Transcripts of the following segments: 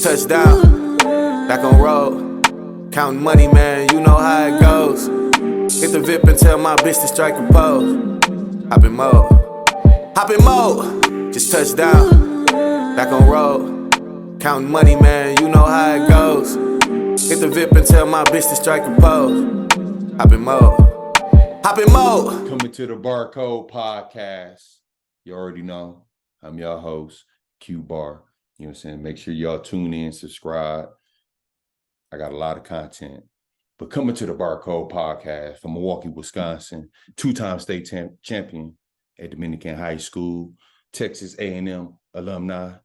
Touchdown, back on road. Counting money, man, you know how it goes. Hit the VIP and tell my bitch to strike a pose. Hop in mode, hop in mode. Just touchdown, back on road. Counting money, man, you know how it goes. Hit the VIP and tell my bitch to strike a pose. Hop in mode, hop in mode. Coming to the Barcode Podcast. You already know, I'm your host, Q Bar. You know what I'm saying? Make sure y'all tune in, subscribe. I got a lot of content. But coming to the Barcode Podcast from Milwaukee, Wisconsin, two-time state champion at Dominican High School, Texas A&M alumni,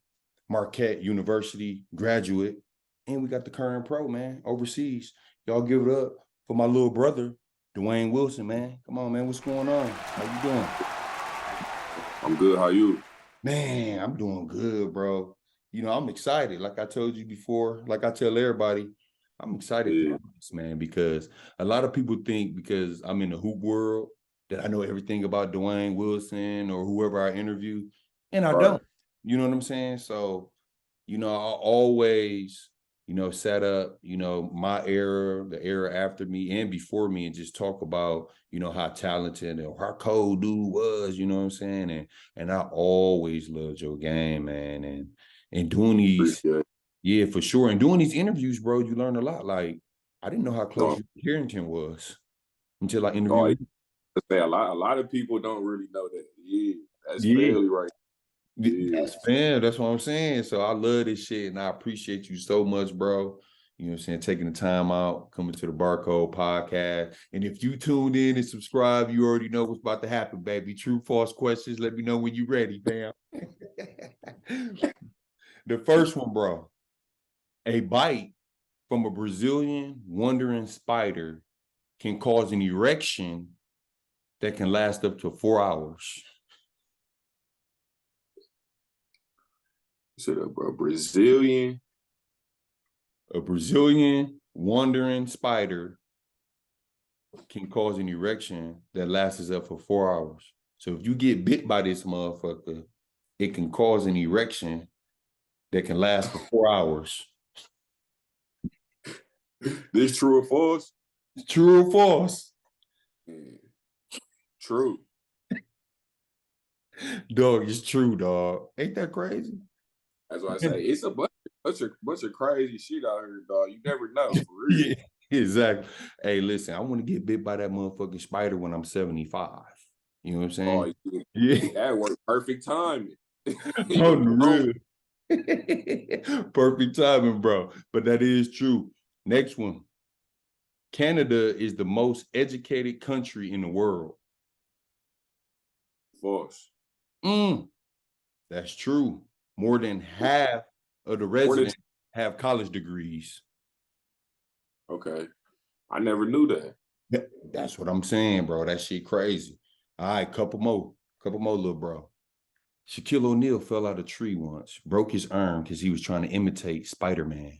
Marquette University graduate, and we got the current pro, man, overseas. Y'all give it up for my little brother, Duane Wilson, man. Come on, man. What's going on? How you doing? I'm good. How you? Man, I'm doing good, bro. You know, I'm excited. Like I told you before, like I tell everybody, I'm excited about this, man, because a lot of people think because I'm in the hoop world that I know everything about Duane Wilson or whoever I interview, and I don't. You know what I'm saying? So, you know, I always, you know, set up, you know, my era, the era after me and before me, and just talk about, you know, how talented and how cold dude was, you know what I'm saying? And I always loved your game, man. And doing these, yeah, for sure. And doing these interviews, bro, you learn a lot. Like, I didn't know how close Harrington was until I interviewed him. A lot of people don't really know that. Yeah, that's fairly right. That's fam. That's what I'm saying. So I love this shit, and I appreciate you so much, bro. You know what I'm saying? Taking the time out, coming to the Barcode Podcast. And if you tuned in and subscribe, you already know what's about to happen, baby. True, false questions. Let me know when you're ready, fam. The first one, bro. A bite from a Brazilian wandering spider can cause an erection that can last up to 4 hours. So a Brazilian wandering spider can cause an erection that lasts up for 4 hours. So if you get bit by this motherfucker, it can cause an erection that can last for 4 hours. This true or false? True or false? True. Dog, it's true, dog. Ain't that crazy? That's what I say. It's a bunch of crazy shit out here, dog. You never know, for real. Yeah, exactly. Hey, listen, I want to get bit by that motherfucking spider when I'm 75. You know what I'm saying? Oh, yeah. That worked. Perfect timing. Unreal. Perfect timing, bro. But that is true. Next one. Canada is the most educated country in the world. False. That's true. More than half of the residents have college degrees. Okay. I never knew that. That's what I'm saying, bro. That shit crazy. All right, couple more, little bro. Shaquille O'Neal fell out of a tree once, broke his arm because he was trying to imitate Spider-Man.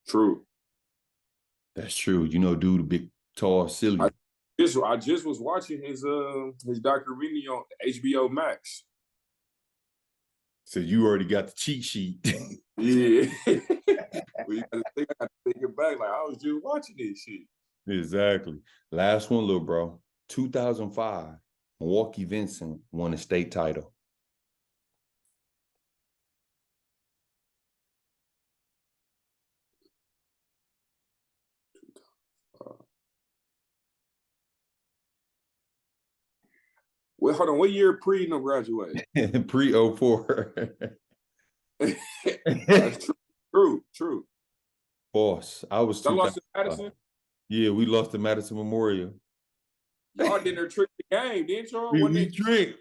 True. That's true. You know, dude, a big, tall, silly. I just was watching his documentary on HBO Max. So you already got the cheat sheet. Yeah. Well, I got to think it back. Like, I was just watching this shit. Exactly. Last one, little bro. 2005, Milwaukee Vincent won a state title. Well, hold on. What year pre-no graduated? Pre-04. That's true. Boss, I was. Y'all lost to Madison? Yeah, we lost to Madison Memorial. Y'all didn't trick the game, didn't y'all?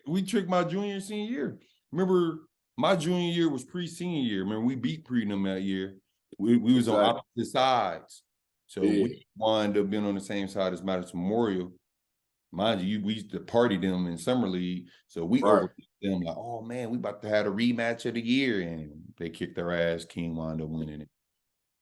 We tricked my junior and senior year. Remember, my junior year was pre-senior year. Remember, we beat pre-them that year. We was on opposite sides. So we wound up being on the same side as Madison Memorial. Mind you, we used to party them in summer league. So we overtook them like, oh man, we about to have a rematch of the year. And they kicked their ass. King wound up winning it.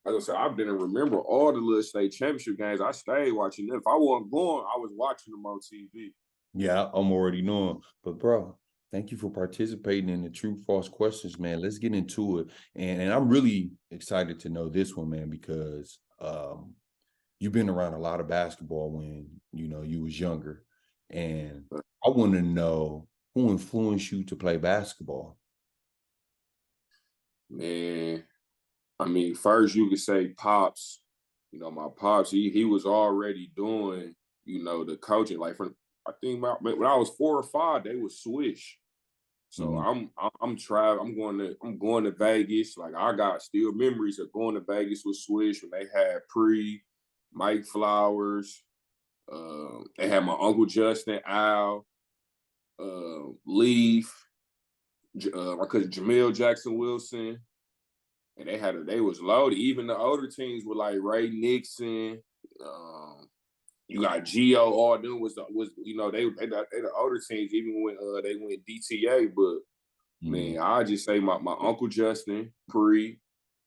As I said, I didn't remember all the little state championship games. I stayed watching them. If I wasn't going, I was watching them on TV. Yeah, I'm already knowing. But bro, Thank you for participating in the true false questions, man. Let's get into it. And I'm really excited to know this one, man, because you've been around a lot of basketball when you was younger. And I want to know who influenced you to play basketball. Man, I mean, first you could say pops. You know, my pops, he was already doing, the coaching. Like from I think when I was 4 or 5, they was swish. So Mhm. I'm traveling. I'm going to Vegas. Like I got still memories of going to Vegas with Swish when they had Mike Flowers. They had my uncle Justin, Al, Leaf, my cousin Jamil Jackson Wilson, and they was loaded. Even the older teams were like Ray Nixon. You got Geo. All them was they the older teams. Even when they went DTA, but Mhm. man, I just say my Uncle Justin,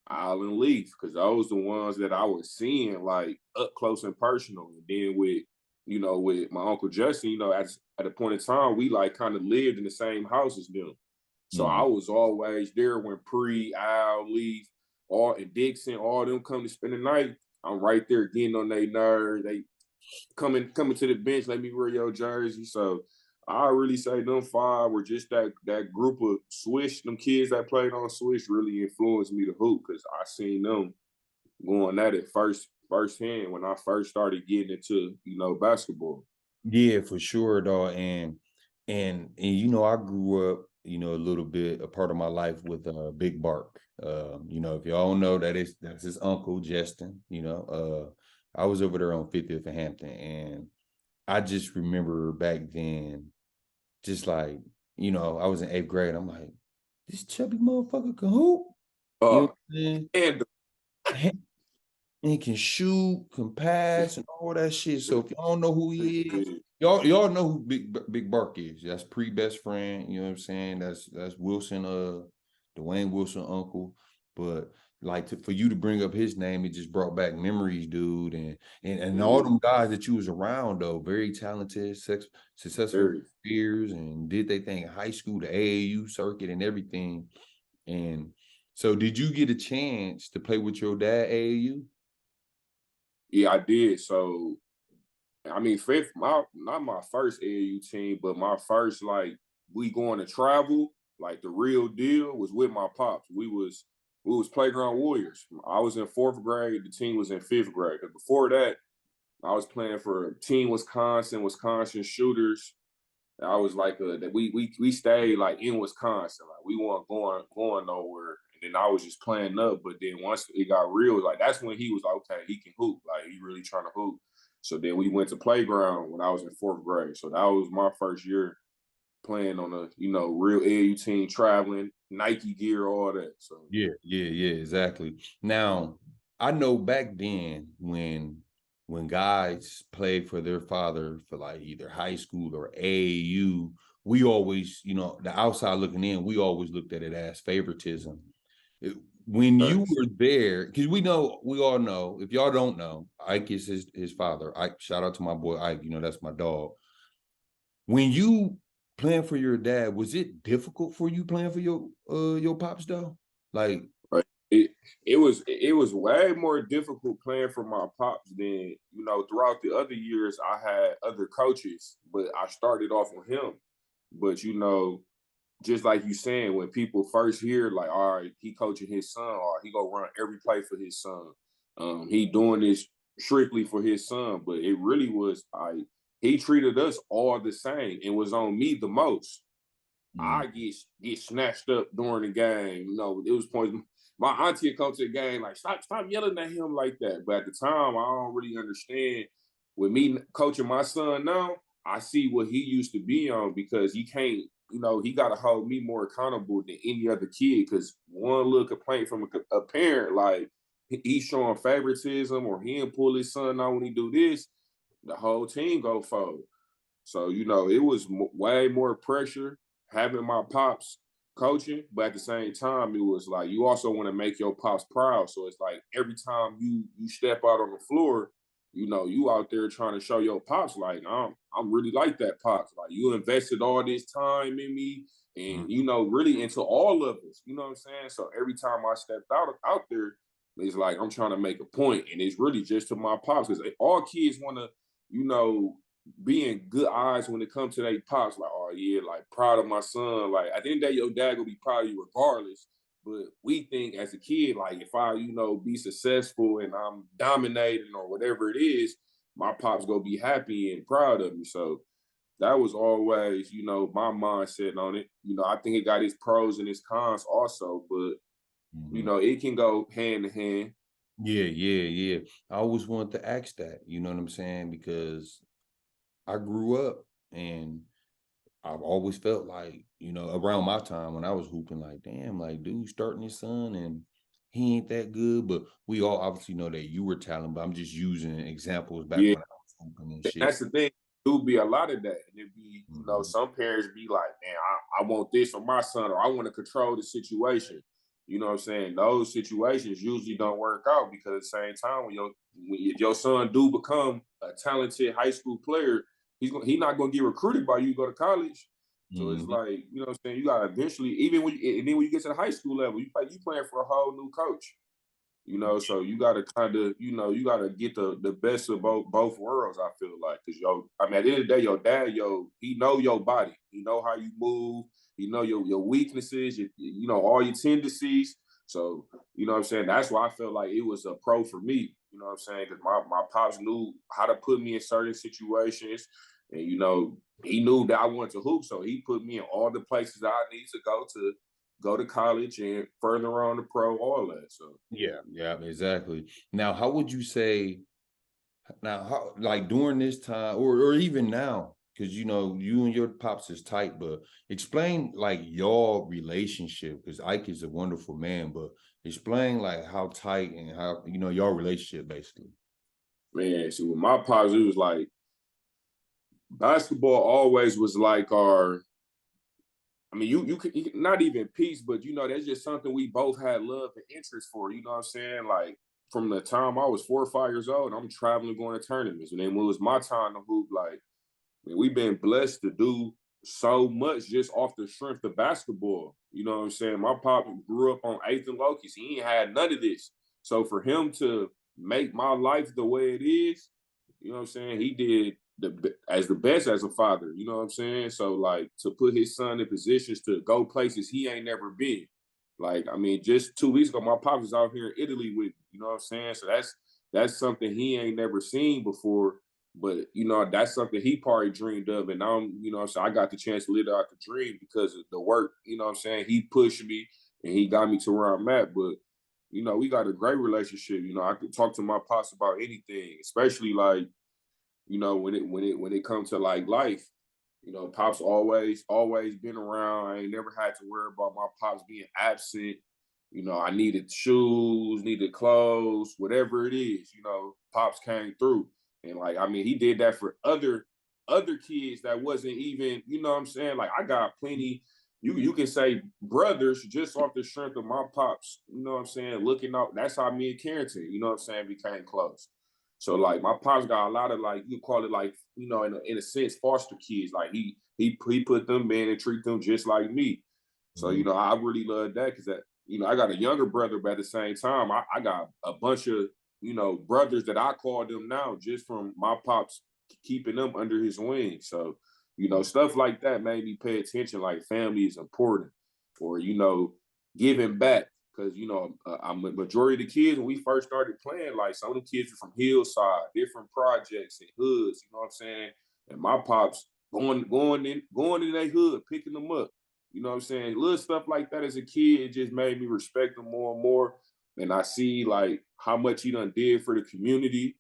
Al, and Leaf, because those the ones that I was seeing like up close and personal. And then with my Uncle Justin, at a point in time, we like kind of lived in the same house as them. So I Mhm. was always there when Al, Leaf, and Dixon, all them come to spend the night. I'm right there getting on their nerves. They coming to the bench, let me wear your jersey. So I really say them five were just that group of Swish, them kids that played on Swish really influenced me to hoop, because I seen them going at it firsthand when I first started getting into, basketball. Yeah, for sure, dog. And I grew up, a little bit, a part of my life with Big Bark. If y'all don't know, that's his uncle, Justin. I was over there on 50th and Hampton, and I just remember back then, just like, I was in 8th grade. I'm like, this chubby motherfucker can hoop. You know Uh, what I'm and saying? And can shoot, can pass, and all that shit. So if y'all don't know who he is, y'all know who Big Bark is. That's pre-best friend. You know what I'm saying? That's Wilson, Duane Wilson uncle. But like for you to bring up his name, it just brought back memories, dude. And all them guys that you was around though, very talented, successful very. peers, and did they thing in high school, the AAU circuit, and everything. And so, did you get a chance to play with your dad AAU? Yeah, I did. So I mean, not my first AAU team, but my first like we going to travel, like the real deal was with my pops. We was playground warriors. I was in 4th grade. The team was in 5th grade. Because before that, I was playing for Team Wisconsin Shooters. I was like that we stayed like in Wisconsin. Like we weren't going nowhere. And then I was just playing up. But then once it got real, like that's when he was like, okay, he can hoop. Like he really trying to hoop. So then we went to playground when I was in 4th grade. So that was my first year playing on a real AU team, traveling, Nike gear, all that. So Yeah, exactly. Now, I know back then when guys played for their father for like either high school or AAU, we always, the outside looking in, we always looked at it as favoritism. When you thanks. were there, because we all know, if y'all don't know, Ike is his father. Ike, shout out to my boy Ike, that's my dog. When you playing for your dad, was it difficult for you playing for your pops though? Like, Right. It was way more difficult playing for my pops than throughout the other years. I had other coaches, but I started off with him. But just like you saying, when people first hear like, all right, he coaching his son, or he go run every play for his son. He doing this strictly for his son, but it really was he treated us all the same and was on me the most. mm, I get snatched up during the game. It was points. My auntie would come to the game like, stop yelling at him like that. But at the time, I don't really understand. With me coaching my son now, I see what he used to be on, because he can't. He got to hold me more accountable than any other kid. Because one little complaint from a parent, like he's showing favoritism or he didn't pull his son out when he do this, the whole team go fold. So, it was way more pressure having my pops coaching, but at the same time, it was like you also want to make your pops proud. So it's like every time you step out on the floor, you know, you out there trying to show your pops like I'm really like that pops. Like you invested all this time in me, and you know, really into all of us. You know what I'm saying? So every time I stepped out there, it's like I'm trying to make a point, and it's really just to my pops because all kids want to, you know, be in good eyes when it comes to their pops. Like, oh yeah, like proud of my son. Like at the end of the day, your dad gonna be proud of you regardless. But we think as a kid, like if I, you know, be successful and I'm dominating or whatever it is, my pops gonna be happy and proud of me. So that was always, you know, my mindset on it. You know, I think it got its pros and its cons also, but you know, it can go hand in hand. Yeah. I always wanted to ask that, you know what I'm saying? Because I grew up and I've always felt like, you know, around my time when I was hooping, like, damn, like, dude starting his son and he ain't that good. But we all obviously know that you were talented, but I'm just using examples back Yeah, when I was hooping and shit. that's the thing. Do be a lot of that, and it be, you know, some parents be like, man, I want this for my son, or I want to control the situation. You know what I'm saying? Those situations usually don't work out because at the same time, if your son do become a talented high school player, he not gonna get recruited by you to go to college. So it's like, you know what I'm saying, you gotta eventually, even and then when you get to the high school level, you playing for a whole new coach. You know, so you gotta kind of, you know, you gotta get the best of both worlds. I feel like, cause I mean, at the end of the day, your dad, he know your body, he know how you move, he know your weaknesses, you know all your tendencies. So you know what I'm saying. That's why I felt like it was a pro for me. You know what I'm saying, because my pops knew how to put me in certain situations, and you know he knew that I wanted to hoop, so he put me in all the places that I need to go to college and further on the pro, all that. So Yeah, exactly. Now, how would you say now, how like during this time or even now, because you know you and your pops is tight, but explain like your relationship because Ike is a wonderful man, but explain like how tight and how you know your relationship basically. man, see with my pops, it was like basketball always was like our. I mean, you could not even peace, but you know, that's just something we both had love and interest for. You know what I'm saying? Like from the time I was 4 or 5 years old, I'm traveling, going to tournaments, and then when it was my time to hoop, like I mean, we've been blessed to do so much just off the strength of basketball. You know what I'm saying? My pop grew up on 8th and Locust. He ain't had none of this. So for him to make my life the way it is, you know what I'm saying? He did the best as a father. You know what I'm saying? So like to put his son in positions to go places he ain't never been. Like I mean, just 2 weeks ago, my pop was out here in Italy with me. You know what I'm saying? So that's something he ain't never seen before. But you know, that's something he probably dreamed of. And I'm, you know, so I got the chance to live out the dream because of the work, you know what I'm saying? He pushed me and he got me to where I'm at. But, you know, we got a great relationship. You know, I could talk to my pops about anything, especially like, you know, when it comes to like life. You know, pops always been around. I ain't never had to worry about my pops being absent. You know, I needed shoes, needed clothes, whatever it is, you know, pops came through. And like, I mean, he did that for other kids that wasn't even, you know what I'm saying? Like I got plenty, you can say brothers just off the strength of my pops, you know what I'm saying? Looking out, that's how me and Carrington, you know what I'm saying, became close. So like my pops got a lot of like you call it like you know in a sense foster kids like he put them in and treat them just like me. So you know I really love that because that you know I got a younger brother, but at the same time I got a bunch of you know brothers that I call them now just from my pops keeping them under his wing. So you know stuff like that made me pay attention. Like family is important, or you know giving back because you know I'm a majority of the kids when we first started playing, like some of the kids are from Hillside, different projects and hoods. You know what I'm saying? And my pops going in their hood, picking them up. You know what I'm saying? Little stuff like that as a kid, it just made me respect them more and more. And I see like how much he done did for the community,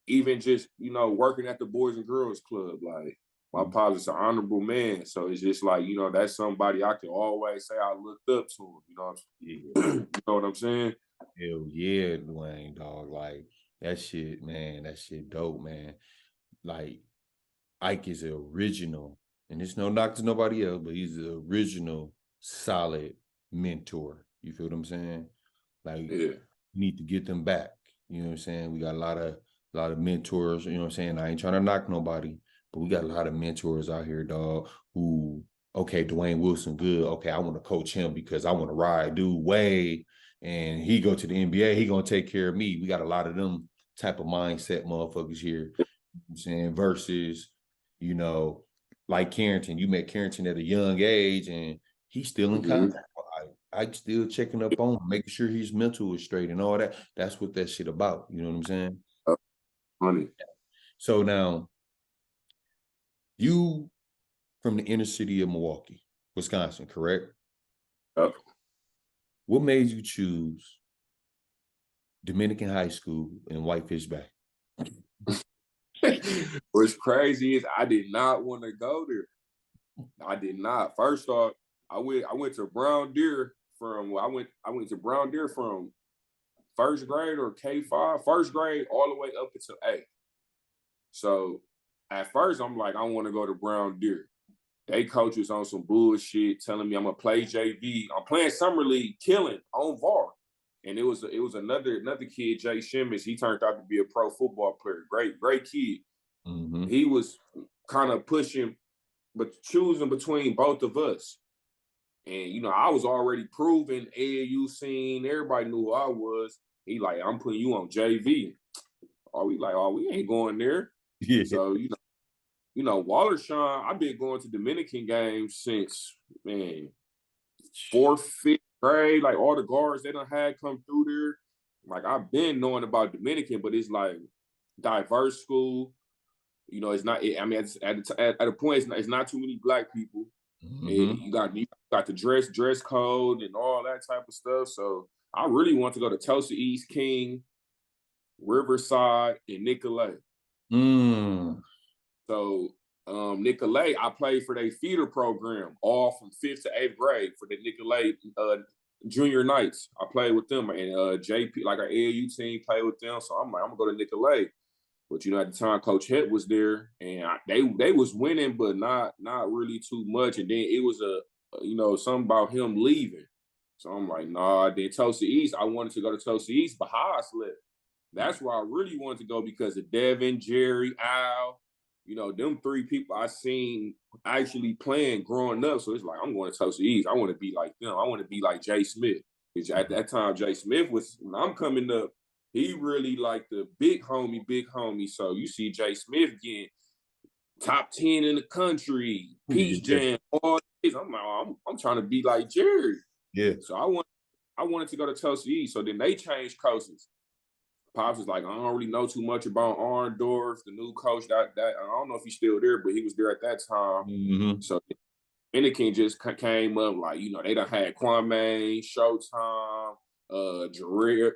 even just you know working at the Boys and Girls Club. Like my pops is an honorable man, so it's just like you know that's somebody I can always say I looked up to him. You know, you know what I'm saying? Hell yeah, Duane, dog. Like that shit, man. That shit dope, man. Like Ike is the original, and it's no knock to nobody else, but he's the original solid mentor. You feel what I'm saying? Like Yeah, we need to get them back. You know what I'm saying? We got a lot of a lot of mentors, you know what I'm saying? I ain't trying to knock nobody, but we got a lot of mentors out here, dog, who, okay, Dwayne Wilson, good. Okay, I want to coach him because I want to ride dude way, and he go to the NBA, he gonna take care of me. We got a lot of them type of mindset motherfuckers here. You know what I'm saying, versus, you know, like Carrington. You met Carrington at a young age, and he's still in contact. I still checking up on him, making sure his mental is straight and all that. That's what that shit about. You know what I'm saying? Funny. So now, you from the inner city of Milwaukee, Wisconsin, correct? Yep. What made you choose Dominican High School in Whitefish Bay? What's crazy is I did not want to go there. I did not. First off, I went to Brown Deer from I went to Brown Deer from first grade or K5, first grade all the way up until 8th. So at first I'm like, I want to go to Brown Deer. They coach was on some bullshit, telling me I'm gonna play JV. I'm playing summer league, killing on VAR. And it was another kid, Jay Shimmis. He turned out to be a pro football player. Great kid. Mm-hmm. He was kind of pushing, but choosing between both of us. And, you know, I was already proven AAU scene. Everybody knew who I was. He like, I'm putting you on JV. We ain't going there. Yeah. So, you know, Wallershawn, I've been going to Dominican games since, man, 4th, 5th grade. Like, all the guards they done had come through there. Like, I've been knowing about Dominican, but it's like diverse school. You know, it's not. I mean, at a point, it's not too many black people. Mm-hmm. You got the dress code and all that type of stuff. So I really want to go to Tulsa East, King, Riverside, and Nicolay. So Nicolay, I played for their feeder program, all from 5th to 8th grade for the Nicolay junior nights. I played with them, and JP, like our AAU team, played with them. So I'm like, I'm gonna go to Nicolay. But you know, at the time, Coach Het was there, and they was winning, but not really too much. And then it was something about him leaving. So I'm like, nah. Then Tulsa East, I wanted to go to Tulsa East, but Haas left. That's where I really wanted to go because of Devin, Jerry, Al. You know, them 3 people I seen actually playing growing up. So it's like, I'm going to Tulsa East. I want to be like them. I want to be like Jay Smith. Because at that time, Jay Smith was, when I'm coming up, he really like the big homie. So you see Jay Smith getting top 10 in the country, Peach Jam, all this. I'm like, I'm trying to be like Jerry. Yeah. So I wanted to go to Tulsa East. So then they changed coaches. Pops was like, I don't really know too much about Arndorf, the new coach. That I don't know if he's still there, but he was there at that time. Mm-hmm. So Dominican just came up like, you know, they done had Kwame, Showtime, Jarrell,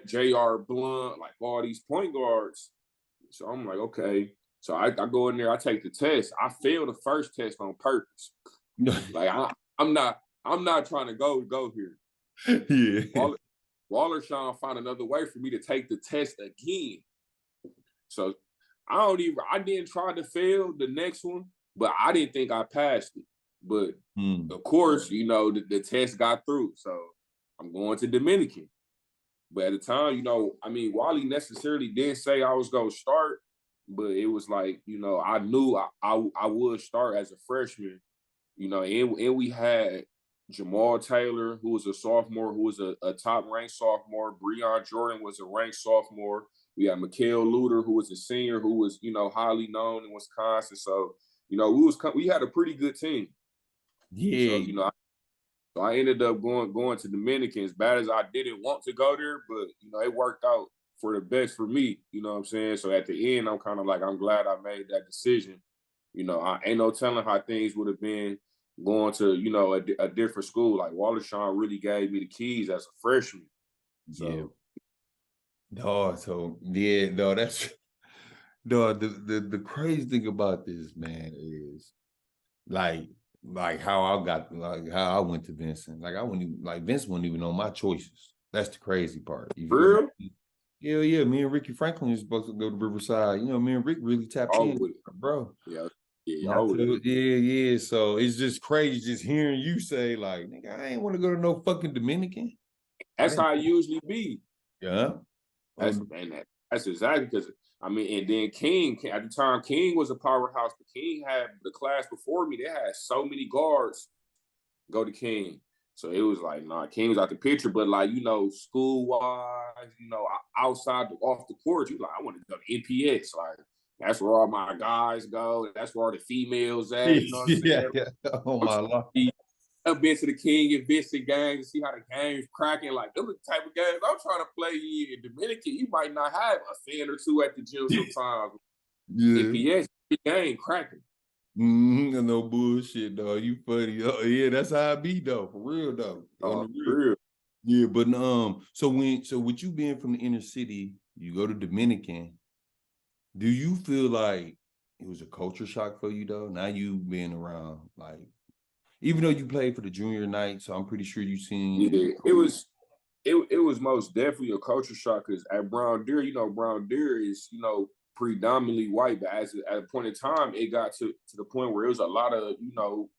J.R. Blunt, like all these point guards. So I'm like, okay. So I go in there, I take the test. I failed the first test on purpose. Like I'm not trying to go here. Yeah. Wallershawn found another way for me to take the test again. So I didn't try to fail the next one, but I didn't think I passed it. But of course, you know, the test got through. So I'm going to Dominican. But at the time, you know, I mean, Wally necessarily didn't say I was going to start, but it was like, you know, I knew I would start as a freshman, you know, and we had Jamal Taylor, who was a sophomore, who was a top-ranked sophomore. Breon Jordan was a ranked sophomore. We had Mikhail Luter, who was a senior, who was, you know, highly known in Wisconsin. So, you know, we had a pretty good team. Yeah. So, you know, I ended up going to Dominican as bad as I didn't want to go there, but, you know, it worked out for the best for me. You know what I'm saying? So at the end, I'm kind of like, I'm glad I made that decision. You know, I ain't no telling how things would have been going to, you know, a different school. Like Wallershawn really gave me the keys as a freshman. So. Yeah. That's the crazy thing about this, man, is like how I went to Vincent. Like I wouldn't even, like Vince wouldn't even know my choices. That's the crazy part. Real? Yeah. Me and Ricky Franklin is supposed to go to Riverside. You know, me and Rick really tapped in, bro. Yeah. Yeah. So it's just crazy just hearing you say, like, nigga, I ain't want to go to no fucking Dominican. That's how it usually be. Yeah. That's that's exactly because I mean, and then King at the time, King was a powerhouse, but King had the class before me. They had so many guards go to King. So it was like, nah, King was out the picture, but like, you know, school wise, you know, outside off the court, you like, I want to go to NPS. Like, that's where all my guys go. That's where all the females at. You know what I'm saying? Yeah. Oh my Lord. I've been to the King and Vincent games and see how the game's cracking. Like, them are the type of games I'm trying to play in Dominican. You might not have a fan or two at the gym sometimes. Yeah. NPS, the game cracking. No bullshit, dog. You funny. Oh, yeah, that's how I be though. For real though. On the real. Yeah, but so with you being from the inner city, you go to Dominican. Do you feel like it was a culture shock for you though? Now you being around, like, even though you played for the junior night, so I'm pretty sure you seen. Yeah, it was most definitely a culture shock because at Brown Deer, you know, Brown Deer is, you know, predominantly white, but at a point in time, it got to the point where it was a lot of, you know,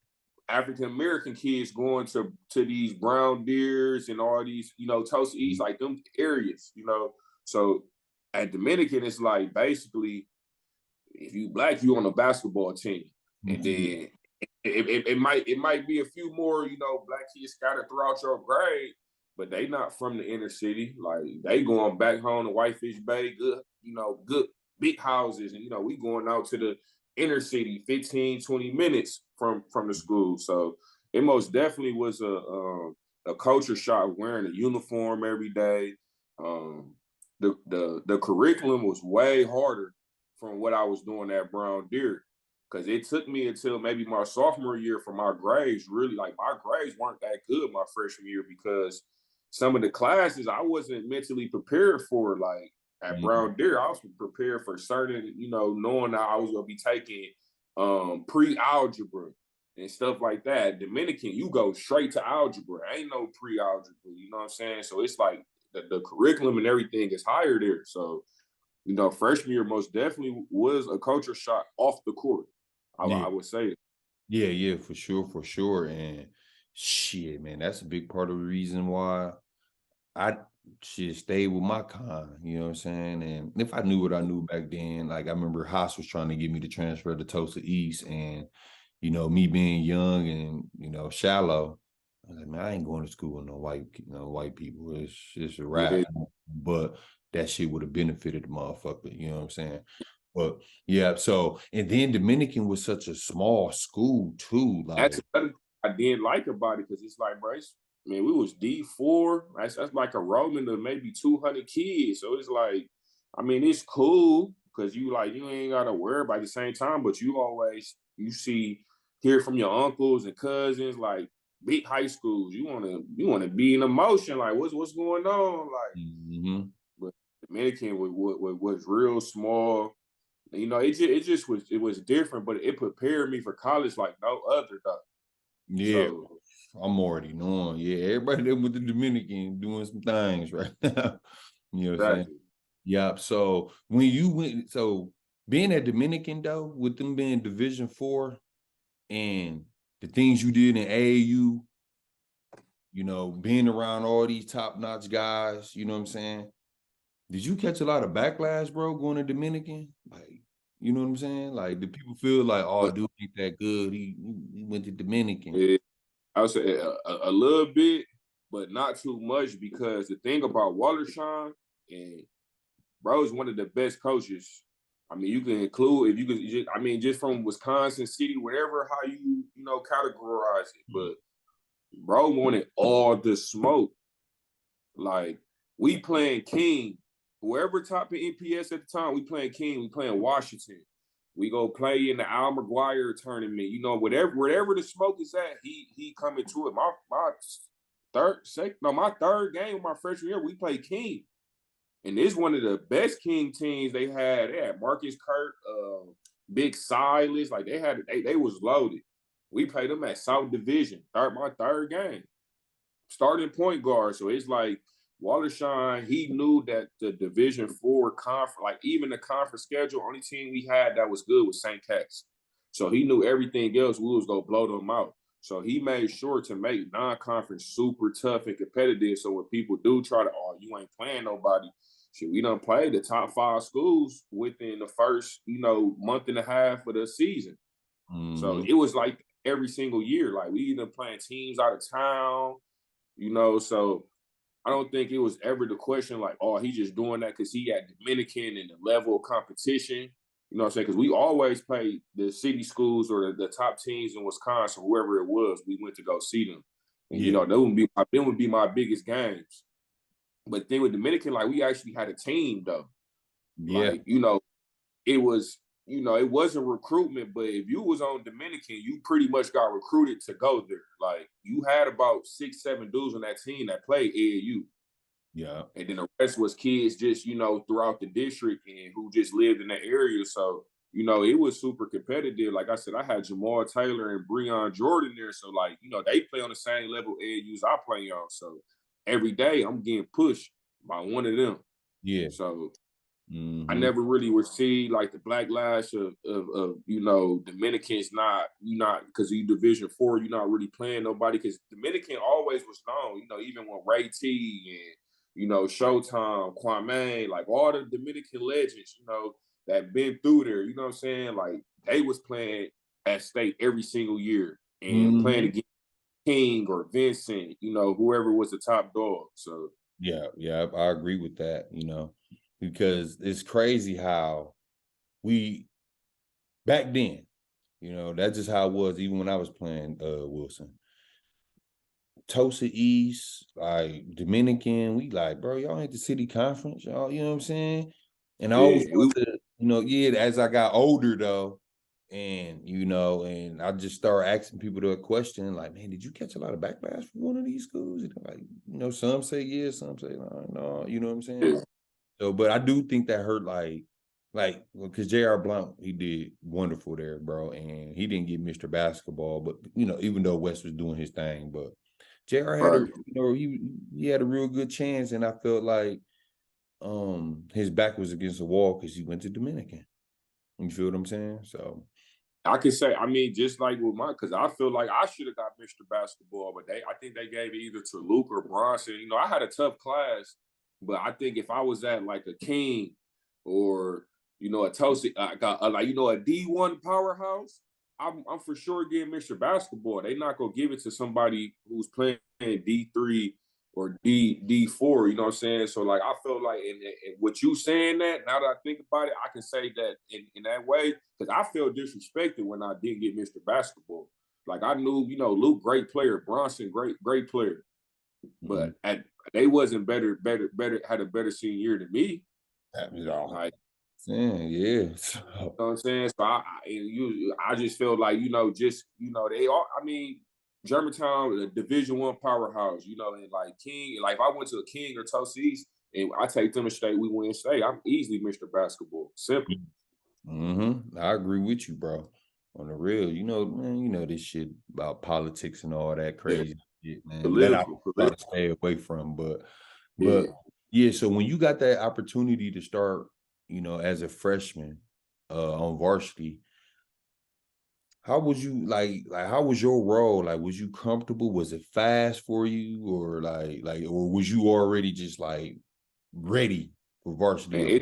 African American kids going to these Brown Deers and all these, you know, Tulsa East, like them areas, you know. So at Dominican, it's like basically if you black, you on a basketball team, and then it might be a few more, you know, black kids scattered throughout your grade, but they not from the inner city. Like they going back home to Whitefish Bay, good, you know, good big houses, and you know, we going out to the inner city 15, 20 minutes from the school. So it most definitely was a culture shock wearing a uniform every day. The curriculum was way harder from what I was doing at Brown Deer. Because it took me until maybe my sophomore year for my grades, really, like my grades weren't that good my freshman year because some of the classes I wasn't mentally prepared for. Like at Brown Deer, I was prepared for certain, you know, knowing that I was going to be taking pre-algebra and stuff like that. Dominican, you go straight to algebra. Ain't no pre-algebra, you know what I'm saying? So it's like the curriculum and everything is higher there. So, you know, freshman year most definitely was a culture shock off the court. I would say. Yeah, for sure. And shit, man, that's a big part of the reason why I should stay with my kind, you know what I'm saying? And if I knew what I knew back then, like I remember Haas was trying to get me to transfer to Tulsa East, and you know, me being young and you know, shallow, I was like, man, I ain't going to school with no white people. It's just a rap. Yeah. But that shit would have benefited the motherfucker, you know what I'm saying? But yeah, so and then Dominican was such a small school too. Like That's another I didn't like about it because it's like, bro, man, we was D4. That's like a Roman to maybe 200 kids. So it's like, I mean, it's cool because you ain't gotta worry about it at the same time, but you hear from your uncles and cousins, like big high schools. You wanna be in emotion, like what's going on? Like but Dominican was real small. You know, it was different, but it prepared me for college like no other though. yeah, So, I'm already knowing. Yeah, everybody there with the Dominican doing some things right now. You know what I'm saying? Yeah. So when you went, so being at Dominican though, with them being Division IV and the things you did in AAU, you know, being around all these top-notch guys, you know what I'm saying? Did you catch a lot of backlash, bro, going to Dominican? Like, you know what I'm saying? Like, do people feel like, oh, dude ain't that good? He went to Dominican. yeah, I would say a little bit, but not too much because the thing about Wallershine and bro is one of the best coaches. I mean, you can include if you could. I mean, just from Wisconsin City, whatever how you know categorize it, but bro wanted all the smoke. Like we playing King, whoever top in NPS at the time, we playing King, we playing Washington. We go play in the Al McGuire tournament. You know, wherever the smoke is at, he coming to it. My third game of my freshman year, we played King. And it's one of the best King teams they had. They had Marcus Kirk, Big Silas, like they was loaded. We played them at South Division, my third game. Starting point guard. So it's like Wallershine, he knew that the Division IV conference, like even the conference schedule, only team we had that was good was St. Cat's. So he knew everything else, we was gonna blow them out. So he made sure to make non-conference super tough and competitive. So when people do try to, oh, you ain't playing nobody, shit, we done played the top 5 schools within the first, month and a half of the season. So it was like every single year, like we either playing teams out of town, so I don't think it was ever the question like, oh, he's just doing that because he at Dominican and the level of competition. You know what I'm saying? Because we always played the city schools or the top teams in Wisconsin, whoever it was, we went to go see them. And, them would be my biggest games. But then with Dominican, like, we actually had a team, though. Yeah. Like, it was, it wasn't recruitment, but if you was on Dominican, you pretty much got recruited to go there. Like, you had about 6, 7 dudes on that team that played AAU. Yeah. And then the rest was kids just, throughout the district and who just lived in that area. So, it was super competitive. Like I said, I had Jamal Taylor and Breon Jordan there. So, like, they play on the same level AAUs I play on. So every day I'm getting pushed by one of them. Yeah. So I never really received like the backlash of Dominicans not because you Division 4, you're not really playing nobody, because Dominican always was known, even when Ray T and Showtime, Kwame, like all the Dominican legends, that been through there, you know what I'm saying? Like they was playing at state every single year and playing against King or Vincent, whoever was the top dog. So yeah, I agree with that, because it's crazy how we back then, that's just how it was, even when I was playing Wilson. Tulsa East, like Dominican, we like, bro, y'all ain't the city conference, y'all, you know what I'm saying? And I always wanted to, as I got older though, and and I just started asking people the question, like, man, did you catch a lot of backlash from one of these schools? And like, some say yes, some say no, you know what I'm saying? So, but I do think that hurt, like, because J.R. Blount, he did wonderful there, bro, and he didn't get Mr. Basketball, but even though West was doing his thing, but JR had he had a real good chance, and I felt like his back was against the wall because he went to Dominican. You feel what I'm saying? So I could say, just like with because I feel like I should have got Mr. Basketball, but I think they gave it either to Luke or Bronson. I had a tough class, but I think if I was at like a King or a Tulsa, a D1 powerhouse, I'm for sure getting Mr. Basketball. They not gonna give it to somebody who's playing D3 or D4. You know what I'm saying? So like, I feel like, and what you saying that, now that I think about it, I can say that in that way, because I feel disrespected when I didn't get Mr. Basketball. Like I knew, Luke, great player, Bronson, great player, but they wasn't better, had a better senior year than me. Like, yeah. You know what I'm saying? So I just feel like, they are, Germantown, a Division 1 powerhouse, and like King, like if I went to a King or Tulsa East and I take them to state, we win state, I'm easily Mr. Basketball. Simple. I agree with you, bro. On the real, man, this shit about politics and all that crazy shit, man. That I try to stay away from. But yeah, so when you got that opportunity to start, as a freshman on varsity, how was you like how was your role? Like, was you comfortable? Was it fast for you, or or was you already just like ready for varsity?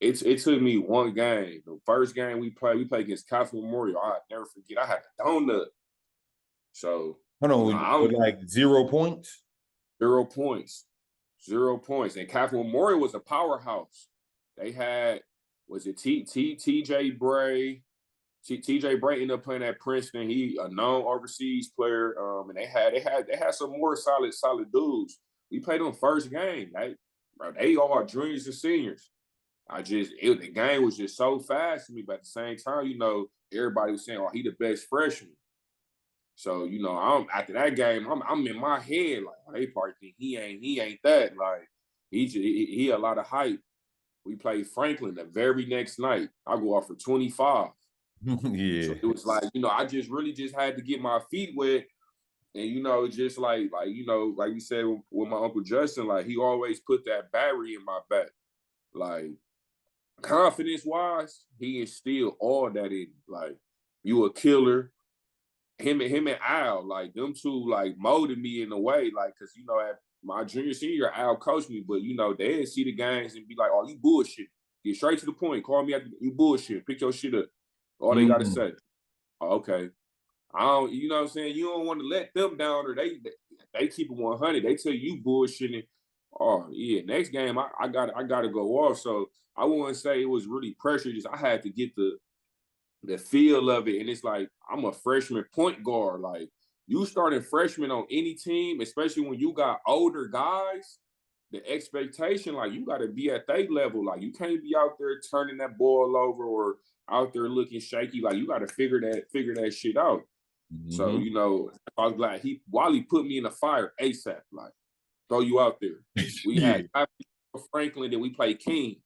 It took me one game. The first game we played against Catholic Memorial. I'll never forget. I had a donut. So hold on, like 0 points? 0 points. 0 points. And Catholic Memorial was a powerhouse. They had, was it TJ Bray? TJ Bray ended up playing at Princeton. He a known overseas player. And they had some more solid dudes. We played them first game. They all are juniors and seniors. The game was just so fast to me, but at the same time, everybody was saying, "Oh, he the best freshman." So, after that game, I'm in my head like, oh, they probably think he ain't that. Like he a lot of hype. We played Franklin the very next night. I go off for 25. Yeah. So it was like, I just really just had to get my feet wet. And, just like you said with my Uncle Justin, like he always put that battery in my back. Like confidence-wise, he instilled all that in me. Like, you a killer. Him and Al, like them two, like molded me in a way, like, cause my junior, senior year, Al coached me, but you know, they'd see the games and be like, "Oh, you bullshit. Get straight to the point. Call me after you bullshit. Pick your shit up." All they gotta say. Oh, okay. I don't, you know what I'm saying? You don't want to let them down, or they keep it 100. They tell you bullshitting. Oh yeah, next game I gotta go off. So I wouldn't say it was really pressure. Just I had to get the feel of it, and it's like I'm a freshman point guard. Like you starting freshman on any team, especially when you got older guys. The expectation, like you got to be at their level. Like you can't be out there turning that ball over or out there looking shaky. Like you got to figure that shit out. So, you know, I was glad Wally put me in the fire ASAP, like, throw you out there. We had Franklin, then we played King.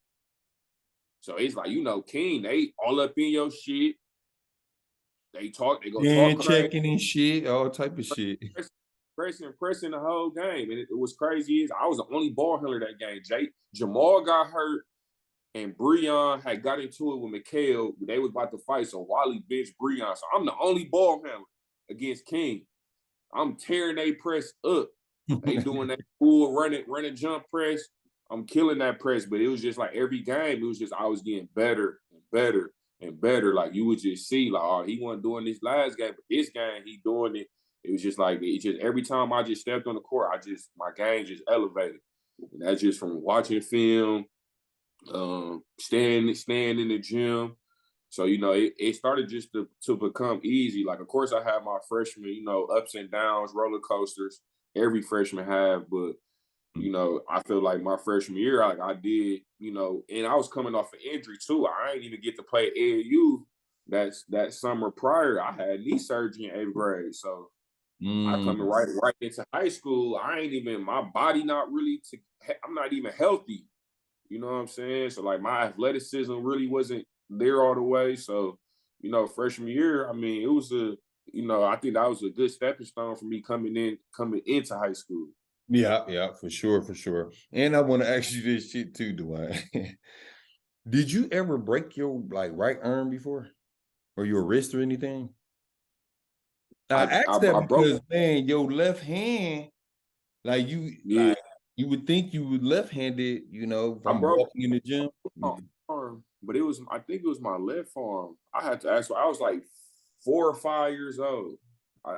So it's like, you know, King, they all up in your shit. They go talk crazy. Checking and shit, all type of shit. Pressing the whole game. And it was crazy is I was the only ball handler that game. Jamal got hurt, and Breon had got into it with Mikhail. They was about to fight, so Wally benched Breon. So I'm the only ball handler against King. I'm tearing they press up. They doing that cool running jump press. I'm killing that press, but it was just like every game, it was just I was getting better and better and better. Like you would just see, like, oh, he wasn't doing this last game, but this game he doing it. It was just like every time I just stepped on the court, my game just elevated. And that's just from watching film, staying in the gym. So, you know, it started just to become easy. Like, of course, I had my freshman, you know, ups and downs, roller coasters. Every freshman have, but, you know, I feel like my freshman year, like I did, you know, and I was coming off an injury too. I ain't even get to play AAU that summer prior. I had knee surgery in 8th grade. So I coming right into high school. My body I'm not even healthy. You know what I'm saying? So like my athleticism really wasn't there all the way. So, you know, freshman year, I mean, it was I think that was a good stepping stone for me coming into high school. Yeah, for sure. And I want to ask you this shit too, Duane. Did you ever break your right arm before? Or your wrist or anything? I asked that because, man, your left hand, like you would think you would left-handed, you know, from walking in the gym. Arm, but I think it was my left arm. I had to ask. I was like 4 or 5 years old. I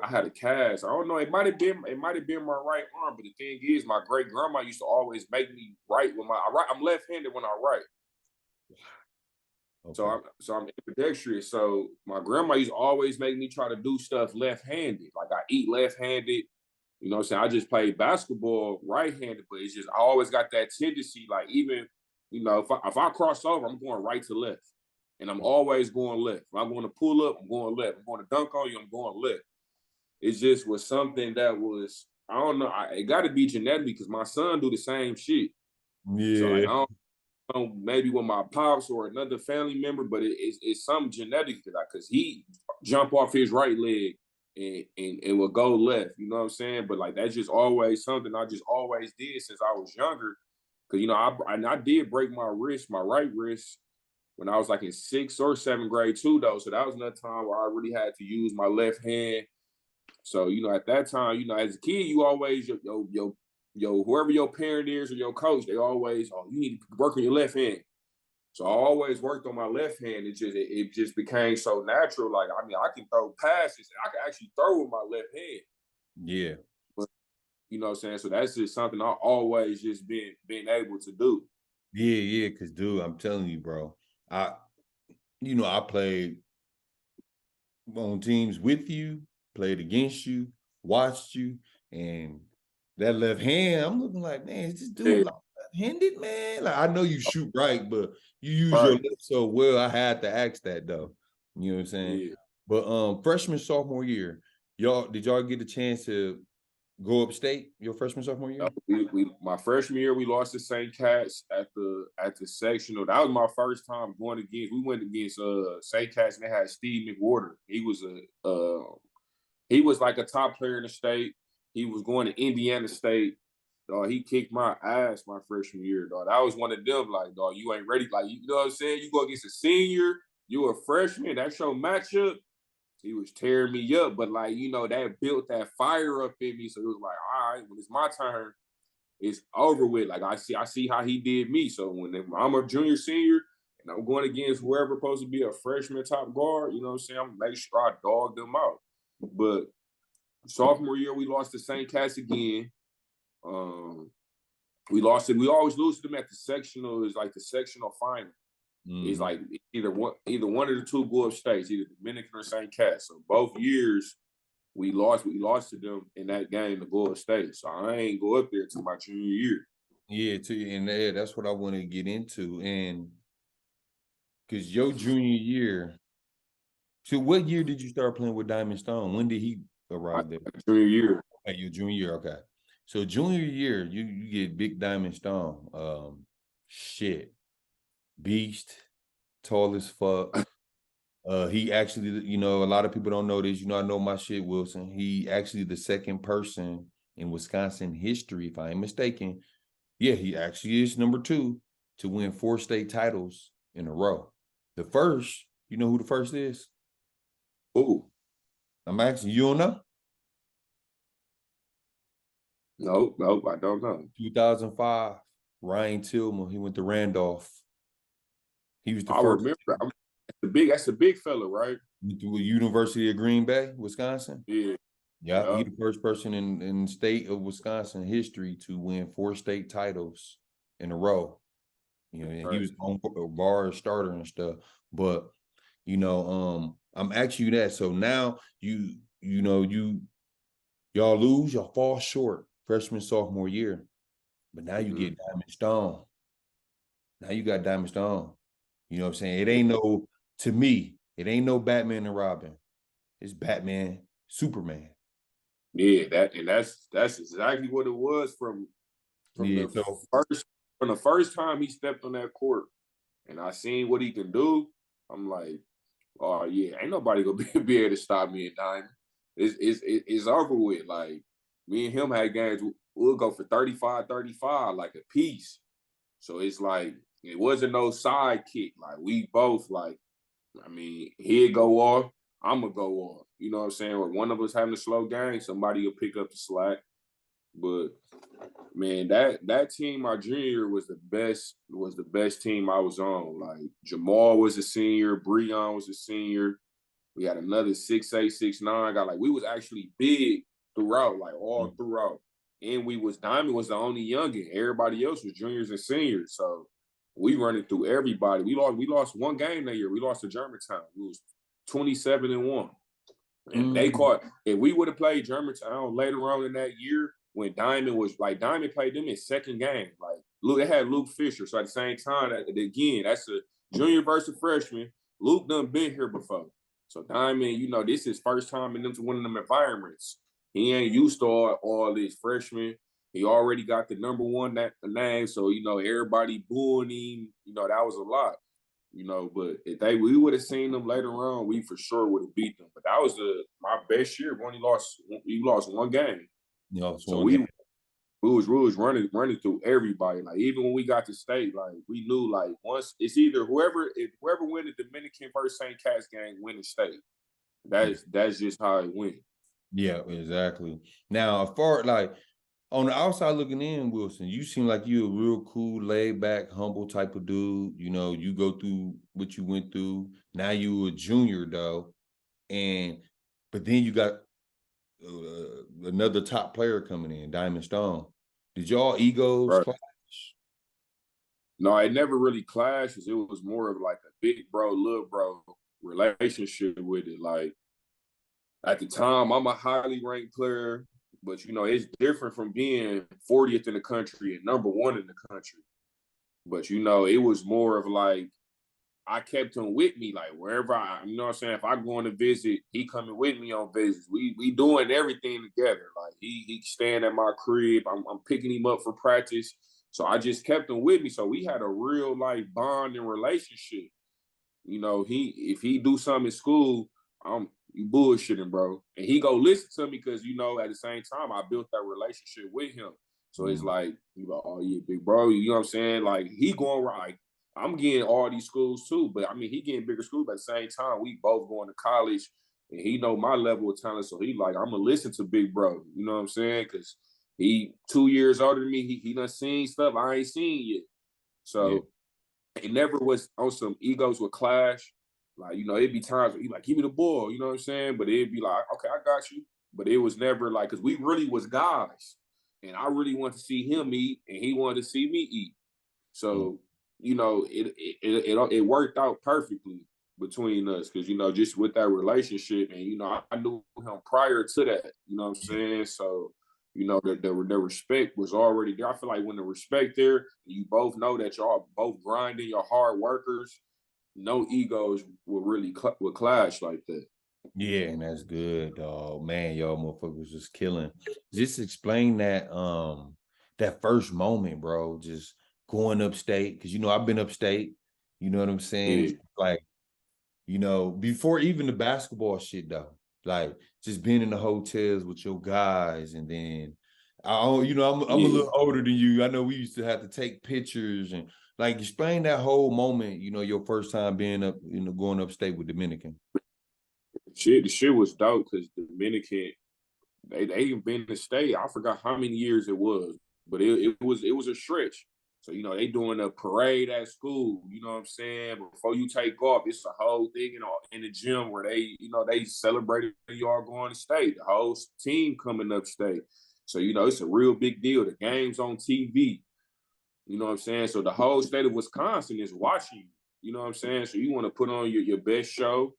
had a cast. I don't know. It might have been my right arm, but the thing is, my great grandma used to always make me write with I'm left-handed when I write. Okay. So I'm ambidextrous. So my grandma used to always make me try to do stuff left-handed. Like I eat left-handed. You know what I'm saying? I just played basketball right-handed, but it's just I always got that tendency. Like even, you know, if I cross over, I'm going right to left. And I'm always going left. If I'm going to pull up, I'm going left. I'm going to dunk on you, I'm going left. It just was something that was, I don't know, it got to be genetic because my son do the same shit. Yeah. So like, I don't know, maybe with my pops or another family member, but it's some genetic because he jump off his right leg and will go left. You know what I'm saying? But like that's just always something I just always did since I was younger. Because, you know, I did break my right wrist, when I was like in 6th or 7th grade too, though. So that was another time where I really had to use my left hand. So, you know, at that time, you know, as a kid, you always, whoever your parent is or your coach, they always, you need to work on your left hand. So I always worked on my left hand. It just became so natural. Like, I mean, I can throw passes. I can actually throw with my left hand. Yeah. But, you know what I'm saying? So that's just something I always just been able to do. Yeah, because, dude, I'm telling you, bro. I played on teams with you, played against you, watched you, and that left hand, I'm looking like, man, is this dude left-handed, man? Like, I know you shoot right, but you use your left so well. I had to ask that though. You know what I'm saying? Yeah. But freshman, sophomore year, did y'all get a chance to go upstate your freshman, sophomore year? My freshman year, we lost to St. Cat's at the sectional. That was my first time going against. We went against St. Cat's, and they had Steve McWhorter. He was like a top player in the state. He was going to Indiana State. He kicked my ass my freshman year, dog. That was one of them, like, dog, you ain't ready. Like, you know what I'm saying? You go against a senior, you a freshman, that's your matchup. he was tearing me up, but like, you know, that built that fire up in me. So it was like, all right, when it's my turn, it's over with. Like I see how he did me. So when I'm a junior, senior, and I'm going against whoever supposed to be a freshman top guard, you know what I'm saying? I'm gonna make sure I dog them out. But sophomore year, we lost to St. Cats again. We lost it. We always lose to them at the sectional. It's like the sectional final. It's like either one of the two go up states, either Dominican or St. Cats. So both years we lost to them in that game to go up state. So I ain't go up there until my junior year. Yeah, and that's what I want to get into. And because your junior year, so what year did you start playing with Diamond Stone? When did he arrive there? Junior year. At your junior year, okay. So junior year, you get Big Diamond Stone. Shit. Beast, tall as fuck. He actually, you know, a lot of people don't know this. You know, I know my shit, Wilson. He actually the second person in Wisconsin history, if I ain't mistaken. Yeah, he actually is number 2 to win 4 state titles in a row. The first, you know who the first is? Ooh. I'm asking, you don't know? Nope, I don't know. 2005, Ryan Tillman. He went to Randolph. He was the first. Remember. That's a big fella, right? University of Green Bay, Wisconsin. Yeah. Yeah, he's the first person in state of Wisconsin history to win 4 state titles in a row. You know, and he was on bar starter and stuff. But you know, I'm asking you that. So now y'all lose, y'all fall short freshman, sophomore year. But now you get Diamond Stone. Now you got Diamond Stone. You know what I'm saying? It ain't no, to me, it ain't no Batman and Robin. It's Batman, Superman. Yeah, that's exactly what it was from the first time he stepped on that court, and I seen what he can do. I'm like, oh yeah, ain't nobody gonna be able to stop me in Diamond. It's over with. Like me and him had games. We'll go for 35-35 like a piece. So it's like it wasn't no sidekick. Like we both like. I mean, he'd go off. I'm gonna go off. You know what I'm saying? Or one of us having a slow game, somebody will pick up the slack. But man, that team my junior year was the best team I was on. Like Jamal was a senior, Breon was a senior. We had another 6'8", 6'9" guy. Like we was actually big throughout, like all throughout. And Diamond was the only youngin. Everybody else was juniors and seniors. So we running through everybody. We lost one game that year. We lost to Germantown. It was 27-1. And they caught, if we would have played Germantown later on in that year, when Diamond played them in second game. Like, look, they had Luke Fisher. So at the same time, again, that's a junior versus freshman. Luke done been here before. So Diamond, you know, this is first time in one of them environments. He ain't used to all this freshman. He already got the number 1 name. So, you know, everybody booing him. You know, that was a lot. You know, but if we would have seen them later on, we for sure would have beat them. But that was my best year when we lost one game. So we was running through everybody. Like even when we got to state, like we knew like once it's either whoever win the Dominican versus St. Cat's game win the state. That's just how it went. Yeah, exactly. Now, as far like on the outside looking in, Wilson, you seem like you're a real cool, laid back, humble type of dude. You know, you go through what you went through. Now you a junior though, but then you got another top player coming in, Diamond Stone. Did y'all egos clash? No, it never really clashed. It was more of like a big bro, little bro relationship with it. Like at the time, I'm a highly ranked player, but you know, it's different from being 40th in the country and number 1 in the country. But you know, it was more of like I kept him with me, like wherever you know what I'm saying? If I go on a visit, he coming with me on visits. We doing everything together. Like he staying at my crib. I'm picking him up for practice. So I just kept him with me. So we had a real like bond and relationship. You know, if he do something in school, you bullshitting, bro. And he go listen to me because, you know, at the same time, I built that relationship with him. So it's like, you know, oh yeah, big bro, you know what I'm saying? Like he going right. I'm getting all these schools too, but I mean, he getting bigger schools, but at the same time, we both going to college. and he know my level of talent. So he like, I'm gonna listen to big bro. You know what I'm saying? Because he 2 years older than me. He done seen stuff I ain't seen yet. So it never was on some egos would clash. Like, you know, it'd be times where he like, give me the ball, you know what I'm saying? But it'd be like, okay, I got you. But it was never like, because we really was guys. And I really wanted to see him eat, and he wanted to see me eat. So, you know, it worked out perfectly between us, because, you know, just with that relationship, and, you know, I knew him prior to that, you know what I'm saying? So, you know, the respect was already there. I feel like when the respect there, you both know that y'all both grinding, you're hard workers, no egos will really would clash like that. Yeah, and that's good, dog. Man, y'all motherfuckers just killing. Just explain that that first moment, bro. Just going upstate, because you know I've been upstate. You know what I'm saying? Yeah. Like, you know, before even the basketball shit though. Like just being in the hotels with your guys, and then you know, I'm a little older than you. I know we used to have to take pictures and like explain that whole moment, you know, your first time being up, you know, going upstate with Dominican. The shit was dope because Dominican, they ain't been to state. I forgot how many years it was, but it was a stretch. So, you know, they doing a parade at school, you know what I'm saying? Before you take off, it's a whole thing, you know, in the gym where they, you know, they celebrated y'all going to state, the whole team coming up state. So, you know, it's a real big deal. The game's on TV. You know what I'm saying? So the whole state of Wisconsin is watching you. You know what I'm saying? So you want to put on your best show.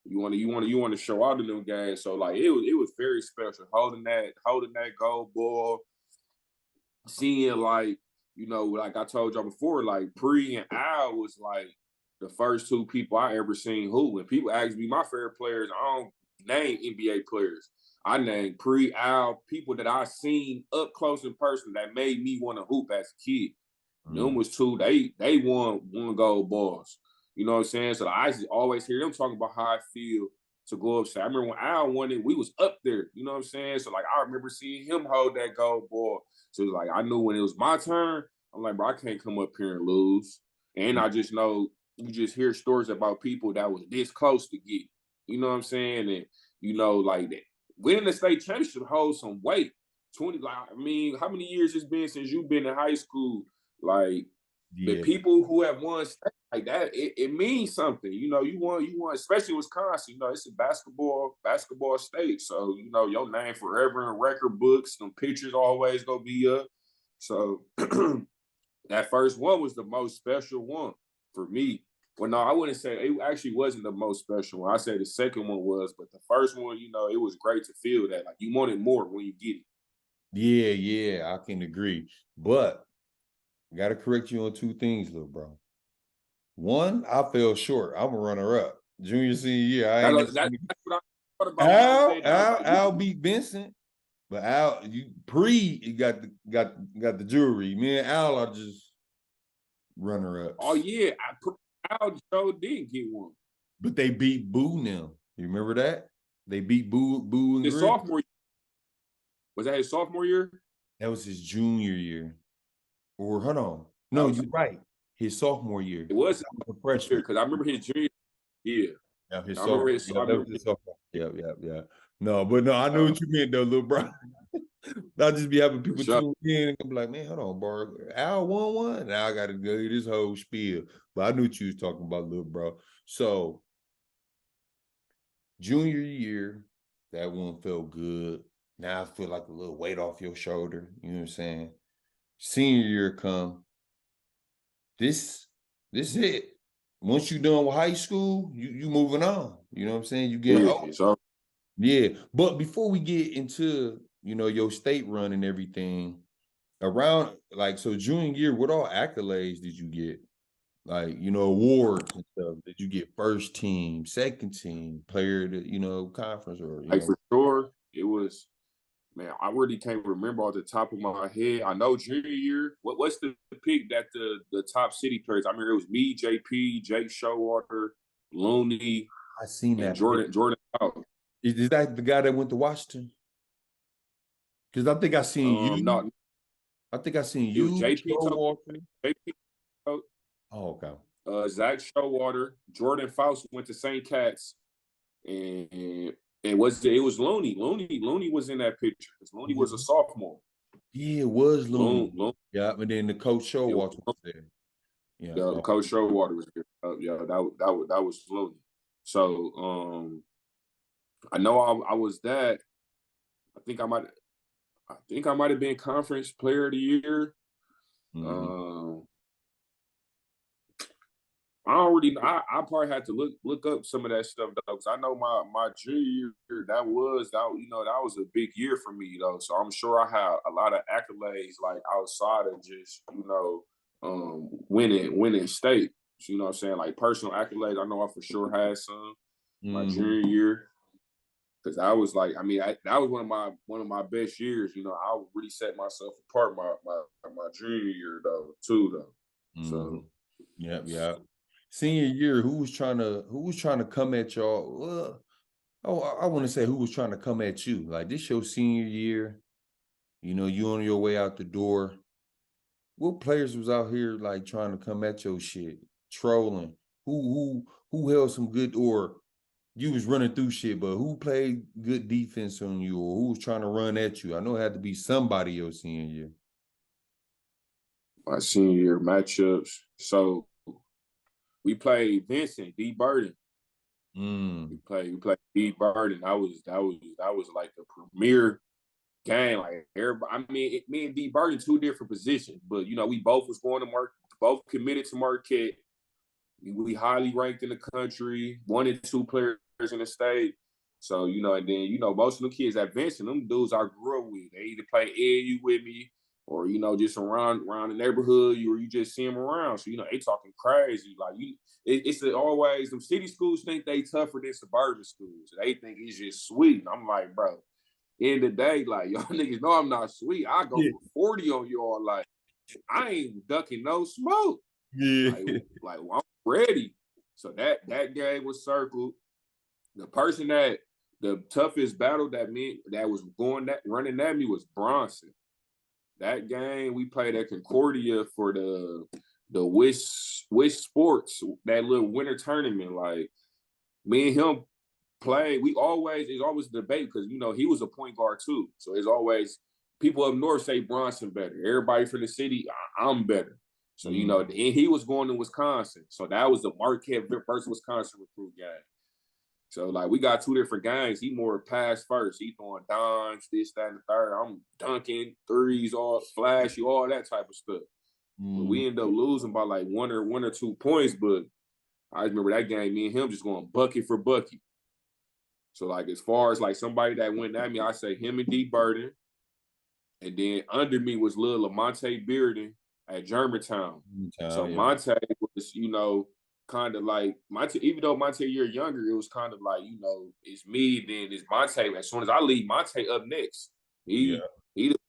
You want to show out in them games. So like it was very special holding that gold ball, seeing like, you know, like I told y'all before, like Pre and Al was like the first two people I ever seen hoop. When people ask me my favorite players, I don't name NBA players. I name Pre, Al, people that I seen up close in person that made me want to hoop as a kid. Them was two, they won gold balls. You know what I'm saying? So I always hear them talking about how I feel to go upstate. I remember when Al won it, we was up there. You know what I'm saying? So like I remember seeing him hold that gold ball. So like I knew when it was my turn, I'm like, bro, I can't come up here and lose. And I just know you just hear stories about people that was this close to get. You know what I'm saying? And you know, like that winning the state championship holds some weight. 20, like I mean, how many years it's been since you've been in high school? Like the people who have won state like that, it means something. You know, you won, especially Wisconsin. You know, it's a basketball state. So, you know, your name forever in record books. Some pictures always gonna be up. So that first one was the most special one for me. Well, no, I wouldn't say it actually wasn't the most special one. I say the second one was, but the first one, you know, it was great to feel that. Like you wanted more when you get it. Yeah, I can agree. But I gotta correct you on two things, little bro. One, I fell short. I'm a runner-up. Junior, senior year, I ain't. That's what I thought about. Al beat Vincent, but Al, you got the jewelry. Me and Al are just runner-ups. Oh yeah, Al Joe did get one, but they beat Boo now. You remember that? They beat Boo and his Grim. sophomore year. Was that his sophomore year? That was his junior year. Or hold on, no, you're right. His sophomore year. It was a freshman because I remember his junior year. Yeah, his I remember his. sophomore. Yeah. No, but no, I know what you meant though, little bro. I'll just be having people tune in and be like, man, hold on, bro. Al won one. Now I gotta go hear this whole spiel. But I knew what you was talking about, little bro. So junior year, that one felt good. Now I feel like a little weight off your shoulder. You know what I'm saying? Senior year come. This is it. Once you done with high school, you moving on. You know what I'm saying? You get Yeah. But before we get into, you know, your state run and everything, around like so junior year, what all accolades did you get? Like, you know, awards and stuff. Did you get first team, second team, player of the, you know, conference or you know? For sure. It was, man, I really can't remember off the top of my head. I know junior year. What's the pick that the top city players? I remember it was me, JP, Jake Showalter, Looney. I seen that. Jordan out. Is that the guy that went to Washington? Because I think I seen you. No. I think I seen It was you. JP. Oh, okay. Zach Showalter, Jordan Faust went to St. Cat's, and it was Looney. Looney was in that picture because Looney was a sophomore. Yeah, it was Looney. Looney. Yeah, and then the coach Showalter was there. Yeah, The coach Showalter was there. Yeah, that was Looney. So I know I was that. I think I might have been conference player of the year. I don't really know. I probably had to look up some of that stuff though, because I know my junior year that was a big year for me though. So I'm sure I had a lot of accolades like outside of just winning state. So, you know what I'm saying, like personal accolades. I know I for sure had some my junior year, because I was like, that was one of my best years. You know, I really set myself apart my junior year though too though. So yeah. Senior year, who was trying to come at y'all? I want to say who was trying to come at you. Like this your senior year, you know, you on your way out the door. What players was out here like trying to come at your shit, trolling? Who held some good, or you was running through shit, but who played good defense on you, or who was trying to run at you? I know it had to be somebody your senior year. My senior year matchups. So we played Vincent D. Burden. We played D. Burden. That was like the premier game. Like everybody, me and D. Burden, two different positions, but you know, we both was going to both committed to Marquette. We highly ranked in the country, 1 and 2 players in the state. So, you know, and then, you know, most of the kids at Vincent, them dudes I grew up with, they either play AAU with me, or, you know, just around the neighborhood, or you just see them around. So, you know, they talking crazy. Like, it's always, them city schools think they tougher than suburban schools. They think it's just sweet. And I'm like, bro, end of the day, like, y'all niggas know I'm not sweet. I go for 40 on y'all. Like, I ain't ducking no smoke. Yeah. Like well, I'm ready. So that game was circled. The person that the toughest battle that was running at me was Bronson. That game we played at Concordia for the Wish Sports, that little winter tournament. Like me and him played. It's always a debate because you know he was a point guard too. So it's always people up north say Bronson better. Everybody from the city, I'm better. So, you know, and he was going to Wisconsin. So that was the Marquette versus Wisconsin recruit game. So, like, we got two different games. He more pass first. He throwing dimes, this, that, and the third. I'm dunking, threes, all flashy, all that type of stuff. But we ended up losing by like one or 2 points. But I remember that game, me and him just going bucket for bucket. So, like, as far as, like, somebody that went at me, I say him and D. Burden. And then under me was little Lamonte Bearden at Germantown. So Monte was, you know, kind of like Monte, even though Monte a year younger, it was kind of like, you know, it's me, then it's Monte. As soon as I leave, Monte up next. He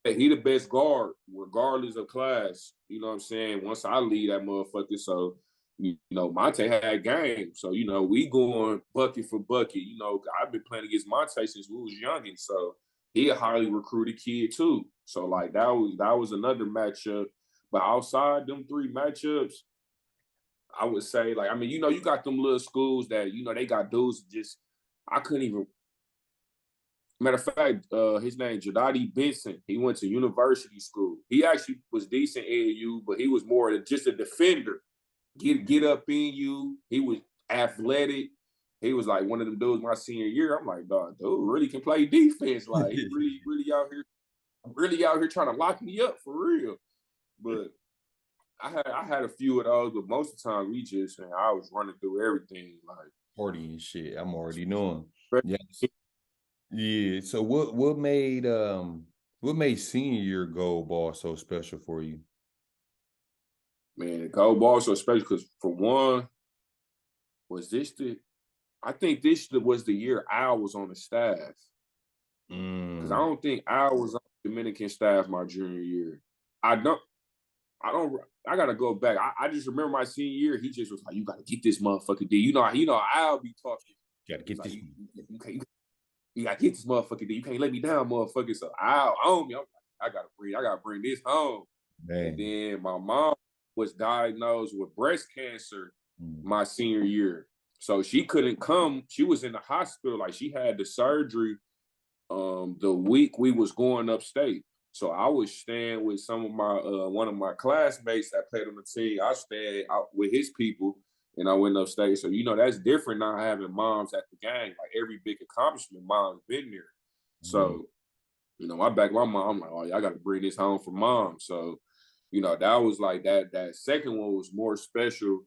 the best guard, regardless of class. You know what I'm saying? Once I leave that motherfucker, so you know, Monte had game. So, you know, we going bucket for bucket. You know, I've been playing against Monte since we was youngin'. So he a highly recruited kid too. So like that was another matchup. But outside them 3 matchups, I would say, like, I mean, you know, you got them little schools that, you know, they got dudes just, I couldn't even, matter of fact, his name, Jadadi Benson, he went to university school. He actually was decent AAU, but he was more just a defender. Get up in you. He was athletic. He was like one of them dudes my senior year. I'm like, dog, dude really can play defense. Like, he really out here trying to lock me up for real. But I had a few of those, but most of the time I was running through everything like 40 and shit. I'm already knowing. Yeah. So what made senior year gold ball so special for you? Man, gold ball so special because for one, I think this was the year Al was on the staff. Because I don't think Al was on the Dominican staff my junior year. I gotta go back. I just remember my senior year, he just was like, you gotta get this motherfucker D. You know, I'll be talking. You gotta get this. You gotta get this motherfucker D. You can't let me down, motherfucker. So I'll own me. I'm like, I gotta bring this home. Man. And then my mom was diagnosed with breast cancer my senior year. So she couldn't come. She was in the hospital. Like she had the surgery the week we was going upstate. So I was staying with some of my one of my classmates that played on the team. I stayed out with his people and I went upstate. So that's different not having moms at the game. Like every big accomplishment, mom's been there. So, I back my mom, I'm like, oh yeah, I gotta bring this home for mom. So, that was like that second one was more special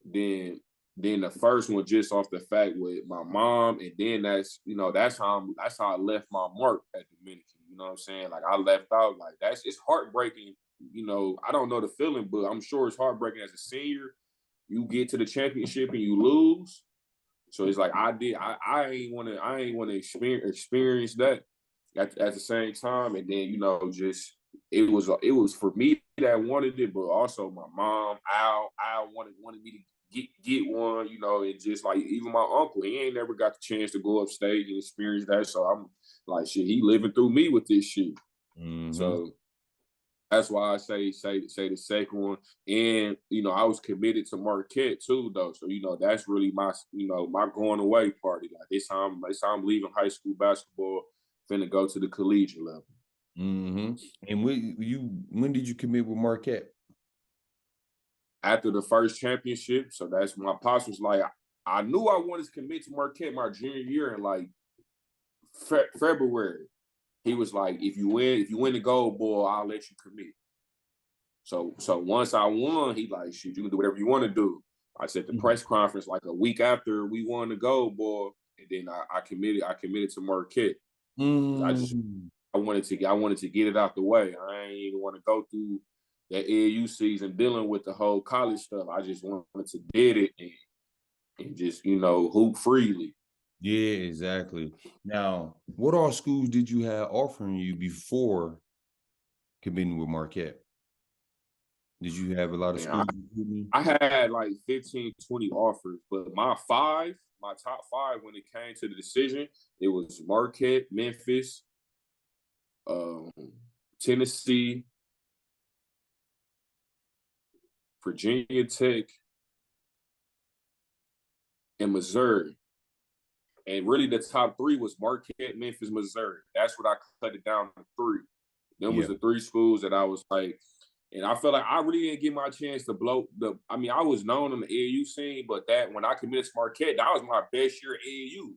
than the first one, just off the fact with my mom, and then that's how I left my mark at Dominican. You know what I'm saying? Like I left out, like it's heartbreaking. I don't know the feeling, but I'm sure it's heartbreaking as a senior. You get to the championship and you lose. So it's like I ain't want to experience that at the same time, and then just it was for me that wanted it, but also my mom, Al wanted me to get one, and just like even my uncle, he ain't never got the chance to go upstate and experience that. So I'm like, shit, he living through me with this shit. So that's why I say the second one. And I was committed to Marquette too, though. So that's really my my going away party. Like this time I'm leaving high school basketball, finna go to the collegiate level. And when did you commit with Marquette? After the first championship. So that's my pops was like, I knew I wanted to commit to Marquette my junior year in like February. He was like, if you win the gold ball, I'll let you commit. So once I won, he like, shoot, you can do whatever you want to do. I said the press conference like a week after we won the gold ball, and then I committed to Marquette. I wanted to get it out the way. I ain't even want to go through that AAU season dealing with the whole college stuff. I just wanted to did it and just hoop freely. Yeah, exactly. Now, what all schools did you have offering you before committing with Marquette? Did you have a lot of schools? I had like 15, 20 offers, but my top five when it came to the decision, it was Marquette, Memphis, Tennessee, Virginia Tech, and Missouri. And really the top three was Marquette, Memphis, Missouri. That's what I cut it down to three. Them was the three schools that I was like, and I felt like I really didn't get my chance to blow I was known on the AAU scene, but that when I committed to Marquette, that was my best year at AAU.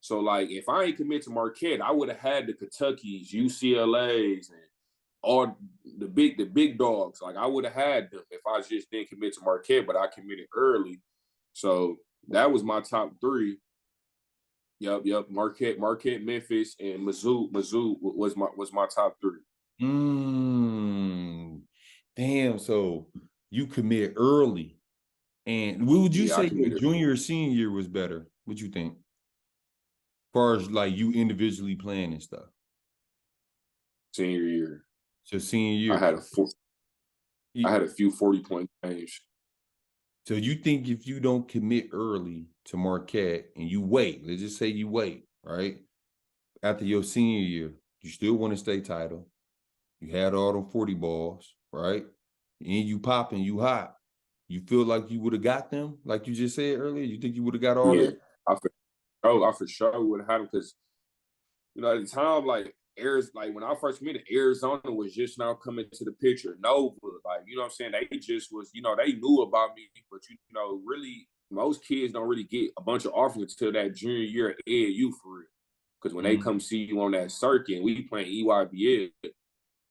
So like if I ain't commit to Marquette, I would have had the Kentuckys, UCLA's, and all the big dogs. Like I would have had them if I just didn't commit to Marquette, but I committed early. So that was my top three. Yep. Marquette, Memphis, and Mizzou was my top three. Damn. So you commit early, and what would you say your junior or senior year was better? What you think? As far as like you individually playing and stuff. Senior year. So senior year, I had a few 40-point games. So you think if you don't commit early to Marquette and you wait, let's just say you wait, right? After your senior year, you still won a state title. You had all them 40 balls, right? And you popping, you hot. You feel like you would have got them, like you just said earlier? You think you would have got all that? I for sure would have had them because, at the time, like when I first committed, Arizona was just now coming to the picture. Nova, like, you know what I'm saying? They just was, they knew about me, but, really, most kids don't really get a bunch of offers until that junior year at AAU for real. Because when they come see you on that circuit, we playing EYBL.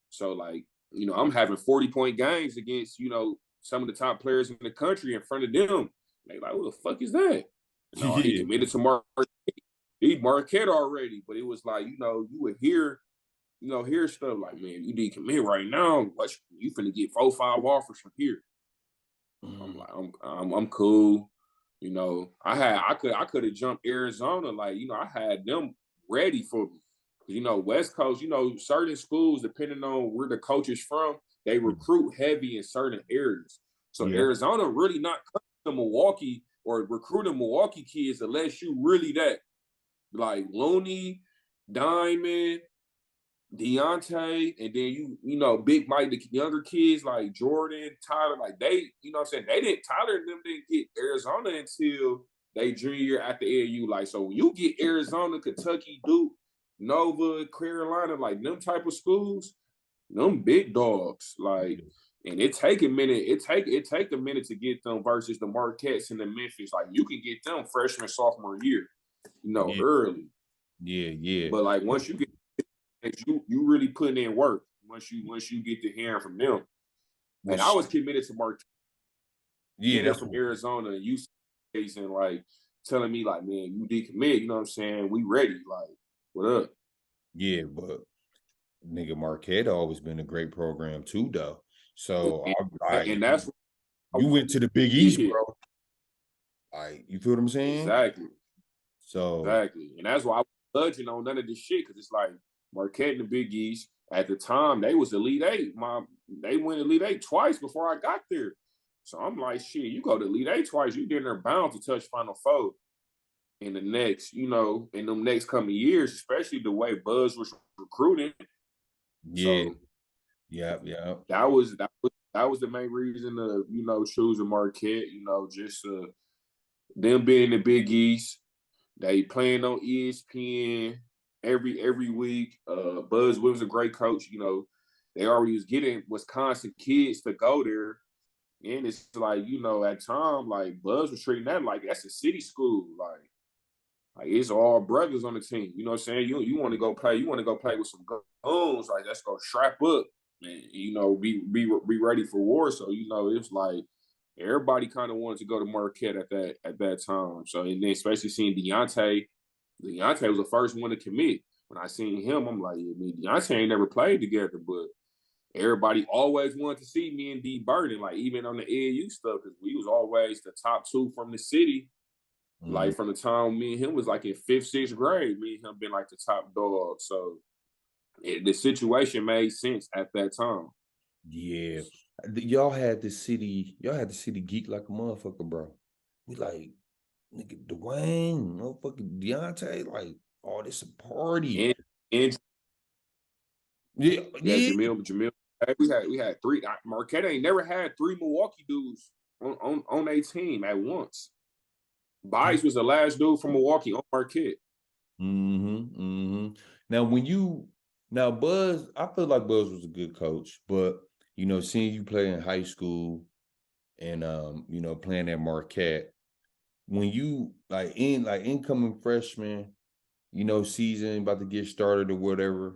So, like, I'm having 40-point games against, some of the top players in the country in front of them. They like, what the fuck is that? He committed to Marquette already, but it was like, you would hear stuff like, man, you need to commit right now. What you finna get 4-5 offers from here? I'm like, I'm cool. I could have jumped Arizona. Like, I had them ready for me. West Coast, certain schools, depending on where the coach is from, they recruit heavy in certain areas. So Arizona really not coming to Milwaukee or recruiting Milwaukee kids unless you really that. Like Looney, Diamond, Deontay, and then Big Mike, the younger kids like Jordan, Tyler, like they, Tyler and them didn't get Arizona until they junior year at the AAU. Like, so when you get Arizona, Kentucky, Duke, Nova, Carolina, like them type of schools, them big dogs, like, and it take a minute. It take a minute to get them versus the Marquettes and the Memphis. Like, you can get them freshman, sophomore year, Yeah. early. Yeah. But like once you get, you really putting in work. Once you get to hearing from them, and I was committed to Marquette. Yeah, that's from Arizona, and you and like telling me like, man, you decommit. You know what I'm saying? We ready. Like, what up? Yeah, but nigga, Marquette always been a great program too, though. So And that's you went to the Big East, bro. Like, you feel what I'm saying? Exactly. So exactly, and that's why I was budging on none of this shit, because it's like Marquette and the Big East at the time they was Elite Eight. They went Elite Eight twice before I got there. So I'm like, shit, you go to Elite Eight twice, you then they're bound to touch Final Four in the next, in them next coming years, especially the way Buzz was recruiting. yeah, So, yeah. That was the main reason of choosing Marquette. Just them being in the Big East, they playing on ESPN every week. Buzz was a great coach. They already was getting Wisconsin kids to go there. And it's like, at time, like Buzz was treating that like that's a city school. Like it's all brothers on the team. You know what I'm saying? You want to go play with some guns, like let's go strap up and be ready for war. So, it's like everybody kind of wanted to go to Marquette at that time. So, and then especially seeing Deontay was the first one to commit. When I seen him, I'm like, Deontay ain't never played together, but everybody always wanted to see me and D Burden, like even on the AAU stuff, because we was always the top two from the city. Like from the time me and him was like in 5th, 6th grade, me and him been like the top dog. So the situation made sense at that time. Yeah. Y'all had the city geek like a motherfucker, bro. We like, nigga, Duane, motherfucking Deontay, like, oh, this a party. And yeah. Jamil. We had 3. Marquette ain't never had 3 Milwaukee dudes on a team at once. Bice was the last dude from Milwaukee on Marquette. Now Buzz, I feel like Buzz was a good coach, but seeing you play in high school and playing at Marquette, when you incoming freshman, season about to get started or whatever,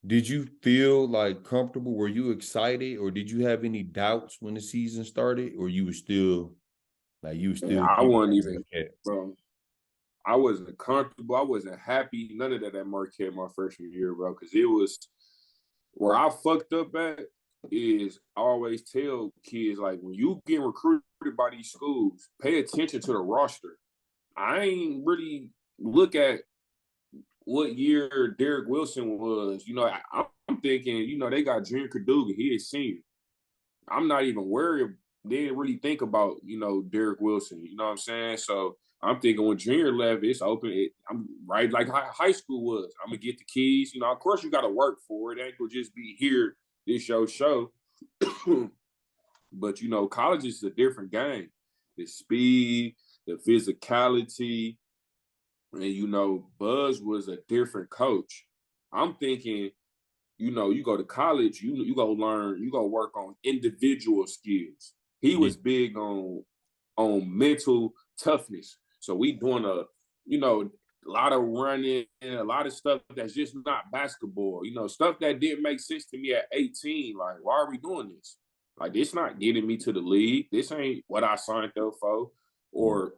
did you feel like comfortable? Were you excited, or did you have any doubts when the season started, or you were still I wasn't even, bro. I wasn't comfortable. I wasn't happy. None of that at Marquette my freshman year, bro. Because it was where I fucked up at is I always tell kids, like, when you get recruited by these schools, pay attention to the roster. I ain't really look at what year Derek Wilson was. I'm thinking, they got Junior Caduga. He is senior. I'm not even worried. They didn't really think about, Derek Wilson. You know what I'm saying? So I'm thinking when Junior left, it's open. I'm right like high school was. I'm going to get the keys. Of course you got to work for it. It ain't going to just be here, this show. But, college is a different game. The speed, the physicality, and, Buzz was a different coach. I'm thinking, you go to college, you go learn, you go work on individual skills. He was big on mental toughness. So we doing a lot of running and a lot of stuff that's just not basketball. Stuff that didn't make sense to me at 18. Like, why are we doing this? Like, this not getting me to the league. This ain't what I signed up for. Or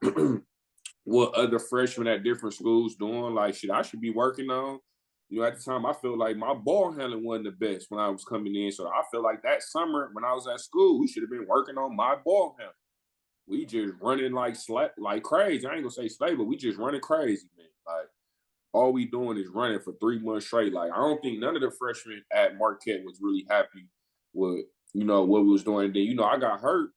what other freshmen at different schools doing. Like, shit, I should be working on. At the time, I feel like my ball handling wasn't the best when I was coming in. So I feel like that summer when I was at school, we should have been working on my ball handling. We just running like crazy. I ain't gonna say slave, but we just running crazy, man. Like, all we doing is running for 3 months straight. Like, I don't think none of the freshmen at Marquette was really happy with, what we was doing. And then, I got hurt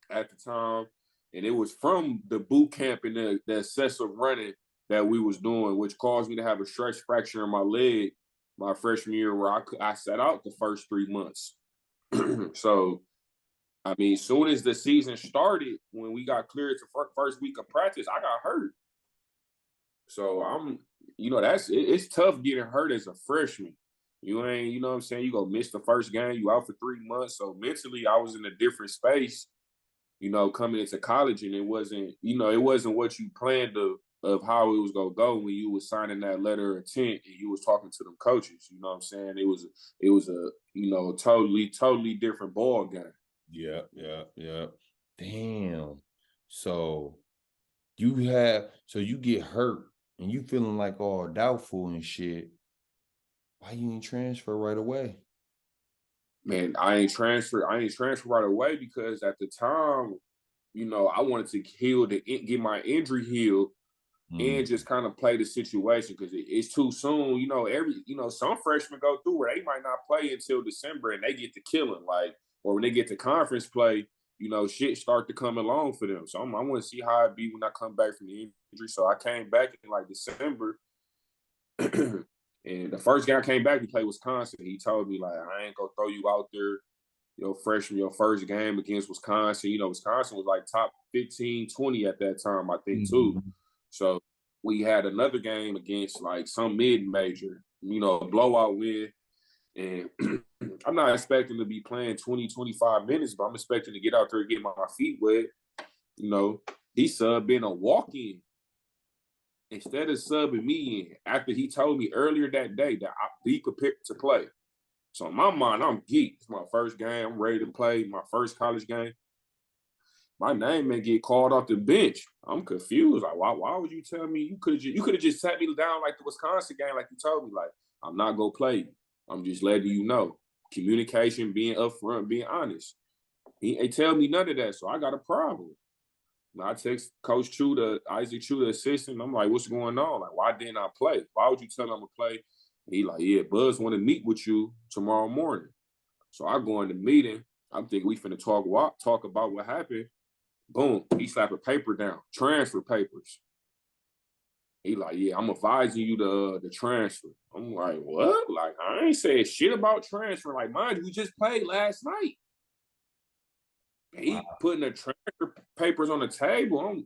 at the time, and it was from the boot camp and the excessive running that we was doing, which caused me to have a stretch fracture in my leg my freshman year, where I sat out the first 3 months. So I mean, soon as the season started, when we got cleared to first week of practice, I got hurt. So it's tough getting hurt as a freshman. You ain't, you know what I'm saying? You go miss the first game, you out for 3 months. So mentally, I was in a different space, coming into college, and it wasn't what you planned of how it was gonna go when you was signing that letter of intent and you was talking to them coaches. You know what I'm saying? It was a totally different ball game. Yeah. Damn. So you get hurt and you feeling like all doubtful and shit. Why you ain't transfer right away? Man, I ain't transfer right away because at the time, I wanted to get my injury healed and just kind of play the situation because it's too soon. Some freshmen go through where they might not play until December and they get to killing, or when they get to conference play, shit start to come along for them. So I want to see how it be when I come back from the injury. So I came back in like December. And the first guy I came back to play Wisconsin. He told me, like, I ain't gonna throw you out there your first game against Wisconsin. Wisconsin was like top 15, 20 at that time, I think, too. So we had another game against like some mid-major, a blowout win. And I'm not expecting to be playing 20, 25 minutes, but I'm expecting to get out there and get my feet wet. He subbed in a walk-in instead of subbing me in after he told me earlier that day that I'd be prepared to play. So in my mind, I'm geeked. It's my first game. I'm ready to play my first college game. My name may get called off the bench. I'm confused. Like, why would you tell me? You could have just sat me down like the Wisconsin game, like you told me. Like, I'm not gonna play. I'm just letting you know. Communication, being upfront, being honest. He ain't tell me none of that, so I got a problem. I text Coach Chu, Isaac Chu, the assistant. I'm like, what's going on? Like, why didn't I play? Why would you tell him I'm gonna play? He like, yeah, Buzz want to meet with you tomorrow morning. So I go in the meeting. I'm thinking we finna talk about what happened. Boom, he slapped a paper down, transfer papers. He like, yeah, I'm advising you the transfer. I'm like, what? Like, I ain't saying shit about transfer. Like, mind you, we just played last night. He putting the transfer papers on the table.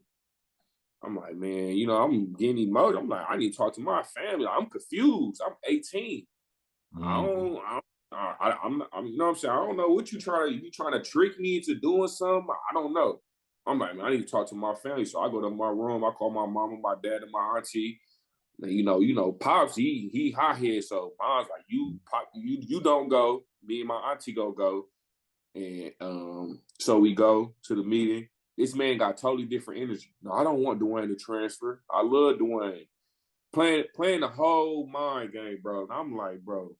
I'm like, man, I'm getting emotional. I'm like, I need to talk to my family. I'm confused. I'm 18. I'm, you know what I'm saying? I don't know what you trying to trick me into doing something. I don't know. I'm like, man, I need to talk to my family. So I go to my room. I call my mama, my dad, and my auntie. And, Pops, he hot head. So mom's like, you don't go. Me and my auntie go. And so we go to the meeting. This man got totally different energy. No, I don't want Duane to transfer. I love Duane. Playing the whole mind game, bro. And I'm like, bro,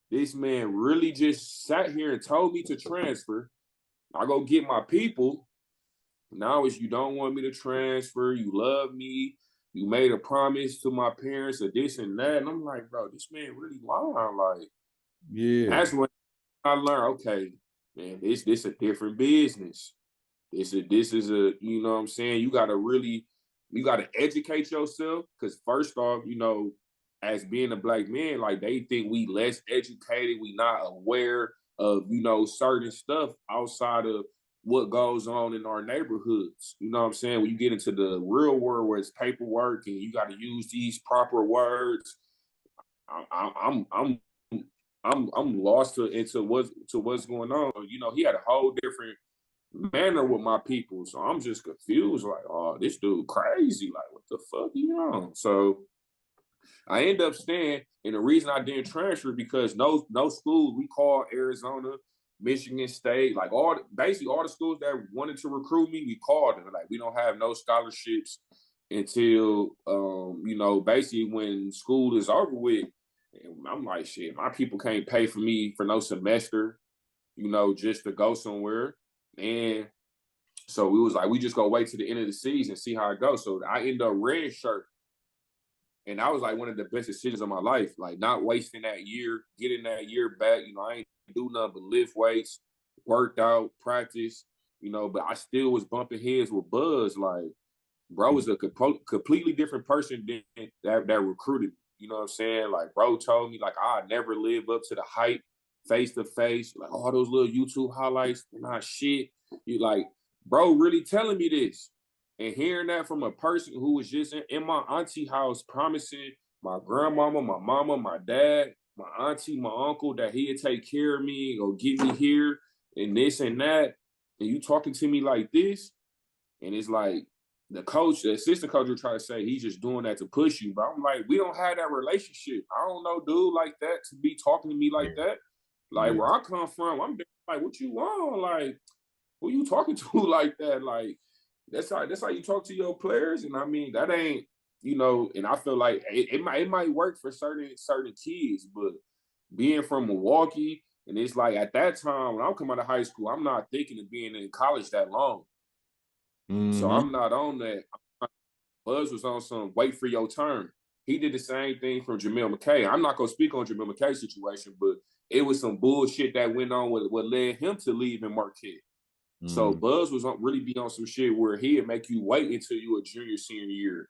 this man really just sat here and told me to transfer. I go get my people. Now it's you don't want me to transfer. You love me. You made a promise to my parents of this and that. And I'm like, bro, this man really lying. Like, yeah. That's when I learned, okay, man, this a different business. This is a, you know what I'm saying? You gotta educate yourself. Cause first off, as being a black man, like they think we less educated, we not aware of, certain stuff outside of what goes on in our neighborhoods. You know what I'm saying? When you get into the real world where it's paperwork and you got to use these proper words, I'm lost into what's going on. He had a whole different manner with my people, so I'm just confused. Like, oh, this dude crazy. Like, what the fuck you on? So I end up staying, and the reason I didn't transfer because no schools we called Arizona, Michigan State, like basically all the schools that wanted to recruit me, we called them. Like, we don't have no scholarships until basically when school is over with. And I'm like, shit, my people can't pay for me for no semester, just to go somewhere. And so we was like, we just go wait to the end of the season, see how it goes. So I end up red shirt. And that was like one of the best decisions of my life. Like, not wasting that year, getting that year back. I ain't do nothing but lift weights, worked out, practice, but I still was bumping heads with Buzz. Like, bro was a completely different person than that recruited me. You know what I'm saying? Like, bro told me, like, I'd never live up to the hype face to face. Like, all those little YouTube highlights, not shit. You like, bro, really telling me this. And hearing that from a person who was just in my auntie house promising my grandmama, my mama, my dad, my auntie, my uncle that he'd take care of me or get me here and this and that. And you talking to me like this. And it's like the coach, the assistant coach will try to say he's just doing that to push you. But I'm like, we don't have that relationship. I don't know dude like that to be talking to me like that. Like where I come from, I'm like, what you want? Like, who you talking to like that? Like, that's how you talk to your players. And I mean, that ain't, you know, and I feel like it might work for certain kids, but being from Milwaukee, and it's like at that time when I'm coming out of high school, I'm not thinking of being in college that long. So I'm not on that. Buzz was on some wait for your turn. He did the same thing from Jamel McKay. I'm not gonna speak on Jamel McKay's situation, but it was some bullshit that went on with what led him to leave in Marquette. So Buzz was really be on some shit where he'd make you wait until you a junior, senior year.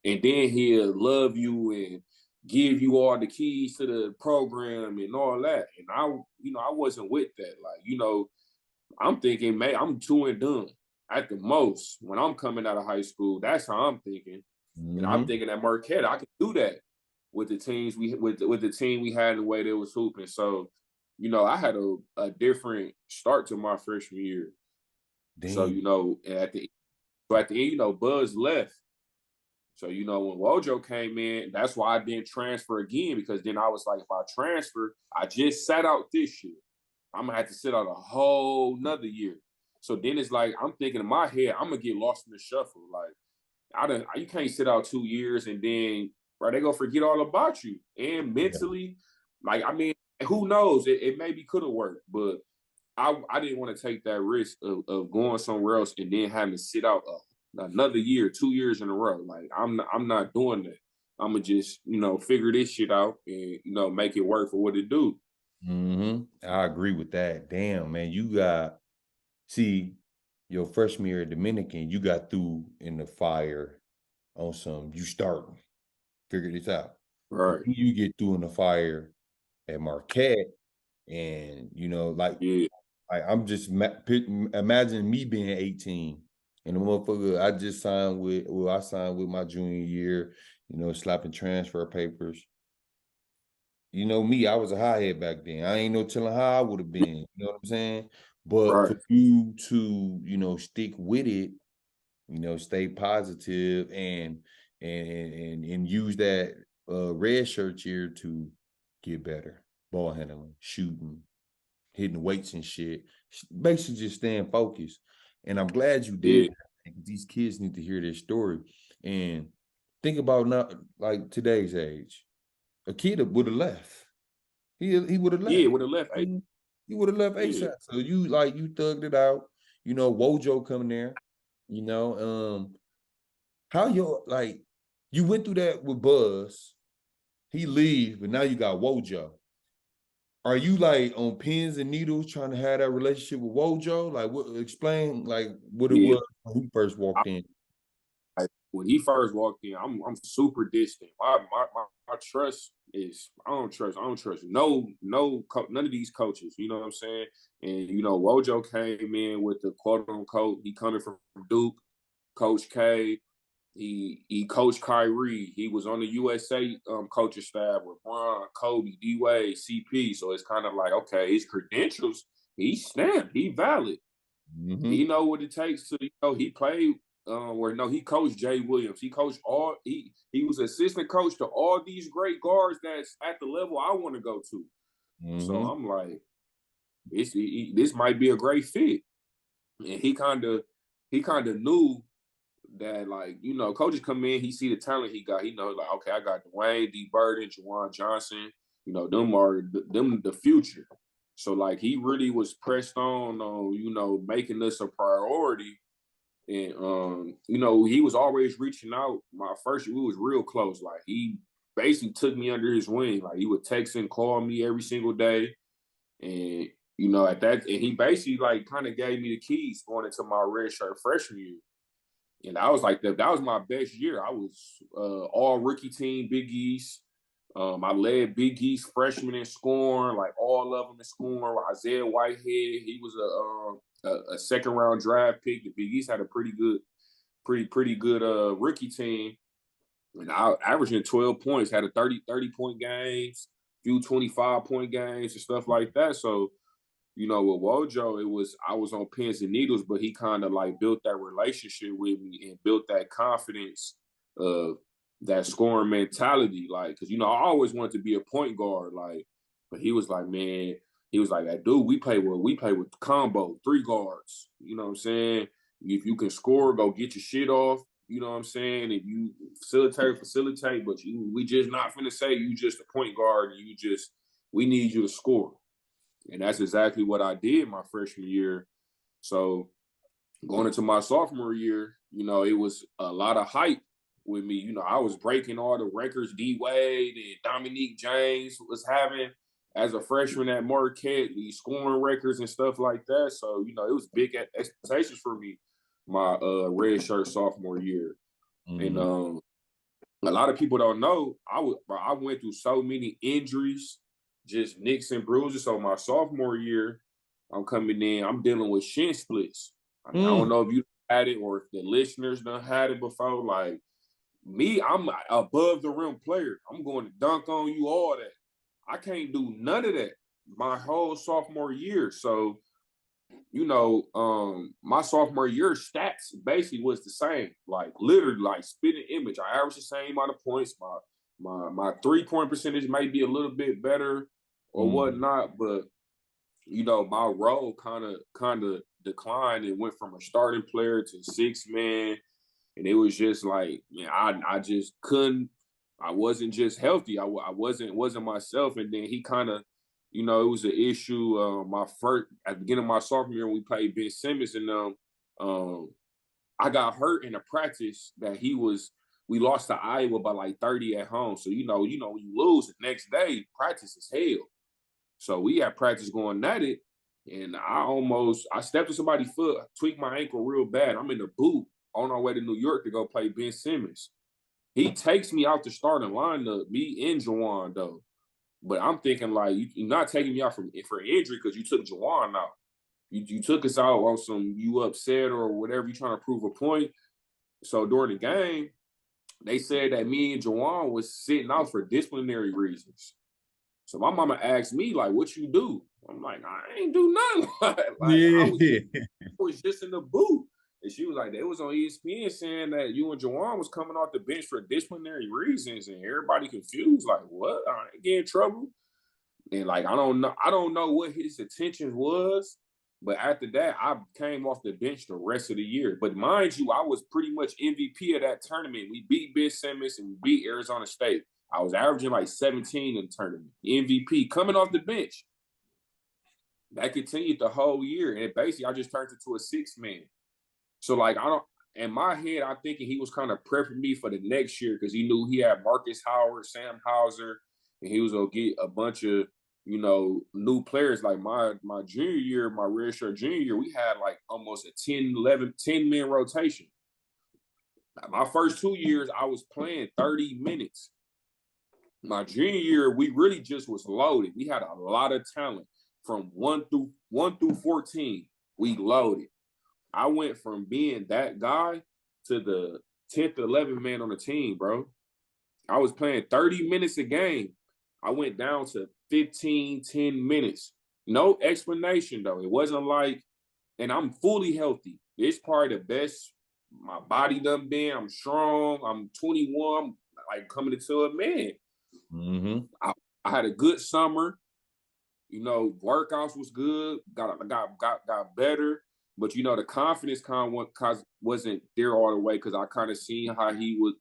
And then he'll love you and give you all the keys to the program and all that. And I wasn't with that. Like, you know, I'm thinking, man, I'm 2 and done at the most when I'm coming out of high school. That's how I'm thinking. And I'm thinking at Marquette, I can do that with the teams with the team we had and the way they was hooping. So, you know, I had a different start to my freshman year. Damn. So, you know, at the end, you know, Buzz left. So, you know, when Wojo came in, that's why I didn't transfer again, because then I was like, if I transfer, I just sat out this year. I'm gonna have to sit out a whole nother year. So then it's like, I'm thinking in my head, I'm gonna get lost in the shuffle. Like, you can't sit out 2 years and then, right, they gonna forget all about you. And mentally, like, I mean, who knows? It maybe could have worked, but I didn't want to take that risk of going somewhere else and then having to sit out another year, 2 years in a row. Like, I'm not doing that. I'm gonna just, you know, figure this shit out and, you know, make it work for what it do. I agree with that. Damn, man, see, your freshman year at Dominican, you got through in the fire on some, you starting, figure this out. Right. You get through in the fire at Marquette, and, you know, like, I'm just imagine me being 18 and the motherfucker I signed with my junior year, you know, slapping transfer papers. You know me, I was a hothead back then. I ain't no telling how I would have been. You know what I'm saying? But for you to, you know, stick with it, you know, stay positive and use that red shirt year to get better, ball handling, shooting, hitting weights and shit. Basically, just staying focused. And I'm glad you did that. These kids need to hear this story. And think about not like today's age. A kid would have left. He would have left. Yeah, would have left. He would have left ASAP. So you thugged it out. You know, Wojo coming there. You know, how you went through that with Buzz. He leaves, but now you got Wojo. Are you like on pins and needles trying to have that relationship with Wojo? Like, explain like what it was when he first walked in. When he first walked in, I'm super distant. My trust is I don't trust none of these coaches. You know what I'm saying? And you know, Wojo came in with the quote unquote, he coming from Duke, Coach K. He coached Kyrie. He was on the USA coaching staff with Bron, Kobe, D-Wade, CP. So it's kind of like, okay, his credentials, he's stamped, he valid. He know what it takes to, you know, he played he coached Jay Williams. He coached he was assistant coach to all these great guards that's at the level I want to go to. So I'm like, this might be a great fit. And he kind of knew that, like, you know, coaches come in, he see the talent he got. He knows, like, okay, I got Duane, D. Burden, Juwan Johnson. You know, them are the future. So, like, he really was pressed on, you know, making this a priority. And, you know, he was always reaching out. My first year, we was real close. Like, he basically took me under his wing. Like, he would text and call me every single day. And, you know, and he basically, like, kind of gave me the keys going into my redshirt freshman year. And I was like, that was my best year. I was all rookie team, Big East. I led Big East freshmen in scoring, like all of them in scoring. Isaiah Whitehead, he was a second round draft pick. The Big East had a pretty good rookie team. And I averaging 12 points, had a 30-point games, few 25-point games and stuff like that. So, with Wojo, I was on pins and needles, but he kind of like built that relationship with me and built that confidence of that scoring mentality. Like, cause I always wanted to be a point guard. Like, but he was like, man, he was like, that dude, we play with combo, 3 guards. You know what I'm saying? If you can score, go get your shit off. You know what I'm saying? If you facilitate, but we just not finna say you just a point guard and we need you to score. And that's exactly what I did my freshman year. So going into my sophomore year, it was a lot of hype with me. I was breaking all the records D-Wade and Dominique James was having as a freshman at Marquette, these scoring records and stuff like that. So, it was big expectations for me my red shirt sophomore year. And a lot of people don't know, I went through so many injuries, just nicks and bruises. So my sophomore year, I'm coming in, I'm dealing with shin splits. I don't know if you had it or if the listeners done had it before. Like me, I'm above the rim player. I'm going to dunk on you, all that. I can't do none of that my whole sophomore year. So, my sophomore year stats basically was the same. Like literally, like spitting image. I averaged the same amount of points. My 3-point percentage might be a little bit better or whatnot, but my role kind of declined and went from a starting player to 6-man, and it was just like, I just couldn't. I wasn't just healthy. I wasn't myself, and then he kind of. It was an issue. At the beginning of my sophomore year, when we played Ben Simmons, and I got hurt in a practice that we lost to Iowa by like 30 at home. So when you lose the next day, practice is hell. So we had practice going at it, and I stepped on somebody's foot, tweaked my ankle real bad. I'm in the booth on our way to New York to go play Ben Simmons. He takes me out the starting lineup, me and Duane though. But I'm thinking, like, you're not taking me out for injury because you took Duane out. You took us out on some you upset or whatever, you trying to prove a point. So during the game, they said that me and Duane was sitting out for disciplinary reasons. So my mama asked me, like, what you do? I'm like, I ain't do nothing. I was just in the booth. And she was like, they was on ESPN saying that you and Duane was coming off the bench for disciplinary reasons, and everybody confused, like, what? I ain't getting in trouble. And like, I don't know what his intentions was, but after that, I came off the bench the rest of the year. But mind you, I was pretty much MVP of that tournament. We beat Ben Simmons and we beat Arizona State. I was averaging like 17 in the tournament. MVP coming off the bench. That continued the whole year. And basically, I just turned into a 6-man. So, like, in my head, I'm thinking he was kind of prepping me for the next year because he knew he had Marcus Howard, Sam Hauser, and he was going to get a bunch of, new players. Like my junior year, my redshirt junior year, we had like almost a 10-man rotation. My first 2 years, I was playing 30 minutes. My junior year, we really just was loaded. We had a lot of talent from 1 through 14. We loaded. I went from being that guy to the 10th, 11th man on the team, bro. I was playing 30 minutes a game. I went down to 10 minutes. No explanation, though. It wasn't like, and I'm fully healthy. It's probably the best my body done been. I'm strong. I'm 21. I'm like coming into a man. I had a good summer. Workouts was good. Got better. But the confidence wasn't there all the way because I kind of seen how he was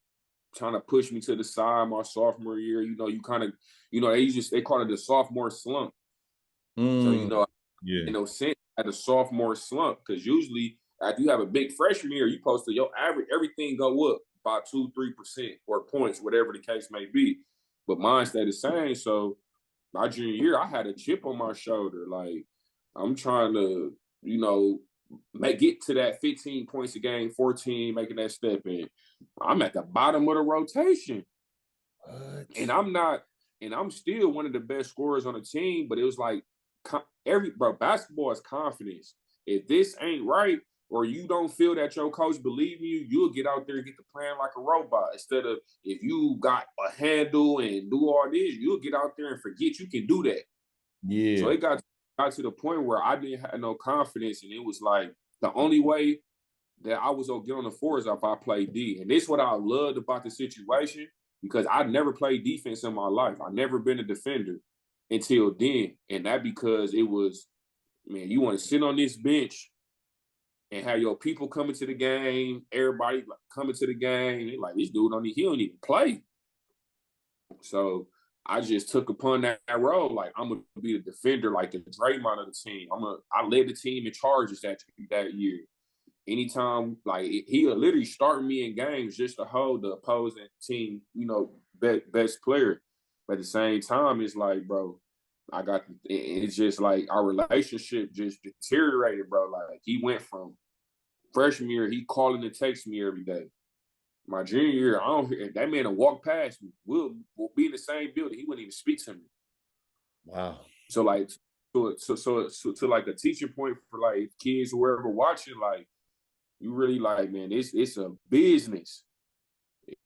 trying to push me to the side my sophomore year. You kind of, they call it the sophomore slump. So since I had a sophomore slump because usually after you have a big freshman year, you supposed to your average everything go up by 2-3% or points, whatever the case may be. But mine stayed the same. So my junior year, I had a chip on my shoulder. Like I'm trying to, get to that 15 points a game, 14, making that step in. I'm at the bottom of the rotation. What? And I'm not and I'm still one of the best scorers on the team, but it was like basketball is confidence. If this ain't right, or you don't feel that your coach believe in you, you'll get out there and get to playing like a robot. Instead of if you got a handle and do all this, you'll get out there and forget you can do that. Yeah. So it got to the point where I didn't have no confidence, and it was like the only way that I was gonna get on the floor is if I played D. And this is what I loved about the situation, because I never played defense in my life. I never been a defender until then. And that because it was, man, you want to sit on this bench and have your people coming to the game, everybody like coming to the game. They like, this dude he don't even play. So I just took upon that role. Like, I'm gonna be the defender, like the Draymond of the team. I led the team in charges that year. Anytime, like he'll literally start me in games just to hold the opposing team, best player. But at the same time, it's like, bro, it's just like our relationship just deteriorated, bro. Like he went from freshman year, he calling and texting me every day. My junior year, that man will walk past me. We'll be in the same building. He wouldn't even speak to me. Wow. So like, to like a teaching point for like kids or whoever watching, like you really like, man, it's a business.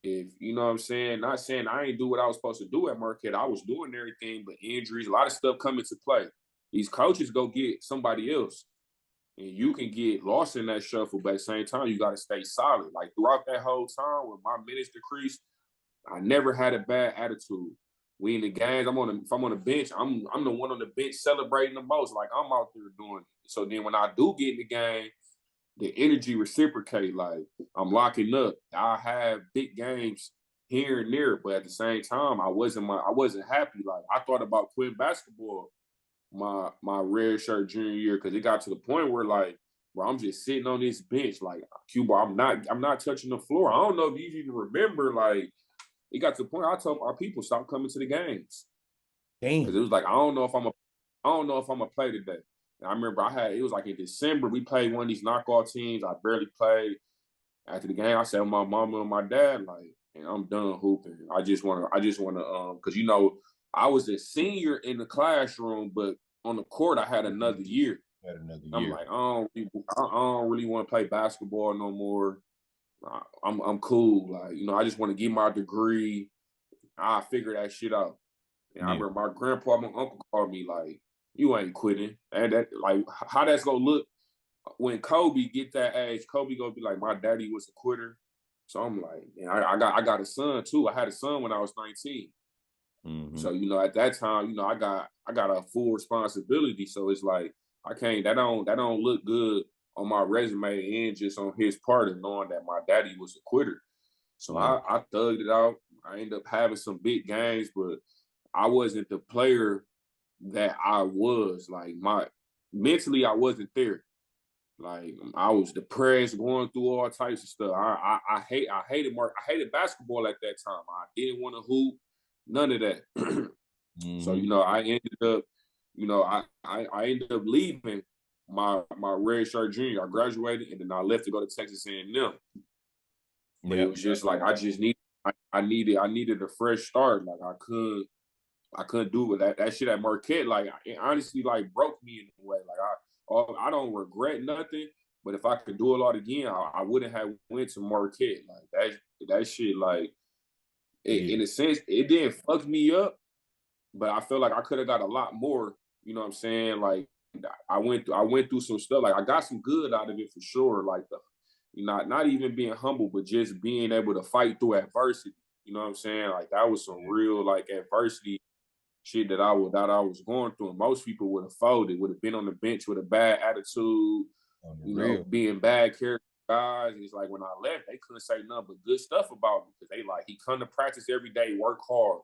If you know what I'm saying, not saying I ain't do what I was supposed to do at Marquette. I was doing everything, but injuries, a lot of stuff come into play. These coaches go get somebody else, and you can get lost in that shuffle. But at the same time, you got to stay solid. Like throughout that whole time, when my minutes decreased, I never had a bad attitude. We in the games, if I'm on the bench, I'm the one on the bench celebrating the most. Like I'm out there doing it. So then when I do get in the game, the energy reciprocate. Like I'm locking up. I have big games here and there, but at the same time, I wasn't happy. Like I thought about quitting basketball my red shirt junior year, because it got to the point where like, bro, I'm just sitting on this bench. Like Cuba, I'm not touching the floor. I don't know if you even remember. Like it got to the point I told our people stop coming to the games. Damn. Because it was like I don't know if I'm gonna play today. And I remember it was like in December, we played one of these knockout teams. I barely played. After the game, I said to my mama and my dad, like, and I'm done hooping. I just wanna, because I was a senior in the classroom, but on the court I had another year. I'm like, I don't really want to play basketball no more. I'm cool. Like, I just want to get my degree. I figure that shit out. And I remember my grandpa, my uncle called me like, you ain't quitting. And that, like, how that's gonna look when Kobe get that age, Kobe gonna be like, my daddy was a quitter. So I'm like, man, I got a son too. I had a son when I was 19. Mm-hmm. So, at that time, I got a full responsibility. So it's like, I can't, that don't look good on my resume and just on his part of knowing that my daddy was a quitter. So I thugged it out. I ended up having some big games, but I wasn't the player that I was. Like mentally, I wasn't there. Like I was depressed, going through all types of stuff. I hated basketball at that time. I didn't want to hoop, none of that. Mm-hmm. So I ended up, I ended up leaving my red shirt junior. I graduated and then I left to go to Texas A&M. But it was just like I needed a fresh start. Like I couldn't do it. That shit at Marquette, like it honestly like broke me in a way. Like I don't regret nothing, but if I could do it all again, I wouldn't have went to Marquette. Like that shit, like in a sense, it didn't fuck me up, but I feel like I could have got a lot more. You know what I'm saying? Like I went through some stuff. Like I got some good out of it for sure. Like not even being humble, but just being able to fight through adversity. You know what I'm saying? Like that was some real like adversity shit that I was going through. And most people would have folded, would have been on the bench with a bad attitude, being bad character guys. And it's like when I left, they couldn't say nothing but good stuff about me because they like, he come to practice every day, work hard.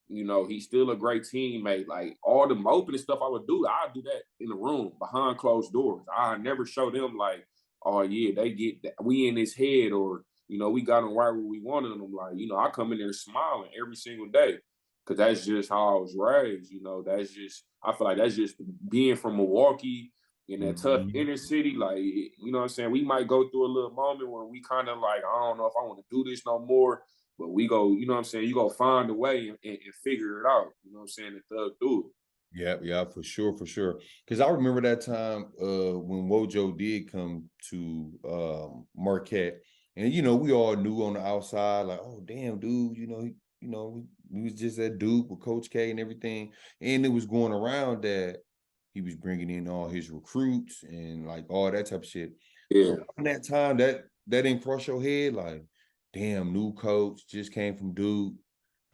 He's still a great teammate. Like all the moping and stuff I would do, I'd do that in the room behind closed doors. I never show them like, oh yeah, they get that. We in his head, or we got him right where we wanted them. Like, I come in there smiling every single day because that's just how I was raised. That's just, I feel like that's just being from Milwaukee in that tough inner city. Like, you know what I'm saying? We might go through a little moment where we kind of like, I don't know if I want to do this no more. But we go, you know what I'm saying, you go find a way and figure it out. You know what I'm saying, and thug through it. Yeah, for sure, for sure. Because I remember that time when Wojo did come to Marquette, and we all knew on the outside, like, oh damn, dude, we was just at Duke with Coach K and everything, and it was going around that he was bringing in all his recruits and like all that type of shit. Yeah. Around that time, that didn't cross your head, like, damn, new coach just came from Duke.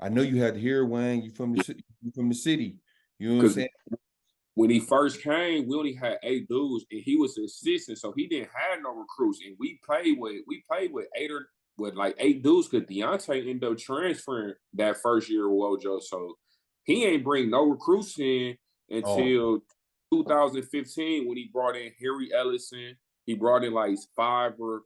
I know you had to hear, Wayne, you from the city. You know what I'm Because saying? when he first came, we only had 8 dudes, and he was an assistant, so he didn't have no recruits. And we played with 8 dudes, because Deontay ended up transferring that first year with Wojo. So he ain't bring no recruits in Oh, until 2015 when he brought in Harry Ellison. He brought in like five or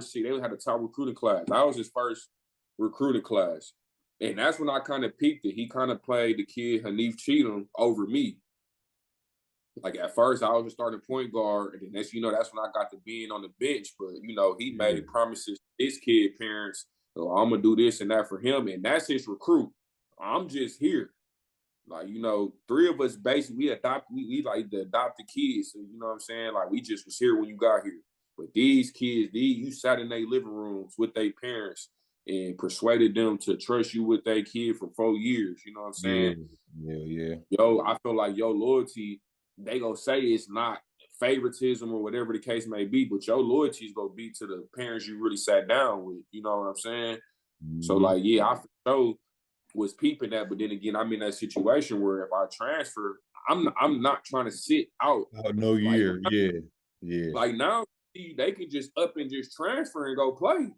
six. They had a top recruiting class. That was his first recruiting class. And that's when I kind of peaked it. He kind of played the kid Hanif Cheatham over me. Like at first, I was a starting point guard, and then that's when I got to being on the bench. But he yeah. made promises to his kid parents. So I'm gonna do this and that for him, and that's his recruit. I'm just here. Like, 3 of us basically we like the adopted kids. So, you know what I'm saying? Like, we just was here when you got here. But these kids, you sat in their living rooms with their parents and persuaded them to trust you with their kid for 4 years. You know what I'm Yeah, saying? yeah. I feel like your loyalty, they gonna say it's not favoritism or whatever the case may be, but your loyalty is gonna be to the parents you really sat down with. You know what I'm saying? So Mm-hmm. like, yeah, I for sure was peeping that, but then again, I'm in that situation where if I transfer, I'm not trying to sit out. Oh, no Like, year. Yeah, yeah. like now they can just up and just transfer and go play.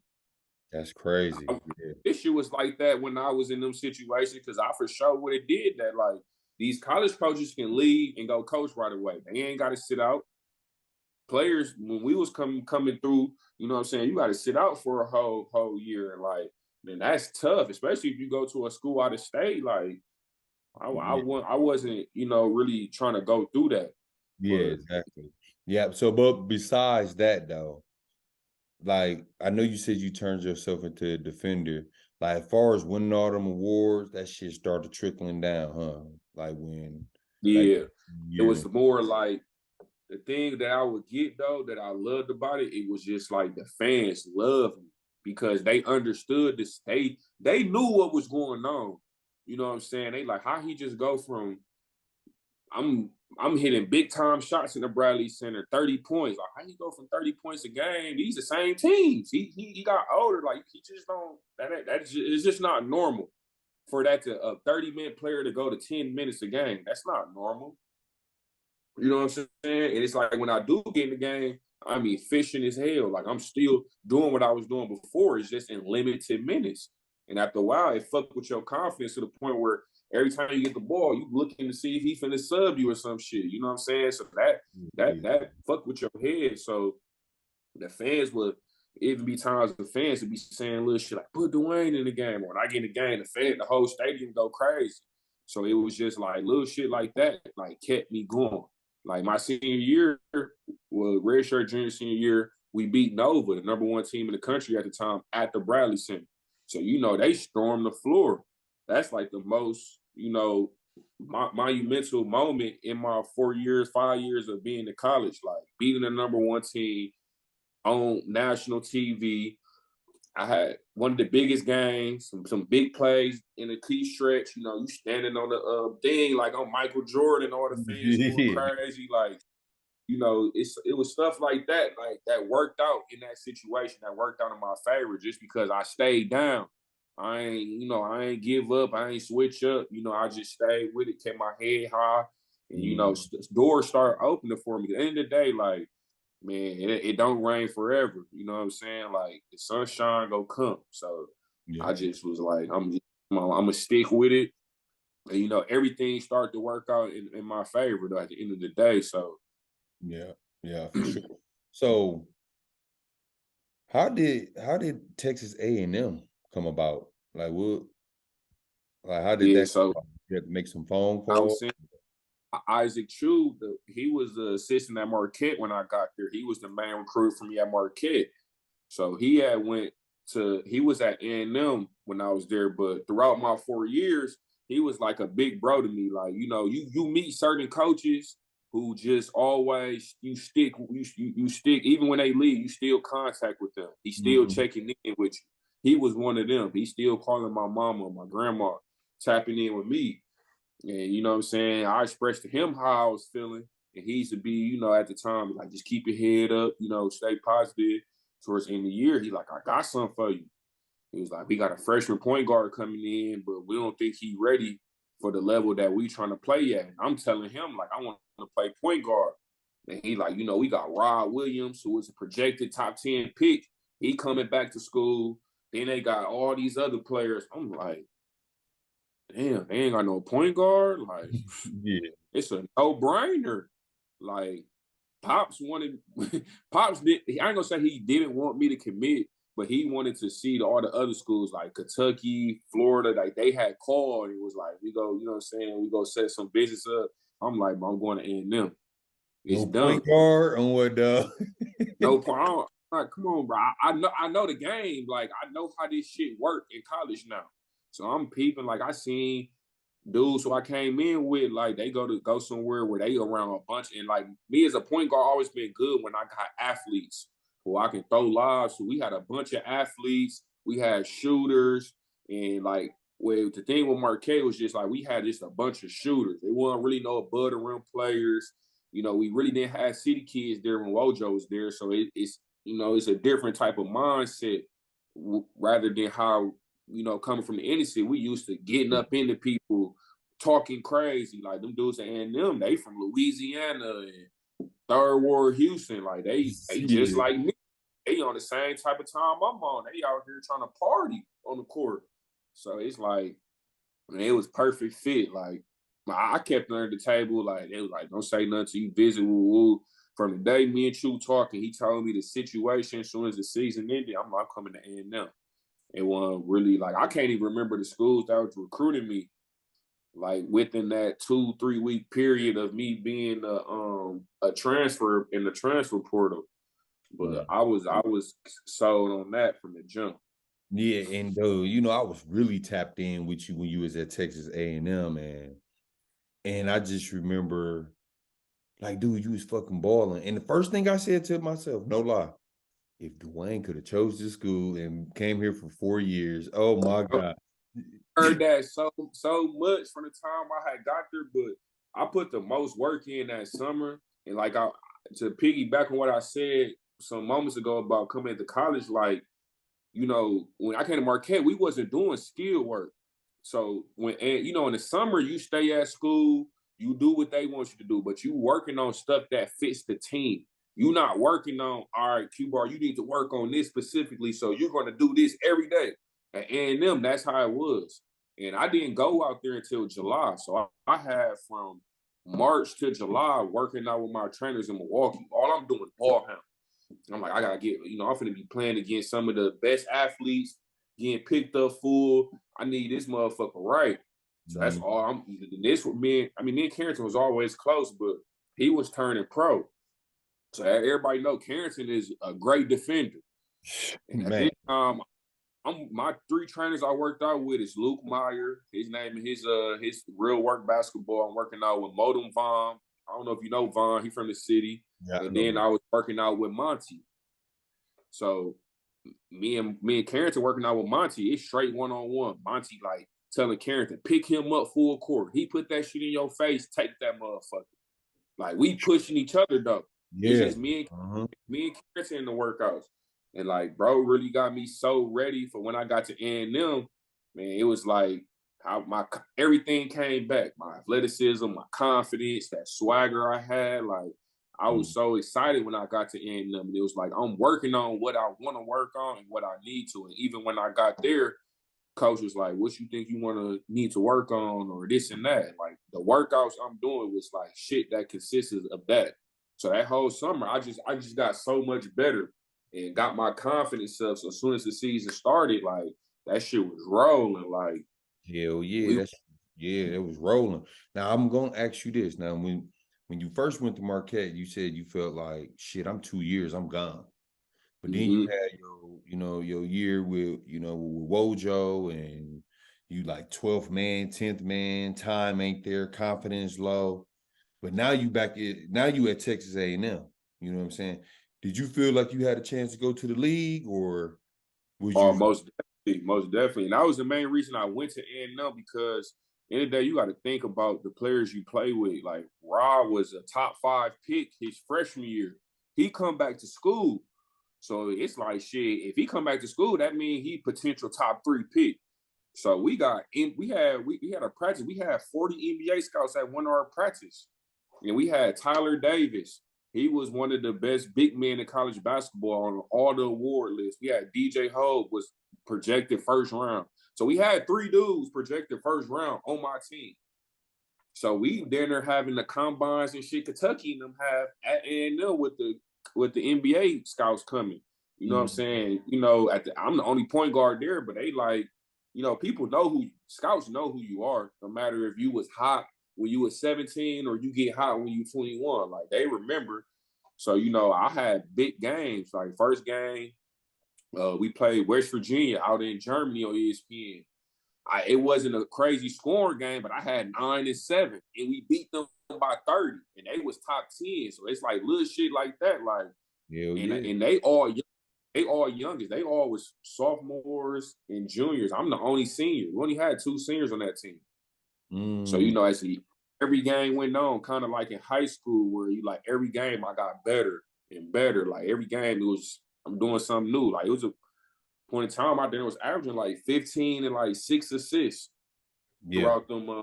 That's crazy. Yeah. This shit was like that when I was in them situations, because I for sure would have did that. Like, these college coaches can leave and go coach right away. They ain't got to sit out. Players, when we was coming through, you know what I'm saying, you got to sit out for a whole year, and like, man, that's tough, especially if you go to a school out of state. Like, Yeah, I wasn't, really trying to go through that. yeah, But exactly. Yeah. So, but besides that, though, like I know you said you turned yourself into a defender. Like as far as winning all them awards, that shit started trickling down, huh? Like when, like, yeah, it year. was more like the thing that I would get though that I loved about it. It was just like the fans loved me because they understood this. They knew what was going on. You know what I'm saying? They like, how he just go from I'm hitting big time shots in the Bradley Center, 30 points. Like, how you go from 30 points a game? These the same teams. He got older. Like, he just don't. It's just not normal for that to a 30-minute player to go to 10 minutes a game. That's not normal. You know what I'm saying? And it's like when I do get in the game, I'm efficient as hell. Like, I'm still doing what I was doing before. It's just in limited minutes. And after a while, it fucked with your confidence to the point where every time you get the ball, you looking to see if he finna sub you or some shit. You know what I'm saying? So that fuck with your head. So the fans would even be times the fans would be saying little shit like, put Duane in the game. Or when I get in the game, the whole stadium go crazy. So it was just like little shit like that, like kept me going. Like my senior year, well, redshirt junior senior year, we beat Nova, the #1 team in the country at the time, at the Bradley Center. So they stormed the floor. That's like the most, monumental moment in my 5 years of being in college. Like beating the #1 team on national TV. I had one of the biggest games, some big plays in a key stretch. You standing on the thing like on Michael Jordan, all the fans going Yeah. crazy. Like, it was stuff like that, that worked out in that situation, that worked out in my favor just because I stayed down. I ain't give up. I ain't switch up. I just stayed with it, kept my head high, and doors started opening for me. At the end of the day, like, man, it don't rain forever. You know what I'm saying? Like, the sunshine go come. So Yeah. I just was like, I'm gonna stick with it. And everything started to work out in my favor though, at the end of the day. So Yeah, for sure. So how did Texas A&M come about? Like what? Like how did yeah, that come so about? You had to make some phone I was calls. saying Isaac Chu, he was the assistant at Marquette when I got there. He was the main recruit for me at Marquette. So he had went he was at A&M when I was there, but throughout my 4 years, he was like a big bro to me. Like, you know, you meet certain coaches who just always you stick even when they leave, you still contact with them. He's still checking in with you. He was one of them. He's still calling my mama, my grandma, tapping in with me. And you know what I'm saying? I expressed to him how I was feeling. And he used to be, you know, at the time, like, just keep your head up, you know, stay positive. Towards the end of the year, he like, I got something for you. He was like, we got a freshman point guard coming in, but we don't think he ready for the level that we trying to play at. And I'm telling him, like, I want to play point guard. And he like, you know, we got Rod Williams, who was a projected top 10 pick. He coming back to school. Then they got all these other players. I'm like, damn, they ain't got no point guard. Like, Yeah. It's a no-brainer. Like, Pops wanted, Pops did, I ain't gonna say he didn't want me to commit, but he wanted to see all the other schools like Kentucky, Florida, like they had called and it was like, we go, you know what I'm saying, we go set some business up. I'm like, I'm going to A&M. It's No done. point guard on what No point. Like, come on, bro. I know the game. Like, I know how this shit work in college now. So I'm peeping. Like, I seen dudes who I came in with, like, they go somewhere where they around a bunch. And like me as a point guard, always been good when I got athletes who I can throw lobs. So we had a bunch of athletes. We had shooters. And like, well, the thing with Marquette was just like we had just a bunch of shooters. They weren't really no above the rim players. You know, we really didn't have city kids there when Wojo was there. So it's, you know, it's a different type of mindset rather than how, you know, coming from the inner city, we used to getting up into people, talking crazy. Like them dudes at A&M, they from Louisiana and Third Ward, Houston. Like they just like me. They on the same type of time I'm on. They out here trying to party on the court. So it's like, man, it was perfect fit. Like I kept under the table. Like they was like, don't say nothing till you visit. Woo woo. From the day me and Chu talking, he told me the situation. As soon as the season ended, I'm like, coming to A&M. It wasn't really like I can't even remember the schools that was recruiting me. Like within that 2-3 week period of me being a transfer in the transfer portal, but I was sold on that from the jump. Yeah, and you know, I was really tapped in with you when you was at Texas A&M, and I just remember, like, dude, you was fucking balling. And the first thing I said to myself, no lie, if Duane could have chose this school and came here for 4 years, oh my God. Heard that so much from the time I had got there, but I put the most work in that summer. And like to piggyback on what I said some moments ago about coming to college, like, you know, when I came to Marquette, we wasn't doing skill work. So you know, in the summer, you stay at school, you do what they want you to do, but you working on stuff that fits the team. You're not working on, all right, Q-Bar, you need to work on this specifically, so you're going to do this every day. At A&M, that's how it was. And I didn't go out there until July. So I had from March to July working out with my trainers in Milwaukee. All I'm doing is ball handle. I'm like, I got to get, you know, I'm going to be playing against some of the best athletes, getting picked up full. I need this motherfucker right. So that's all this with me. I mean, me and Carrington was always close, but he was turning pro. So everybody know Carrington is a great defender. And at this time, my 3 trainers I worked out with is Luke Meyer. His name and his real work basketball. I'm working out with Modem Vaughn. I don't know if you know Vaughn. He from the city. Yeah, and then I was working out with Monty. So me and Carrington working out with Monty. It's straight one-on-one. Monty like telling Carrington, pick him up full court. He put that shit in your face. Take that motherfucker. Like we pushing each other though. Yeah. It's just me and Carrington in the workouts. And like, bro, really got me so ready for when I got to A&M, man. It was like how everything came back. My athleticism, my confidence, that swagger I had. Like, I was so excited when I got to A&M. And it was like I'm working on what I want to work on and what I need to. And even when I got there, coach was like, "What you think you need to work on, or this and that?" Like the workouts I'm doing was like shit that consisted of that. So that whole summer, I just got so much better. And got my confidence up. So as soon as the season started, like that shit was rolling. Like hell yeah, it was rolling. Now I'm gonna ask you this. Now when you first went to Marquette, you said you felt like shit. I'm 2 years, I'm gone. But then you had your year with, with Wojo, and you like 12th man, 10th man, time ain't there, confidence low. But now you at Texas A&M. You know what I'm saying? Did you feel like you had a chance to go to the league, or was Oh, you? most definitely, most definitely. And that was the main reason I went to A&M, because in the day you got to think about the players you play with. Like Ra was a top 5 pick his freshman year. He come back to school. So it's like, shit, if he come back to school, that means he potential top 3 pick. So we had a practice. We had 40 NBA scouts at one of our practice. And we had Tyler Davis. He was one of the best big men in college basketball on all the award lists. We had DJ Hogue was projected first round. So we had 3 dudes projected first round on my team. So we then are having the combines and shit. Kentucky and them have at A&M with the NBA scouts coming. You know what I'm saying? I'm the only point guard there, but they like, people scouts know who you are, no matter if you was hot when you was 17 or you get hot when you 21. Like, they remember. So, I had big games. Like, first game, we played West Virginia out in Germany on ESPN. It wasn't a crazy scoring game, but I had 9 and 7, and we beat them by 30, and they was top 10. So it's like little shit like that. Like, and they all youngest. They all was sophomores and juniors. I'm the only senior. We only had 2 seniors on that team. So, actually, every game went on, kind of like in high school, where every game I got better and better. Like, every game I'm doing something new. Like, it was a point in time out there was averaging like 15 and like 6 assists throughout them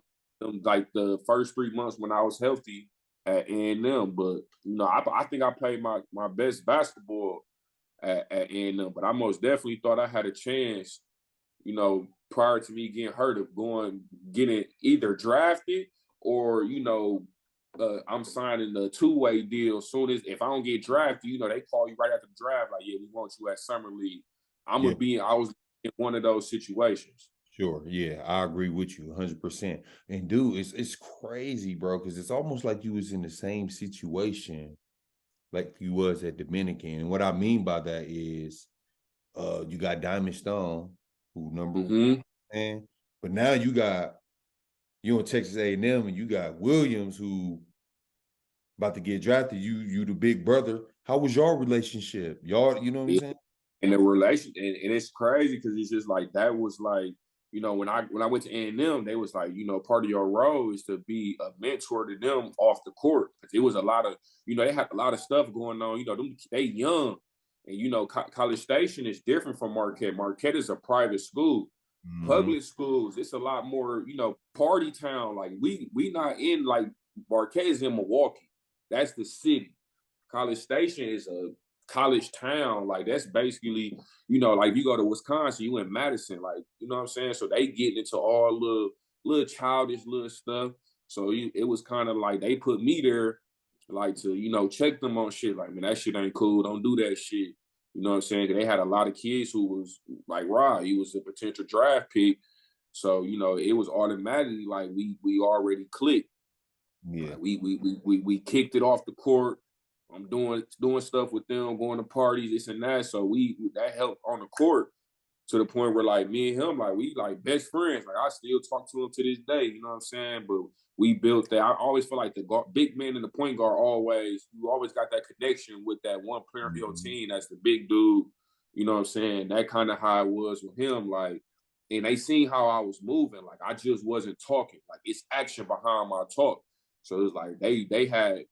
like the first 3 months when I was healthy at A&M. But I think I played my best basketball at A&M. But I most definitely thought I had a chance, prior to me getting hurt, of getting either drafted or I'm signing a 2-way deal. As soon as if I don't get drafted, they call you right after the draft, like, yeah, we want you at summer league. I was in one of those situations. Sure. Yeah, I agree with you 100%. And dude, it's crazy, bro, because it's almost like you was in the same situation like you was at Dominican. And what I mean by that is you got Diamond Stone, who number one, man, but now you in Texas A&M, and you got Williams, who about to get drafted. You the big brother. How was your relationship? Y'all, you know what I'm saying? And the relation, and it's crazy because it's just like, that was like, when I went to A&M, they was like, part of your role is to be a mentor to them off the court. Because it was a lot of, they had a lot of stuff going on. They young. And, College Station is different from Marquette. Marquette is a private school. Public schools, it's a lot more, party town. Like, we not in, like, Marquette is in Milwaukee. That's the city. College Station is a college town. Like, that's basically, like, you go to Wisconsin, you in Madison, like, you know what I'm saying? So they get into all little childish little stuff. So it was kind of like they put me there, like, to, check them on shit. Like, man, that shit ain't cool. Don't do that shit. You know what I'm saying? 'Cause they had a lot of kids who was like, he was a potential draft pick. So, it was automatically like we already clicked. Yeah. Like, we kicked it off the court. I'm doing stuff with them, going to parties, this and that. So that helped on the court, to the point where, like, me and him, like, we like best friends. Like, I still talk to him to this day. You know what I'm saying? But we built that. I always feel like the big man and the point guard you always got that connection with that one player on your team. That's the big dude. You know what I'm saying? That kind of how it was with him. Like, and they seen how I was moving. Like, I just wasn't talking. Like, it's action behind my talk. So it was like they had,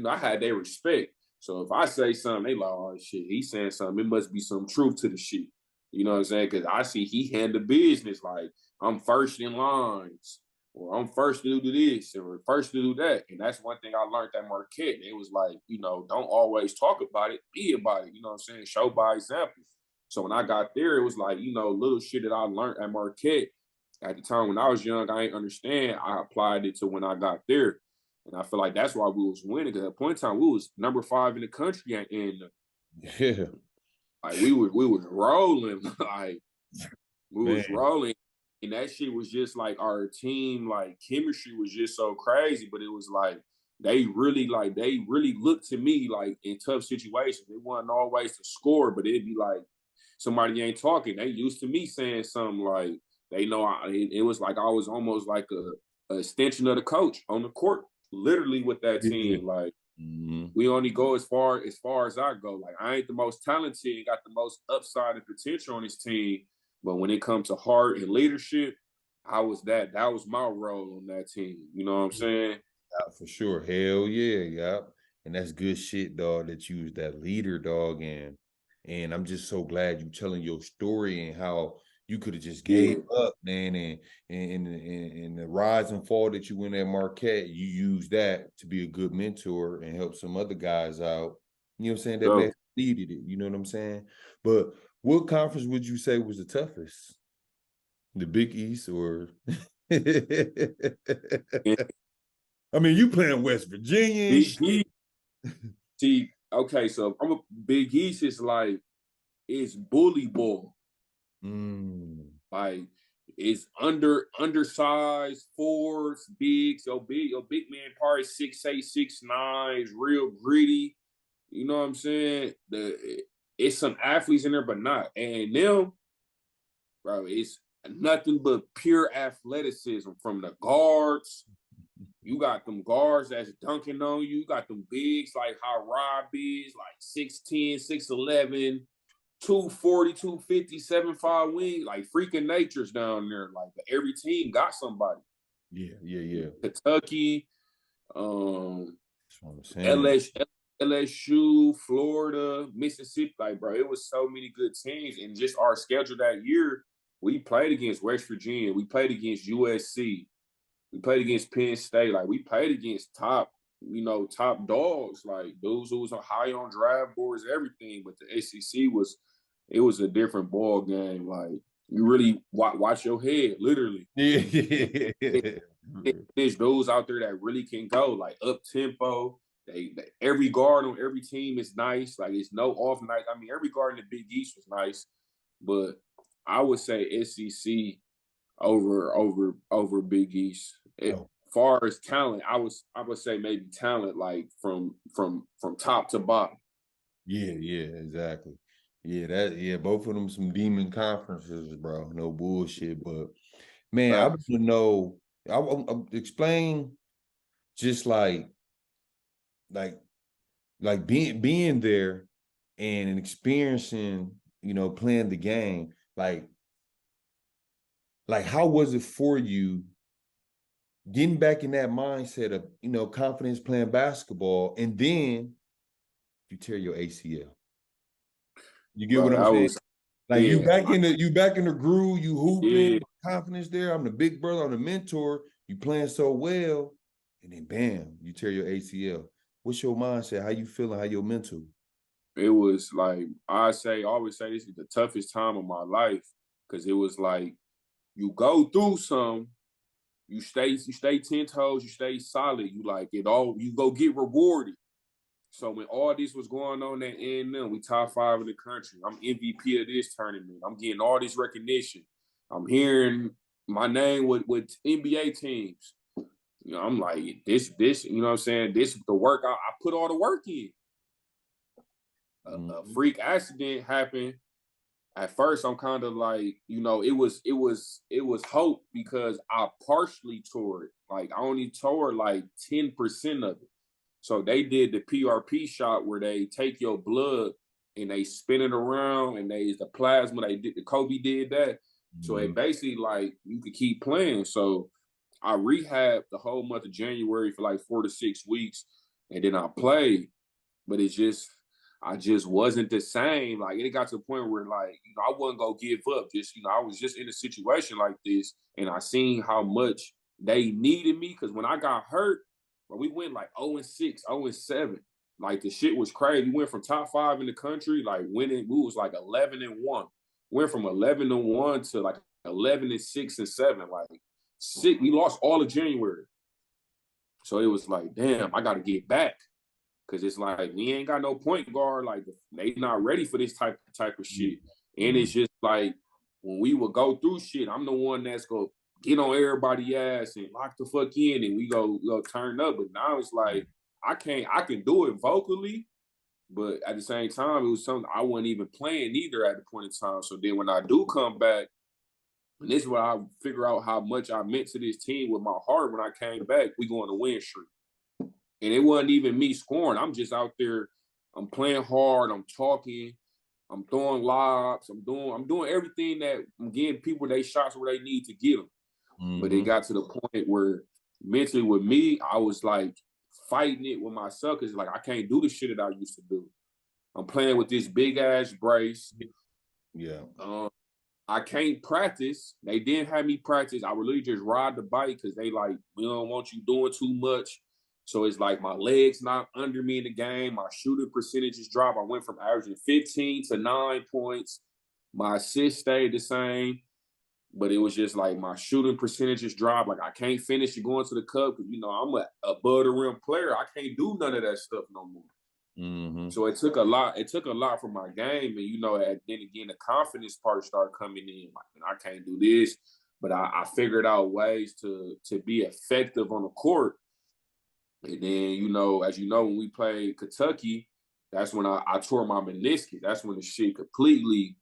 I had their respect. So if I say something, they like, oh shit, he's saying something. It must be some truth to the shit. You know what I'm saying? Because I see he handle business like, I'm first in lines, or I'm first to do this, or first to do that. And that's one thing I learned at Marquette. It was like, don't always talk about it, be about it. You know what I'm saying? Show by example. So when I got there, it was like, little shit that I learned at Marquette. At the time when I was young, I didn't understand. I applied it to when I got there. And I feel like that's why we was winning. Because at a point in time, we was number 5 in the country, and like we was rolling, like we was rolling, and that shit was just like our team, like chemistry was just so crazy. But it was like, they really looked to me like in tough situations. It wasn't always to score, but it'd be like somebody ain't talking. They used to me saying something like they know it was like I was almost like a extension of the coach on the court, literally with that team. Like we only go as far as I go. Like I ain't the most talented, got the most upside and potential on this team, but when it comes to heart and leadership, I was that was my role on that team. You know what I'm saying? Yeah, for sure. Hell yeah, yeah. And that's good shit, dog, that you was that leader, dog. And I'm just so glad you telling your story and how you could have just gave up, man, and the rise and fall that you went at Marquette, you used that to be a good mentor and help some other guys out. You know what I'm saying? That man needed it. You know what I'm saying? But what conference would you say was the toughest? The Big East or I mean, you playing West Virginia and shit. See, okay, so I'm a Big East is like it's bully ball. Like it's undersized forwards, bigs. Your big man probably 6'8", 6'9", is real gritty. You know what I'm saying? It's some athletes in there, but not. And them, bro, it's nothing but pure athleticism from the guards. You got them guards that's dunking on you. You got them bigs like how Rob is, like 6'10", 6'11", 240, 250, 7'5" wing, like freaking nature's down there. Like every team got somebody. Yeah. Kentucky, LSU, Florida, Mississippi. Like, bro, it was so many good teams. And just our schedule that year, we played against West Virginia. We played against USC. We played against Penn State. Like, we played against top dogs, like those who was high on draft boards, everything. But the SEC was a different ball game. Like, you really watch your head, literally. Yeah. There's those out there that really can go, like, up tempo. They every guard on every team is nice. Like, it's no off night. I mean, every guard in the Big East was nice, but I would say SEC over Big East. As far as talent, I would say maybe talent, like from top to bottom. Yeah, exactly. Yeah, both of them some demon conferences, bro. No bullshit. But man, I want to know. I explain just like being there and experiencing, playing the game. Like how was it for you getting back in that mindset of, confidence playing basketball, and then you tear your ACL? You get what I'm saying? Like you back in the groove, you hooping, confidence there. I'm the big brother, I'm the mentor. You playing so well, and then bam, you tear your ACL. What's your mindset? How you feeling? How your mental? It was like I always say this is the toughest time of my life, because it was like you go through some, you stay 10 toes, you stay solid, you go get rewarded. So when all this was going on at A&M, we top 5 in the country. I'm MVP of this tournament. I'm getting all this recognition. I'm hearing my name with NBA teams. I'm like, this, you know what I'm saying? This is the work. I put all the work in. A freak accident happened. At first, I'm kind of like, it was hope, because I partially tore it. Like, I only tore like 10% of it. So they did the PRP shot where they take your blood and they spin it around, and the plasma. Kobe did that. So it basically, like, you could keep playing. So I rehabbed the whole month of January for like 4 to 6 weeks, and then I played. But I just wasn't the same. Like, it got to the point where, like, I wasn't gonna give up. I was just in a situation like this, and I seen how much they needed me. Because when I got hurt, we went like 0-6, 0-7. Like, the shit was crazy. We went from top 5 in the country, like winning. We was like 11-1. Went from 11-1 to like 11-6 and 7. Like, we lost all of January. So it was like, damn, I got to get back. Because it's like, we ain't got no point guard. Like, they not ready for this type of shit. And it's just like, when we would go through shit, I'm the one that's going to get on everybody's ass and lock the fuck in and we go turn up. But now it's like I can do it vocally, but at the same time, it was something I wasn't even playing either at the point in time. So then when I do come back, and this is where I figure out how much I meant to this team with my heart. When I came back, we go on a win streak. And it wasn't even me scoring. I'm just out there. I'm playing hard. I'm talking. I'm throwing lobs. I'm doing everything that I'm getting people their shots where they need to get them. Mm-hmm. But it got to the point where mentally with me, I was like fighting it with myself because like I can't do the shit that I used to do. I'm playing with this big ass brace. Yeah. I can't practice. They didn't have me practice. I would literally just ride the bike because they like, we don't want you doing too much. So it's like my legs not under me in the game. My shooting percentages drop. I went from averaging 15 to 9 points. My assists stayed the same. But it was just like my shooting percentages drop. Like I can't finish going to the cup because, you know, I'm a above the rim player. I can't do none of that stuff no more. Mm-hmm. So it took a lot. It took a lot from my game. And, you know, then again, the confidence part started coming in. Like, I can't do this. But I figured out ways to be effective on the court. And then, you know, as you know, when we played Kentucky, that's when I tore my meniscus. That's when the shit completely,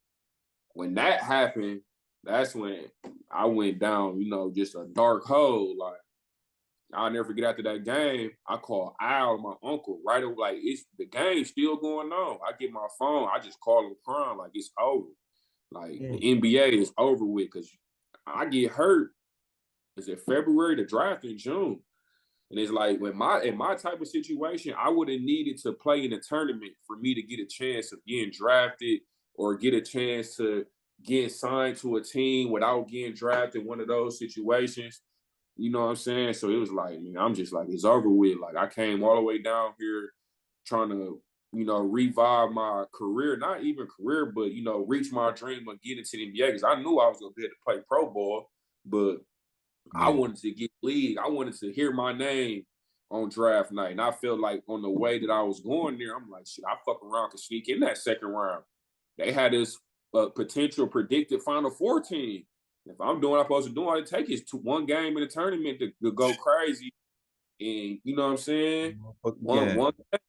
when that happened, that's when I went down, you know, just a dark hole. Like, I'll never forget after that game, I called Al, my uncle, right away. Like, the game's still going on. I get my phone, I just call him crying, like, it's over. Like, the NBA is over with because I get hurt. Is it February? The draft in June. And it's like, in my type of situation, I would have needed to play in a tournament for me to get a chance of getting drafted or get a chance to get signed to a team without getting drafted, one of those situations. You know what I'm saying? So it was like, man, I'm just like, it's over with. Like, I came all the way down here trying to, you know, revive my career, not even career, but, you know, reach my dream of getting to the NBA because I knew I was going to be able to play pro ball, but I wanted to get league. I wanted to hear my name on draft night. And I felt like on the way that I was going there, I'm like, shit, I fuck around to sneak in that second round. They had this potential predicted Final Four team. If I'm doing what I'm supposed to do, all it takes is one game in the tournament to go crazy. And you know what I'm saying? One game.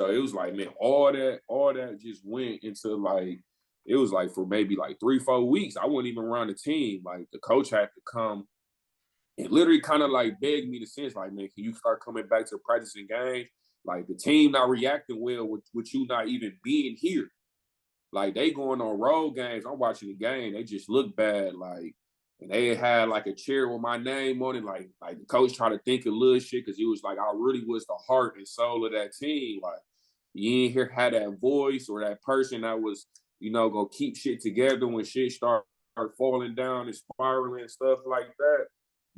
So it was like, man, all that just went into like, it was like for maybe like 3-4 weeks, I wasn't even around the team. Like the coach had to come and literally kind of like begged me to sense, like, man, can you start coming back to practicing games? Like the team not reacting well with you not even being here. Like they going on road games. I'm watching the game. They just look bad. Like, and they had like a chair with my name on it. Like the coach tried to think of little shit because he was like, I really was the heart and soul of that team. Like you ain't here had that voice or that person that was, you know, gonna keep shit together when shit start falling down and spiraling and stuff like that.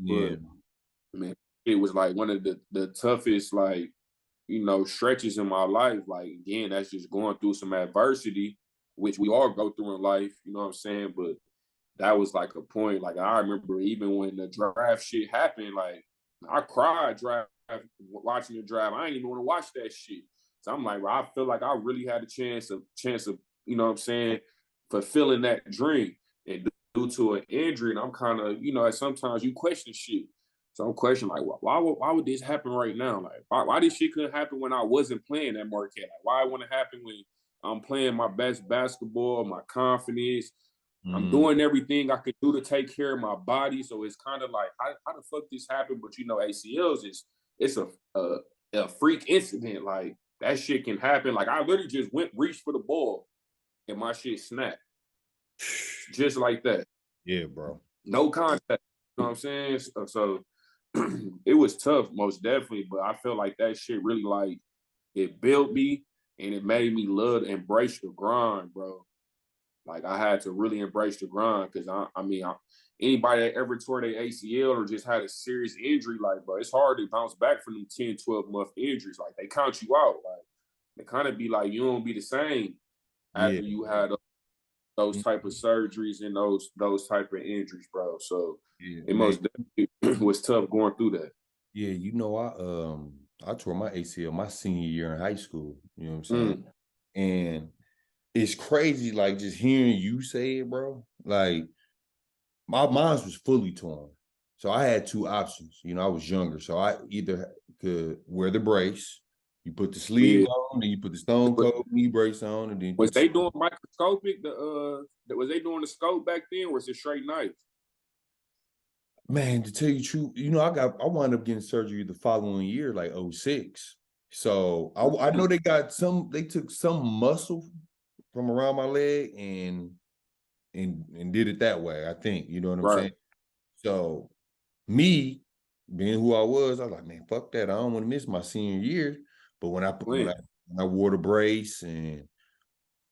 Yeah, but man, it was like one of the toughest, like, you know, stretches in my life. Like again, that's just going through some adversity, which we all go through in life, you know what I'm saying? But that was like a point. Like I remember even when the draft shit happened, like I cried watching the draft. I ain't even want to watch that shit. So I'm like, well, I feel like I really had a chance of, you know what I'm saying, fulfilling that dream. And due to an injury, and I'm kind of, you know, sometimes you question shit. So I'm questioning, like, why would this happen right now? Like, why this shit couldn't happen when I wasn't playing at Marquette? Like, why it want to happen when I'm playing my best basketball, my confidence? I'm doing everything I could do to take care of my body. So it's kind of like, how the fuck this happened? But, you know, ACLs it's a freak incident. Like, that shit can happen. Like, I literally just reached for the ball, and my shit snapped. Just like that. Yeah, bro. No contact. You know what I'm saying? So it was tough, most definitely. But I feel like that shit really, like, it built me and it made me love to embrace the grind, bro. Like, I had to really embrace the grind because, anybody that ever tore their ACL or just had a serious injury, like, bro, it's hard to bounce back from them 10, 12-month injuries. Like, they count you out. Like, they kind of be like, you don't be the same after you had those type of surgeries and those type of injuries, bro. So it most definitely was tough going through that. Yeah, you know, I tore my ACL my senior year in high school. You know what I'm saying? And it's crazy, like, just hearing you say it, bro. Like, my mine was fully torn. So I had two options. You know, I was younger. So I either could wear the brace, you put the sleeve on, then you put the stone cold knee brace on, and then was they doing microscopic? Was they doing the scope back then, or was it straight knife? Man, to tell you the truth, you know, I wound up getting surgery the following year, like 06. So I know they took some muscle from around my leg and did it that way, I think. You know what I'm Right. saying? So me being who I was like, man, fuck that. I don't want to miss my senior year. But when I wore the brace and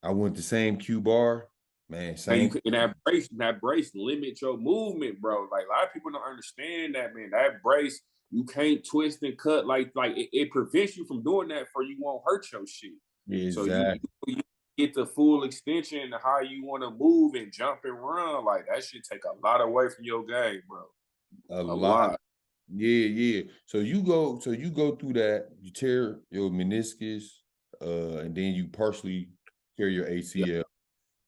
I went the same Q bar, man, same. And that brace limit your movement, bro. Like a lot of people don't understand that, man. That brace, you can't twist and cut like it prevents you from doing that, for you won't hurt your shit. Exactly. So you get the full extension of how you want to move and jump and run. Like that shit take a lot away from your game, bro. A lot. Yeah. So you go through that, you tear your meniscus, and then you partially tear your ACL. Yeah.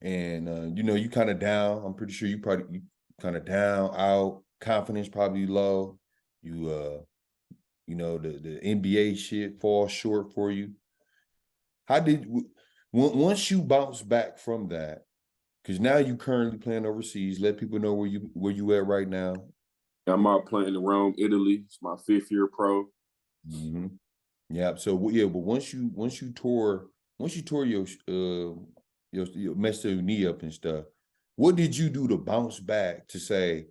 And you know, you kind of down. I'm pretty sure you kind of down, out, confidence probably low. You know, the NBA shit falls short for you. How did once you bounce back from that, because now you currently playing overseas, let people know where you at right now. I'm out playing in Rome, Italy. It's my 5th year pro. Mm-hmm. Yeah. So yeah, but once you tore your messed your knee up and stuff, what did you do to bounce back to say,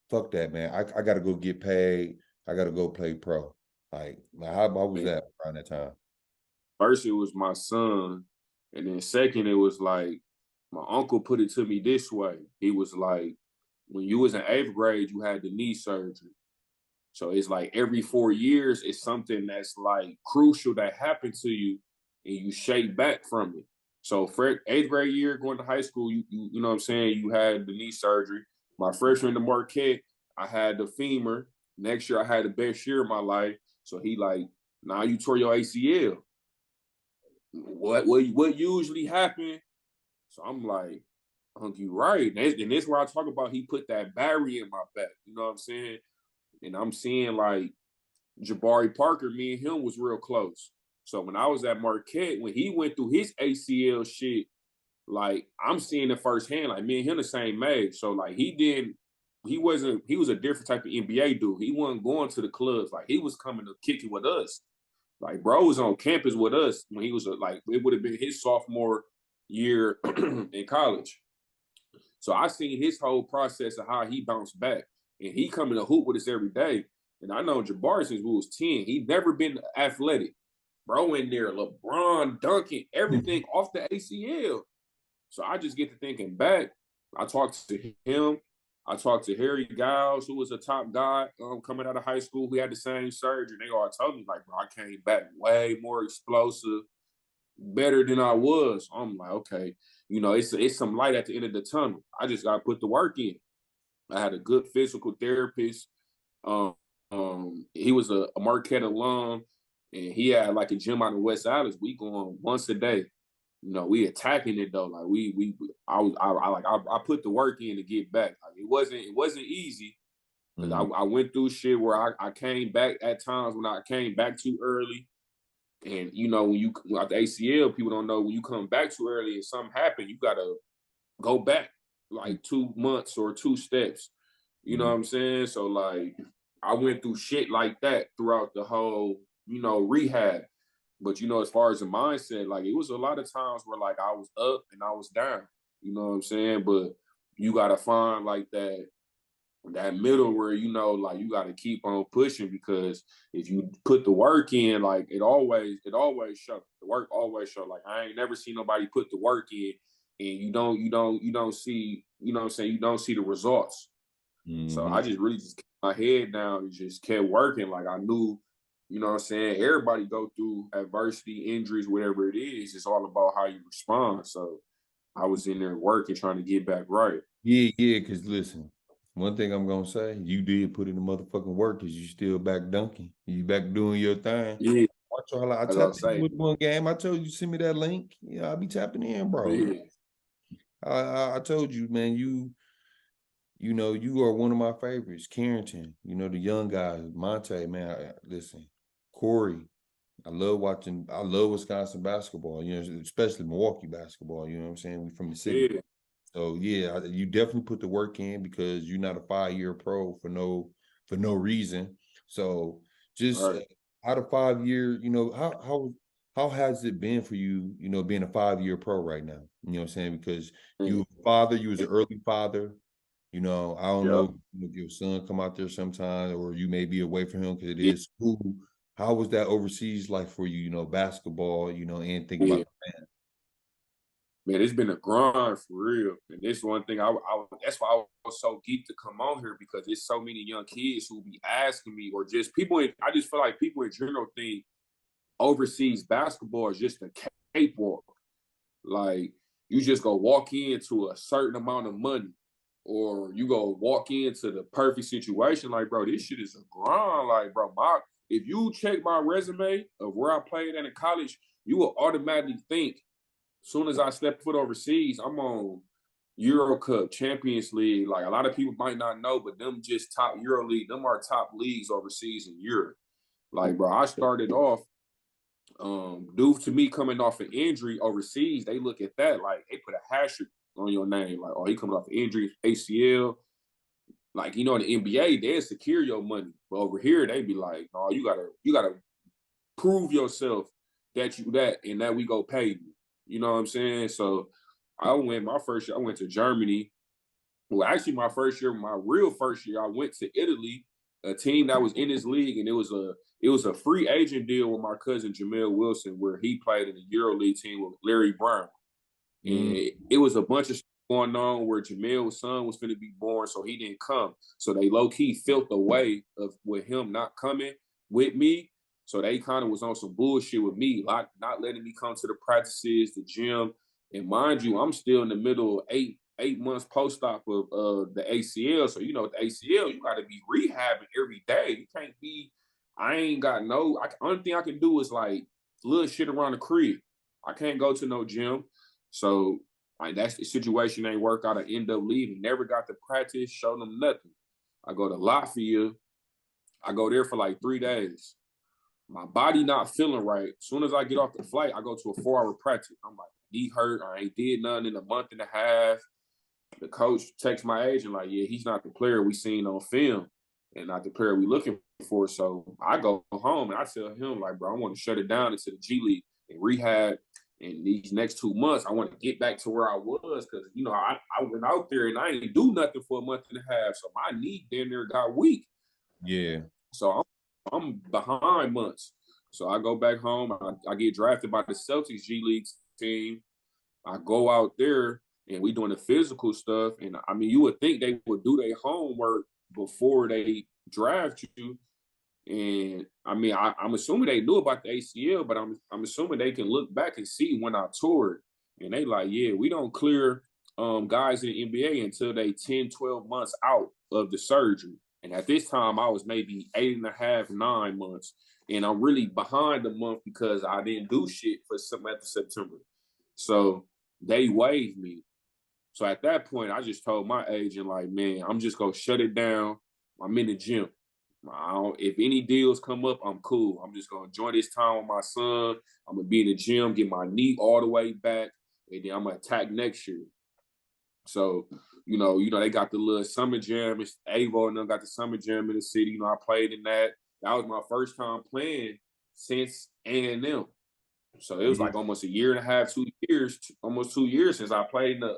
fuck that, man? I gotta go get paid. I gotta go play pro. Like how was that around that time? First, it was my son, and then second, it was like my uncle put it to me this way. He was like, when you was in 8th grade, you had the knee surgery. So it's like every 4 years, it's something that's like crucial that happened to you, and you shake back from it. So for 8th grade year, going to high school, you know what I'm saying, you had the knee surgery. My freshman in the Marquette, I had the femur. Next year, I had the best year of my life. So he like, now you tore your ACL. What usually happen? So I'm like, you right. And this where I talk about he put that barrier in my back. You know what I'm saying? And I'm seeing like Jabari Parker, me and him was real close. So when I was at Marquette, when he went through his ACL shit, like I'm seeing it firsthand. Like me and him the same age. So like he was a different type of NBA dude. He wasn't going to the clubs. Like he was coming to kick it with us. Like bro was on campus with us when he was like, it would have been his sophomore year in college. So I seen his whole process of how he bounced back, and he coming to hoop with us every day. And I know Jabari since we was 10, he never been athletic. Bro in there, LeBron dunking everything off the ACL. So I just get to thinking back. I talked to him. I talked to Harry Giles, who was a top guy coming out of high school. We had the same surgery. They all told me, like, bro, I came back way more explosive, better than I was. I'm like, okay, you know, it's some light at the end of the tunnel. I just got to put the work in. I had a good physical therapist. He was a Marquette alum, and he had like a gym out in West Allis. We going once a day. You know, we attacking it though. Like I put the work in to get back. Like, it wasn't easy because I went through shit where I came back at times when I came back too early. And you know, when you at the ACL, people don't know when you come back too early and something happened, you gotta go back like 2 months or 2 steps. You know what I'm saying? So like I went through shit like that throughout the whole, you know, rehab. But you know, as far as the mindset, like it was a lot of times where like I was up and I was down. You know what I'm saying? But you gotta find like that middle where, you know, like you got to keep on pushing, because if you put the work in, like it always shows. The work always shows. Like I ain't never seen nobody put the work in and you don't see, you know what I'm saying, you don't see the results. So I just really just kept my head down and just kept working. Like I knew, you know what I'm saying, everybody go through adversity, injuries, whatever it is. It's all about how you respond. So I was in there working, trying to get back right. Yeah, because listen, one thing I'm gonna say, you did put in the motherfucking work because you still back dunking. You back doing your thing. Yeah. Watch all I tapped in with one game. I told you, send me that link. Yeah, I'll be tapping in, bro. Yeah. I told you, man, You know, you are one of my favorites, Carrington. You know, the young guys, Monte, man. Listen, Corey. I love Wisconsin basketball. You know, especially Milwaukee basketball. You know what I'm saying? We from the city. Yeah. So yeah, you definitely put the work in because you're not a 5-year pro for no reason. So just Right. out of 5 years, you know, how has it been for you, you know, being a 5-year pro right now? You know what I'm saying? Because you Mm. were a father, you was an early father. You know, I don't Yep. know if your son come out there sometime or you may be away from him because it Yeah. is school. How was that overseas like for you, you know, basketball, you know, and think Yeah. about Man, it's been a grind for real. And this one thing that's why I was so geeked to come on here because there's so many young kids who be asking me or just I just feel like people in general think overseas basketball is just a cakewalk. Like you just go walk into a certain amount of money or you go walk into the perfect situation. Like, bro, this shit is a grind. Like, bro, if you check my resume of where I played at in college, you will automatically think soon as I step foot overseas, I'm on Euro Cup, Champions League. Like a lot of people might not know, but them just top Euro League, them are top leagues overseas in Europe. Like, bro, I started off due to me coming off an injury overseas, they look at that like they put a hashtag on your name, like, oh, he coming off an injury, ACL. Like, you know, in the NBA, they secure your money. But over here, they be like, oh, you gotta prove yourself that you that and that we go pay you. You know what I'm saying? So my first year, I went to Germany. Well, actually, my real first year, I went to Italy, a team that was in this league, and it was a free agent deal with my cousin Jamel Wilson, where he played in the Euro League team with Larry Brown. it? And it was a bunch of going on where Jamel's son was going to be born, so he didn't come. So they low key felt the way of with him not coming with me. So they kind of was on some bullshit with me, like not letting me come to the practices, the gym. And mind you, I'm still in the middle of eight months post op of the ACL. So you know, with the ACL, you got to be rehabbing every day. You can't be. I ain't got no. Only thing I can do is like little shit around the crib. I can't go to no gym. So like that's the situation ain't work out. I end up leaving. Never got to practice, show them nothing. I go to Latvia. I go there for like 3 days. My body not feeling right. As soon as I get off the flight, I go to a 4-hour practice. I'm like, knee hurt. I ain't did nothing in a month and a half. The coach texts my agent like, yeah, he's not the player we seen on film and not the player we looking for. So I go home and I tell him like, bro, I want to shut it down into the G League and rehab. And these next 2 months, I want to get back to where I was because, you know, I went out there and I ain't do nothing for a month and a half. So my knee down there got weak. Yeah. So I'm behind months. So I go back home. I get drafted by the Celtics G League team. I go out there and we doing the physical stuff. And I mean, you would think they would do their homework before they draft you. And I mean, I'm assuming they knew about the ACL, but I'm assuming they can look back and see when I toured. And they like, yeah, we don't clear guys in the NBA until they 10, 12 months out of the surgery. And at this time, I was maybe 8.5, 9 months. And I'm really behind a month because I didn't do shit for some after September. So they waived me. So at that point, I just told my agent, like, man, I'm just going to shut it down. I'm in the gym. If any deals come up, I'm cool. I'm just going to enjoy this time with my son. I'm going to be in the gym, get my knee all the way back, and then I'm going to attack next year. So, you know, they got the little summer jam. It's Avo and them got the summer jam in the city. You know, I played in that. That was my first time playing since A&M. So it was like almost a year and a half, 2 years, almost 2 years since I played in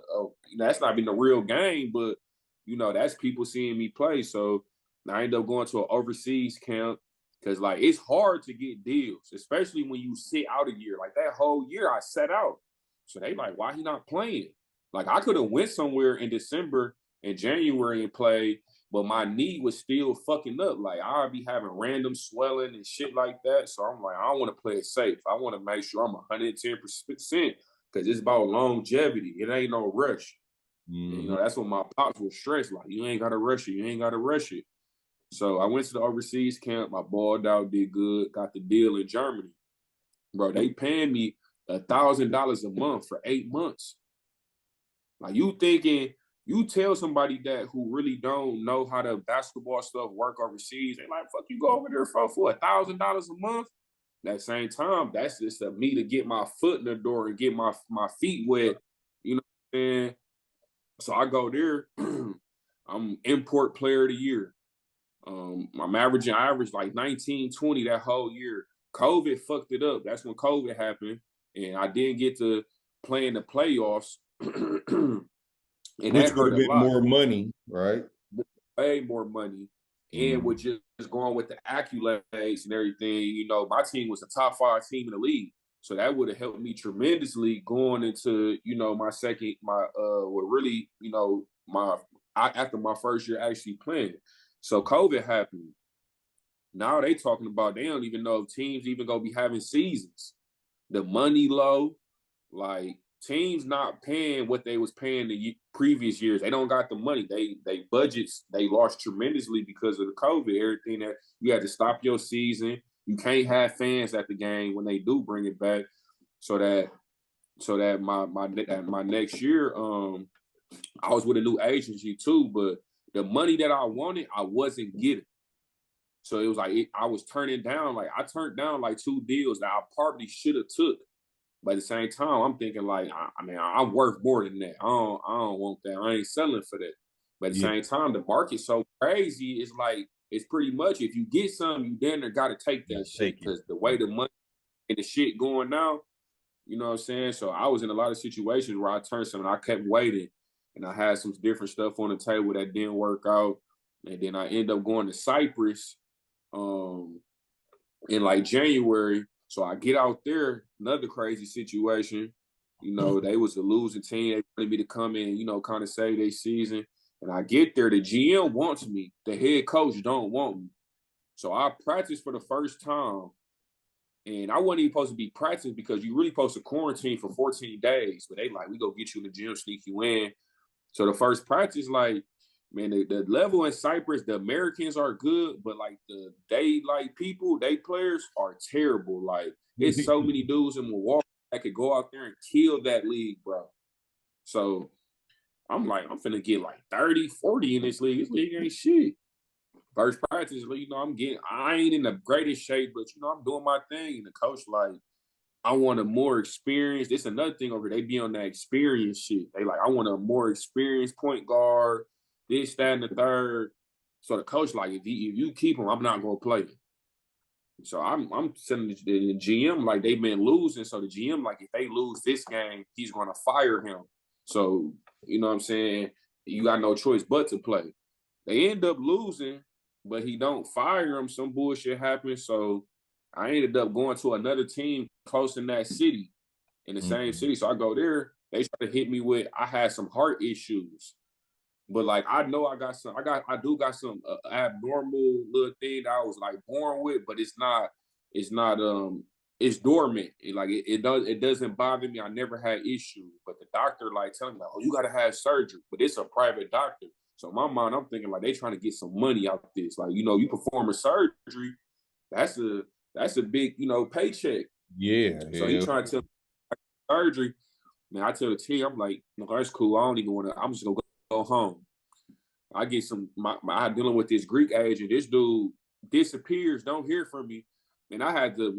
that's not been a real game, but, you know, that's people seeing me play. So I ended up going to an overseas camp because, like, it's hard to get deals, especially when you sit out a year. Like, that whole year I sat out. So they like, why he not playing? Like, I could have went somewhere in December and January and played, but my knee was still fucking up. Like, I'd be having random swelling and shit like that. So I'm like, I don't want to play it safe. I want to make sure I'm 110% because it's about longevity. It ain't no rush. And, you know, that's what my pops was stressed. Like, you ain't got to rush it. You ain't got to rush it. So I went to the overseas camp. I balled out, did good, got the deal in Germany. Bro, they paying me $1,000 a month for 8 months. Like, you thinking You tell somebody that who really don't know how the basketball stuff work overseas, they like, fuck, you go over there for $1,000 a month. At the same time, that's just me to get my foot in the door and get my feet wet. You know what I'm saying? So I go there. I'm import player of the year. I'm I averaged like 19, 20 that whole year. COVID fucked it up. That's when COVID happened. And I didn't get to play in the playoffs. And Which that would hurt have a been lot. more money, right? Way more money. And with just going with the accolades and everything, you know, my team was a top 5 team in the league. So that would have helped me tremendously going into, you know, after my first year actually playing. So COVID happened. Now they talking about they don't even know if teams even gonna be having seasons. The money low, like teams not paying what they was paying the previous years. They don't got the money. They budgets they lost tremendously because of the COVID. Everything that you had to stop your season. You can't have fans at the game when they do bring it back. So that my next year, I was with a new agency too, but the money that I wanted, I wasn't getting. So it was like I was turning down. Like I turned down like 2 deals that I probably should have took. But at the same time, I'm thinking like, I mean, I'm worth more than that. I don't want that. I ain't selling for that. But at the same time, the market's so crazy. It's like, it's pretty much if you get some, you then got to take that shit. Because the way the money and the shit going now, you know what I'm saying? So I was in a lot of situations where I turned some and I kept waiting. And I had some different stuff on the table that didn't work out. And then I ended up going to Cyprus in like January. So I get out there, another crazy situation. You know, they was a losing team. They wanted me to come in, you know, kind of save their season. And I get there, the GM wants me. The head coach don't want me. So I practiced for the first time. And I wasn't even supposed to be practicing because you really supposed to quarantine for 14 days. But they like, we go get you in the gym, sneak you in. So the first practice, like, man, the level in Cyprus, the Americans are good, but like they players are terrible. Like, it's so many dudes in Milwaukee that could go out there and kill that league, bro. So I'm like, I'm finna get like 30, 40 in this league. This league ain't shit. First practice, you know, I ain't in the greatest shape, but you know, I'm doing my thing. And the coach like, I want a more experienced. It's another thing over there. They be on that experience shit. They like, I want a more experienced point guard, this, that, and the third. So the coach like, if you keep him, I'm not gonna play him. So I'm sending the GM like they've been losing. So the GM like, if they lose this game, he's gonna fire him. So you know what I'm saying? You got no choice but to play. They end up losing, but he don't fire him. Some bullshit happens. So I ended up going to another team close in that city, in the same city. So I go there. They try to hit me with, I had some heart issues. But like, I know I do got some abnormal little thing that I was like born with, but it's dormant. It doesn't bother me. I never had issues. But the doctor like telling me, like, oh, you got to have surgery. But it's a private doctor. So in my mind, I'm thinking like they trying to get some money out of this. Like, you know, you perform a surgery, that's a big, you know, paycheck. Yeah. So he trying to tell me surgery. Man, I tell the team, I'm like, no, that's cool. I don't even want to. I'm just gonna go home. I get I dealing with this Greek agent. This dude disappears, don't hear from me. And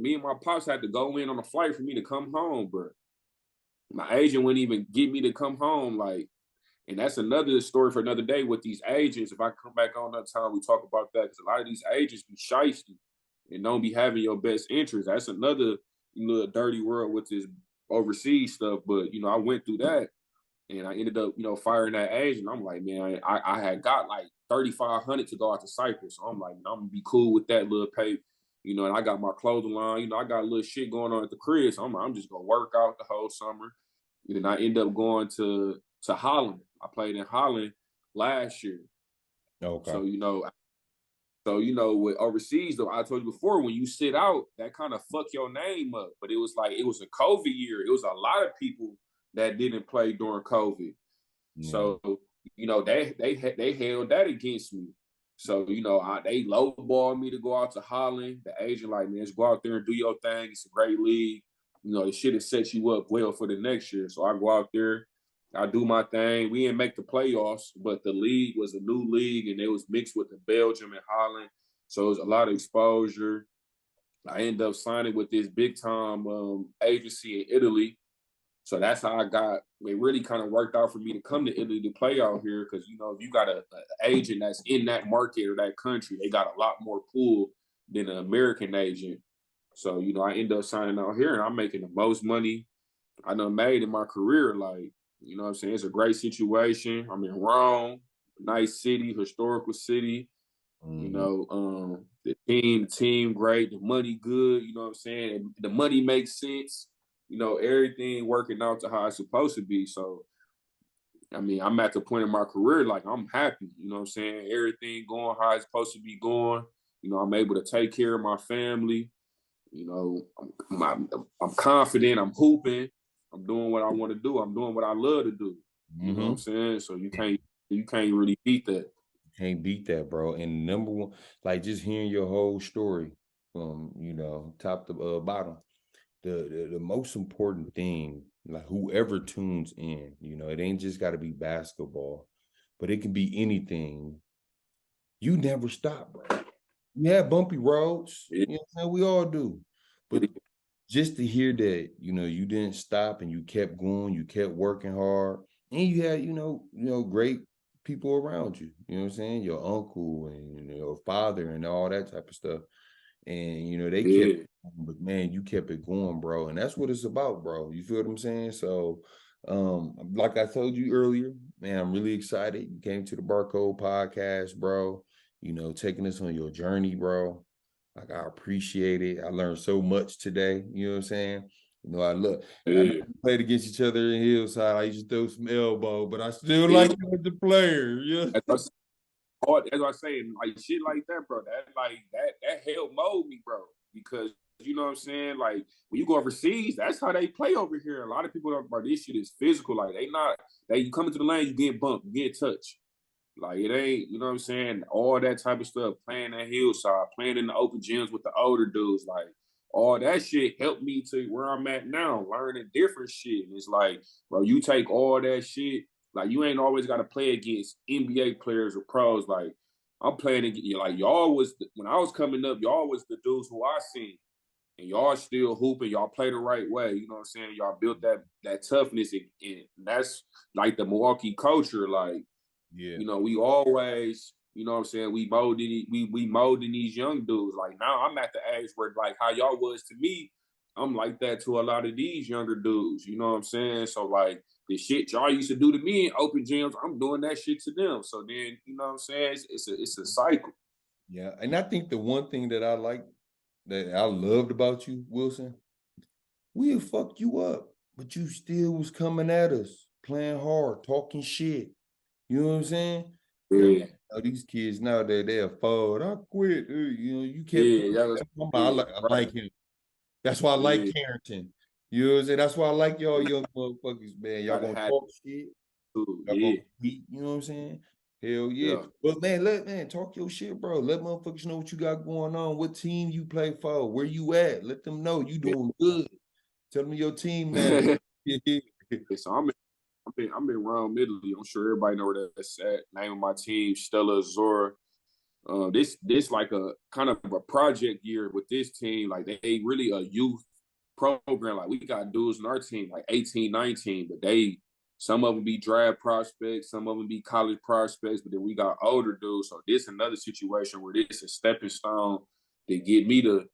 me and my pops had to go in on a flight for me to come home, bro. My agent wouldn't even get me to come home, like. And that's another story for another day with these agents. If I come back on that time, we talk about that because a lot of these agents be shiesty and don't be having your best interest. That's another little dirty world with this overseas stuff. But, you know, I went through that and I ended up, you know, firing that agent. I'm like, man, I had got like 3,500 to go out to Cyprus. So I'm like, I'm going to be cool with that little pay. You know, and I got my clothing line. You know, I got a little shit going on at the crib. So I'm just going to work out the whole summer. And then I end up going to Holland. I played in Holland last year. Okay. So, you know, with overseas, though, I told you before, when you sit out, that kind of fuck your name up. But it was a COVID year. It was a lot of people that didn't play during COVID. Yeah. So, you know, they held that against me. So, you know, they lowballed me to go out to Holland. The agent like, man, just go out there and do your thing. It's a great league. You know, the shit has set you up well for the next year. So I go out there. I do my thing. We didn't make the playoffs, but the league was a new league, and it was mixed with the Belgium and Holland, so it was a lot of exposure. I ended up signing with this big time agency in Italy. So that's how I got, it really kind of worked out for me to come to Italy to play out here. Cause you know, if you got an agent that's in that market or that country, they got a lot more pull than an American agent. So, you know, I ended up signing out here and I'm making the most money I done made in my career. Like, you know what I'm saying? It's a great situation. I'm in Rome, nice city, historical city. You know, the team great, the money good, you know what I'm saying? The money makes sense, you know, everything working out to how it's supposed to be. So, I mean, I'm at the point in my career, like I'm happy, you know what I'm saying? Everything going how it's supposed to be going. You know, I'm able to take care of my family. You know, I'm confident, I'm hooping, I'm doing what I want to do. I'm doing what I love to do. You know what I'm saying? So you can't really beat that. Can't beat that, bro. And number one, like just hearing your whole story from, top to bottom, the most important thing, like whoever tunes in, it ain't just got to be basketball, but it can be anything. You never stop, bro. You have bumpy roads, we all do. But just to hear that, you didn't stop and you kept going, you kept working hard, and you had, great people around you, you know what I'm saying? Your uncle and your father and all that type of stuff. And they kept, but man, you kept it going, bro. And that's what it's about, bro. You feel what I'm saying? So like I told you earlier, man, I'm really excited. You came to the Barcode podcast, bro. Taking us on your journey, bro. Like, I appreciate it. I learned so much today. You know what I'm saying? I know we played against each other in Hillside. I used to throw some elbow, but I still like you as a player. Yeah. As I say, like shit like that, bro. That helped mold me, bro. Because you know what I'm saying? Like when you go overseas, that's how they play over here. A lot of people don't, bro, this shit is physical. Like you come into the lane, you get bumped, you get touched. Like it ain't, you know what I'm saying? All that type of stuff, playing at Hillside, playing in the open gyms with the older dudes, like all that shit helped me to where I'm at now, learning different shit. And it's like, bro, you take all that shit, like you ain't always got to play against NBA players or pros. Like I'm playing against, like y'all was, when I was coming up, y'all was the dudes who I seen. And y'all still hooping, y'all play the right way. You know what I'm saying? Y'all built that toughness, and that's like the Milwaukee culture. Like, we always, you know what I'm saying, we molding these young dudes. Like now I'm at the age where like how y'all was to me, I'm like that to a lot of these younger dudes. You know what I'm saying? So like the shit y'all used to do to me in open gyms, I'm doing that shit to them. So then, you know what I'm saying? It's a cycle. Yeah. And I think the one thing that I loved about you, Wilson, we'll fuck you up, but you still was coming at us, playing hard, talking shit. You know what I'm saying? Yeah. These kids nowadays, they're forward. I quit. You kept. I like him. That's why I like Carrington. You know what I'm saying? That's why I like y'all young motherfuckers, man. Y'all gonna talk shit. Y'all gonna compete, you know what I'm saying? Hell yeah. But man, talk your shit, bro. Let motherfuckers know what you got going on, what team you play for, where you at. Let them know you doing good. Tell them your team, man. So I'm in Rome, Italy. I'm sure everybody know where that's at. Name of my team, Stella Azzurra. This like a kind of a project year with this team. Like they really a youth program. Like we got dudes in our team like 18, 19, but some of them be draft prospects, some of them be college prospects, but then we got older dudes. So this another situation where this is a stepping stone to get me to,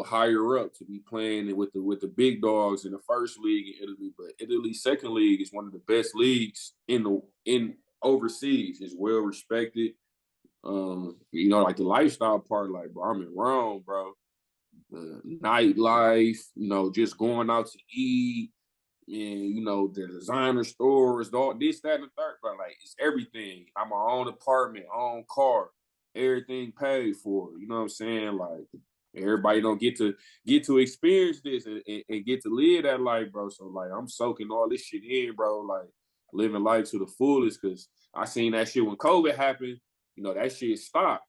higher up to be playing with the big dogs in the first league in Italy. But Italy's second league is one of the best leagues in overseas. It's well respected. Like the lifestyle part, like, bro, I'm in Rome, bro. Nightlife, just going out to eat, and the designer stores, all this, that, and the third, but like it's everything. I'm my own apartment, own car, everything paid for. You know what I'm saying? Like everybody don't get to experience this and get to live that life, bro. So like I'm soaking all this shit in, bro. Like living life to the fullest, because I seen that shit when COVID happened. That shit stopped.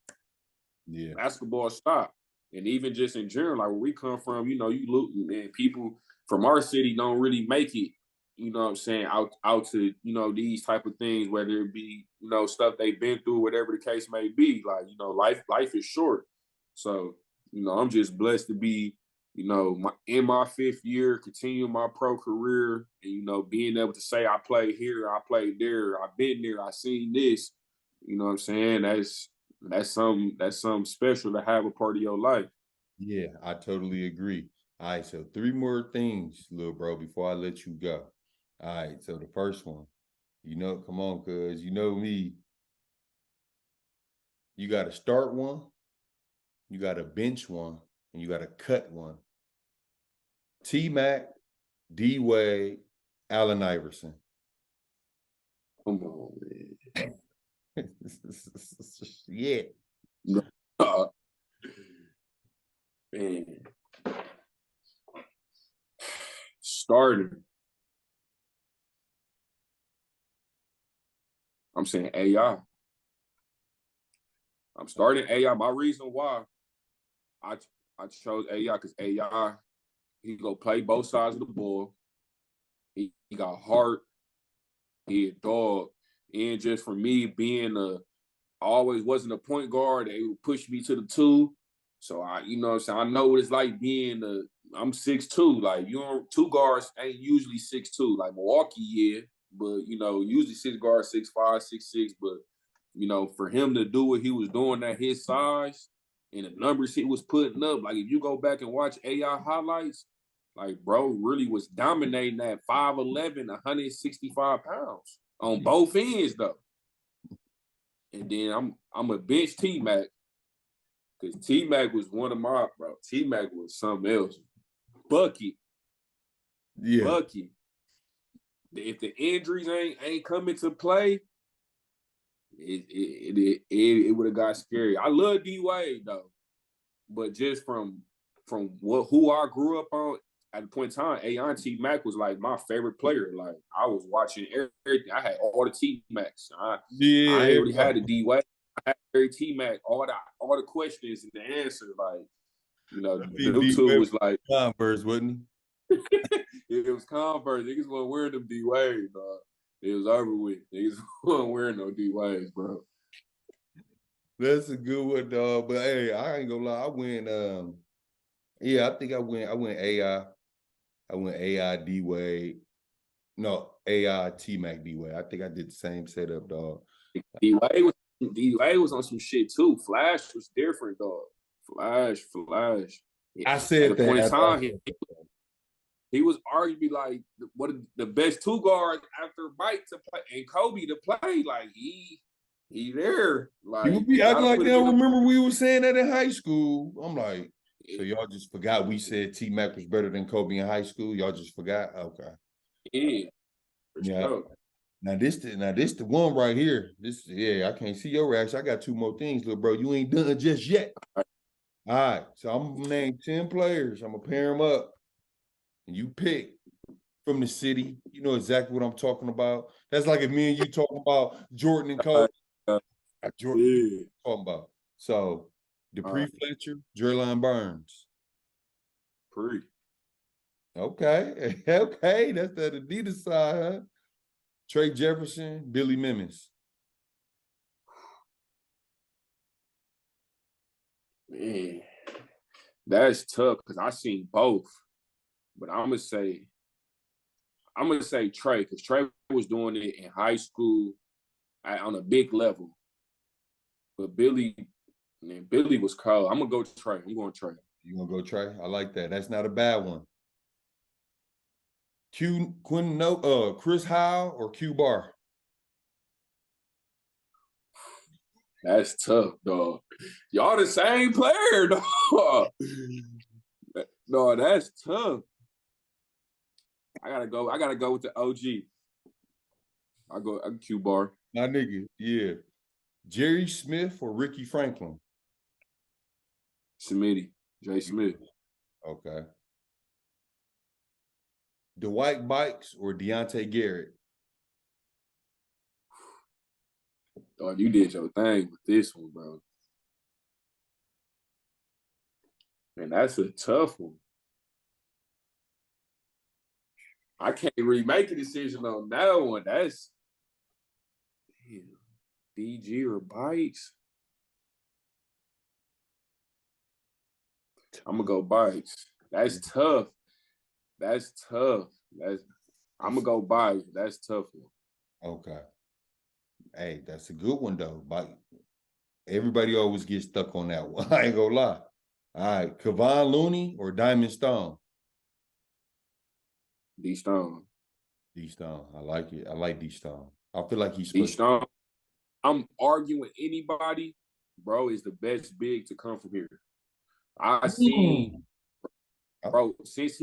Yeah, basketball stopped, and even just in general, like where we come from, you look, man, people from our city don't really make it, you know what I'm saying, out to, you know, these type of things, whether it be, you know, stuff they've been through, whatever the case may be. Like, you know, life is short. So, you know, I'm just blessed to be, you know, in my 5th year, continuing my pro career, and, you know, being able to say I played here, I played there, I've been there, I seen this. You know what I'm saying? That's something special to have a part of your life. Yeah, I totally agree. All right, so 3 more things, little bro, before I let you go. All right, so the first one, you know, come on, cuz you know me. You got to start one, you got to bench one, and you got to cut one. T-Mac, D-Wade, Allen Iverson. Come on, man. Yeah. Man. Starting. I'm saying AI. I'm starting AI. My reason why I chose AI, because AI, he go play both sides of the ball. He got heart. He a dog. And just for me being I always wasn't a point guard. They would push me to the 2. So you know what I'm saying? I know what it's like being I'm 6'2". Like, you know, 2 guards ain't usually 6'2". Like Milwaukee, yeah. But, you know, usually 6 guards, 6'5", 6'6". But, you know, for him to do what he was doing at his size and the numbers he was putting up, like if you go back and watch AI highlights, like, bro really was dominating at 5'11", 165 pounds on both ends, though. And then I'm a bench T-Mac, because T-Mac was one of my, bro. T-Mac was something else. Bucky. Yeah. Bucky. If the injuries ain't coming to play, it would have got scary. I love D-Wade, though. But just from who I grew up on, at the point in time, A.I. T-Mac was like my favorite player. Like, I was watching everything. I had all the T-Macs. I ain't really had the D-Wade. I had every T-Mac, all the questions and the answers. Like, you know, them two was like Converse, wasn't it was Converse. Niggas weren't wearing them D-Wade, dog. It was over with. Niggas weren't wearing no D-Wades, bro. That's a good one, dog. But hey, I ain't gonna lie. I went yeah, I think I went AI. I went AI D-Wade. No, AI T-Mac D-Wade. I think I did the same setup, dog. D-Wade was on some shit too. Flash was different, dog. Flash. I said at a that. point in time, he was arguably like one of the best 2 guards after Mike to play and Kobe to play. Like, he there. Like, People be acting like they don't remember we were saying that in high school. I'm like, so y'all just forgot we said T-Mac was better than Kobe in high school? Y'all just forgot? Okay. Yeah. Sure. Now this the one right here. I can't see your reaction. I got 2 more things, little bro. You ain't done just yet. All right. So I'm gonna name 10 players. I'm gonna pair them up. And you pick from the city. You know exactly what I'm talking about. That's like if me and you talking about Jordan and Kobe. Jordan talking about. So Dupree Fletcher, Jerlon Burns. Dupree. Okay. Okay. That's the Adidas side, huh? Trey Jefferson, Billy Mimmons. Man, that's tough because I seen both. But I'm gonna say Trey, because Trey was doing it in high school on a big level. But Billy was cold. I'm gonna go Trey. I'm going Trey. You gonna go Trey? I like that. That's not a bad one. Chris Howe or Q Bar? That's tough, dog. Y'all the same player, dog. No, that's tough. I gotta go with the OG. I'm Q Bar. My nigga, yeah. Jerry Smith or Ricky Franklin? Smitty. Jay Smith. Okay. Dwight Bikes or Deontay Garrett? Dog, you did your thing with this one, bro. Man, that's a tough one. I can't really make a decision on that one. That's damn, DG or bikes. I'm gonna go bikes. That's tough. That's tough. I'm gonna go bikes. That's tough one. Okay. Hey, that's a good one though. But everybody always gets stuck on that one. I ain't gonna lie. All right, Kevon Looney or Diamond Stone? D Stone. D Stone. I like it. I like D Stone. I feel like he's D supposed Stone. I'm arguing anybody, bro, is the best big to come from here. I seen, bro, since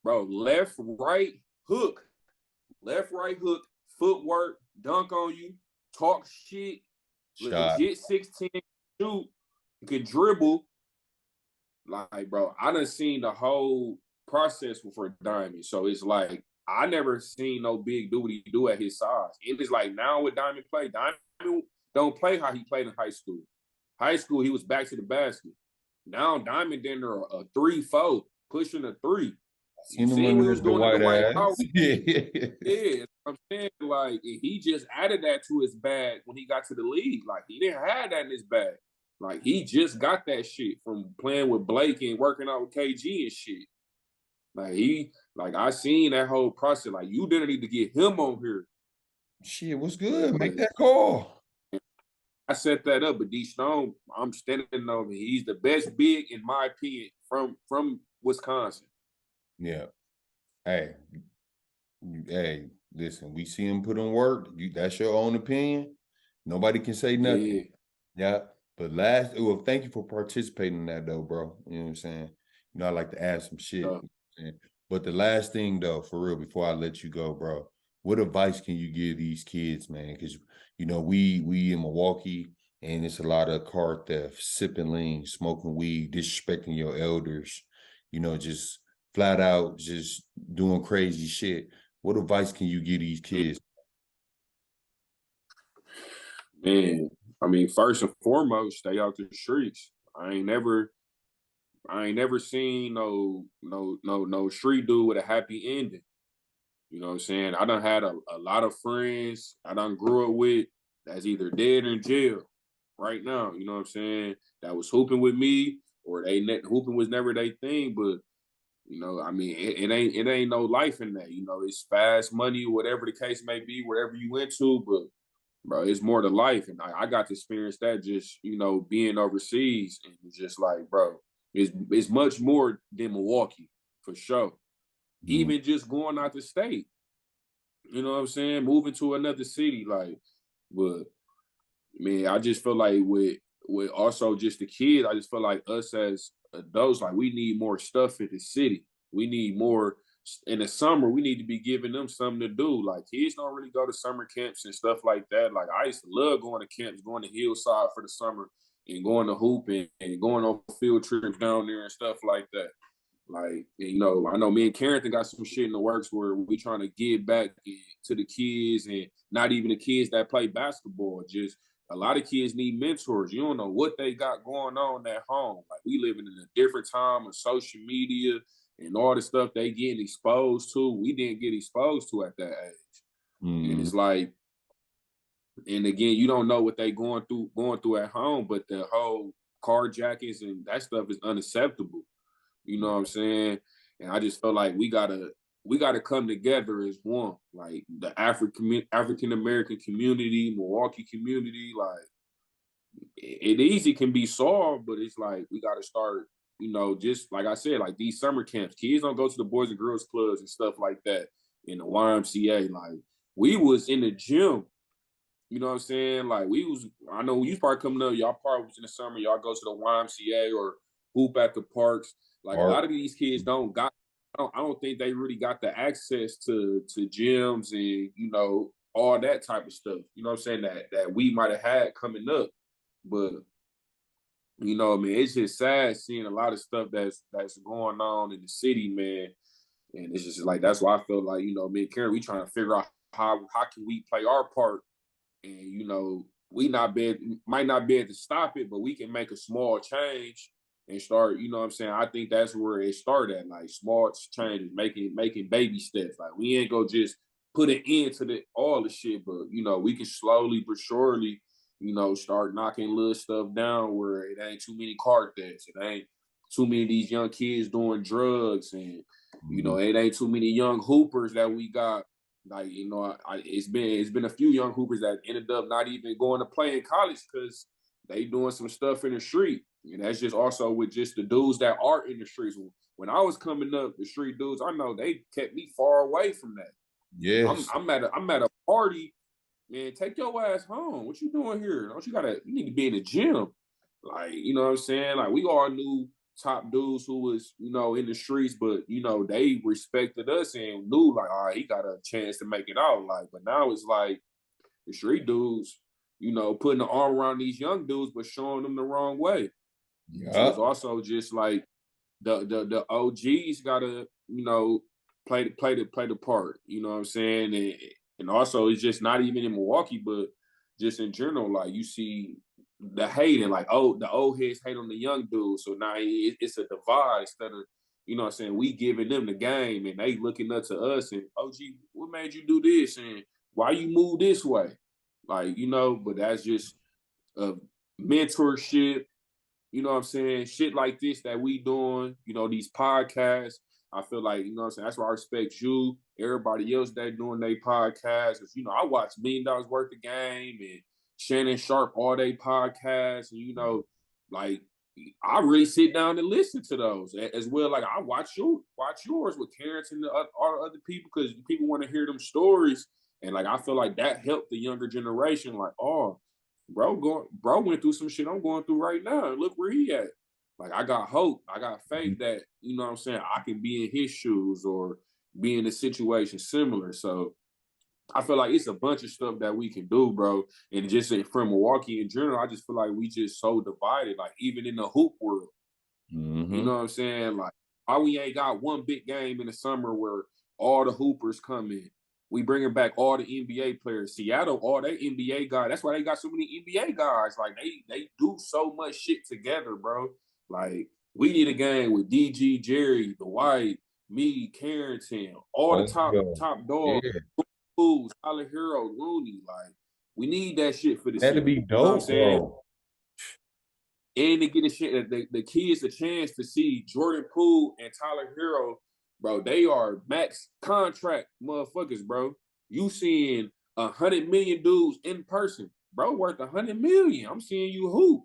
left, right, hook, footwork, dunk on you, talk shit, shot. legit 16, shoot, could dribble. Like, bro, I done seen the whole process for Diamond. So it's like, I never seen no big do what he do at his size. It is like now with Diamond play, Diamond don't play how he played in high school. High school, he was back to the basket. Now Diamond in there a 3-4, pushing a 3. You see what he was doing the white White House. Yeah, I'm saying, like, he just added that to his bag when he got to the league. Like, he didn't have that in his bag. Like, he just got that shit from playing with Blake and working out with KG and shit. Like, I seen that whole process. Like, you didn't need to get him on here. Shit, what's good? Make that call. I set that up, but D Stone, I'm standing on him. He's the best big, in my opinion, from Wisconsin. Yeah. Hey, listen, we see him put in work. That's your own opinion. Nobody can say nothing. Yeah. But thank you for participating in that though, bro. You know what I'm saying? You know, I like to add some shit. But the last thing though, for real, before I let you go, bro, what advice can you give these kids, man? Because you know, we in Milwaukee, and it's a lot of car theft, sipping lean, smoking weed, disrespecting your elders, you know, just flat out just doing crazy shit. What advice can you give these kids? Man, I mean, first and foremost, stay out the streets. I ain't never seen no street dude with a happy ending. You know what I'm saying? I done had a lot of friends I done grew up with that's either dead or in jail right now. You know what I'm saying? That was hooping with me, or hooping was never their thing. But you know, I mean, it ain't no life in that. You know, it's fast money, whatever the case may be, wherever you went to. But bro, it's more to life, and I got to experience that just, you know, being overseas, and it's just like, bro, it's much more than Milwaukee for sure. Even just going out the state, you know what I'm saying, moving to another city, like, but man, I just feel like with also just the kids, I just feel like us as adults, like, we need more stuff in the city. We need more in the summer. We need to be giving them something to do. Like, kids don't really go to summer camps and stuff like that. Like, I used to love going to camps, going to Hillside for the summer, and going to hoop and going on field trips down there and stuff like that. Like, you know, I know me and Carrington got some shit in the works where we trying to give back to the kids, and not even the kids that play basketball. Just a lot of kids need mentors. You don't know what they got going on at home. Like, we living in a different time of social media and all the stuff they getting exposed to. We didn't get exposed to at that age. And it's like, and again, you don't know what they going through at home, but the whole carjackings and that stuff is unacceptable. You know what I'm saying? And I just felt like we gotta come together as one. Like, the African American community, Milwaukee community, like, it easy can be solved, but it's like we gotta start, you know, just like I said, like these summer camps. Kids don't go to the Boys and Girls Clubs and stuff like that in the YMCA. Like, we was in the gym. You know what I'm saying? Like, I know you probably coming up, y'all probably was in the summer, y'all go to the YMCA or hoop at the parks. Like, a lot of these kids I don't think they really got the access to gyms and, you know, all that type of stuff. You know what I'm saying? That we might have had coming up. But, you know, I mean, it's just sad seeing a lot of stuff that's going on in the city, man. And it's just like, that's why I feel like, you know, me and Karen, we trying to figure out how can we play our part. And, you know, might not be able to stop it, but we can make a small change and start, you know what I'm saying? I think that's where it started at, like small changes, making baby steps. Like we ain't go just put an end to all the shit, but you know, we can slowly but surely, you know, start knocking little stuff down where it ain't too many car thefts, it ain't too many of these young kids doing drugs, and you know, it ain't too many young hoopers that we got. Like, you know, it's been a few young hoopers that ended up not even going to play in college because they doing some stuff in the street. And that's just also with just the dudes that are in the streets. When I was coming up, the street dudes, I know they kept me far away from that. Yes. I'm at a party, man. Take your ass home. What you doing here? You need to be in the gym. Like, you know what I'm saying? Like, we all knew top dudes who was, you know, in the streets, but you know, they respected us and knew like, all right, he got a chance to make it out. Like, but now it's like the street dudes, you know, putting the arm around these young dudes, but showing them the wrong way. Yeah. So it's also just like the OGs gotta, you know, play the part. You know what I'm saying? And also it's just not even in Milwaukee, but just in general, like you see the hating, like the old heads hate on the young dudes. So now it's a divide instead of, you know what I'm saying, we giving them the game and they looking up to us and OG, what made you do this? And why you move this way? Like, you know, but that's just mentorship, you know what I'm saying? Shit like this that we doing, you know, these podcasts. I feel like, you know what I'm saying, that's why I respect you, everybody else that doing their podcasts. Cause, you know, I watch $1 Million Worth of Game and Shannon Sharp, all they podcasts. And, you know, like, I really sit down and listen to those as well. Like, I watch yours with Terrence and all the other people because people want to hear them stories. And, like, I feel like that helped the younger generation. Like, oh, bro went through some shit I'm going through right now. Look where he at. Like, I got hope. I got faith that, you know what I'm saying, I can be in his shoes or be in a situation similar. So I feel like it's a bunch of stuff that we can do, bro. And just from Milwaukee in general, I just feel like we just so divided, like even in the hoop world. You know what I'm saying? Like, why we ain't got one big game in the summer where all the hoopers come in. We bringing back all the NBA players. Seattle, all they NBA guys. That's why they got so many NBA guys. Like, they do so much shit together, bro. Like, we need a game with DG, Jerry, Dwight, me, Carrington, all the top dogs, Fools, Tyler Hero, Looney. Like, we need that shit for the city. That'd be You know what I'm dope, saying? bro. And to get a shit, the kids a chance to see Jordan Poole and Tyler Hero, bro. They are max contract motherfuckers, bro. You seeing 100 million dudes in person, bro, worth 100 million. I'm seeing you hoop.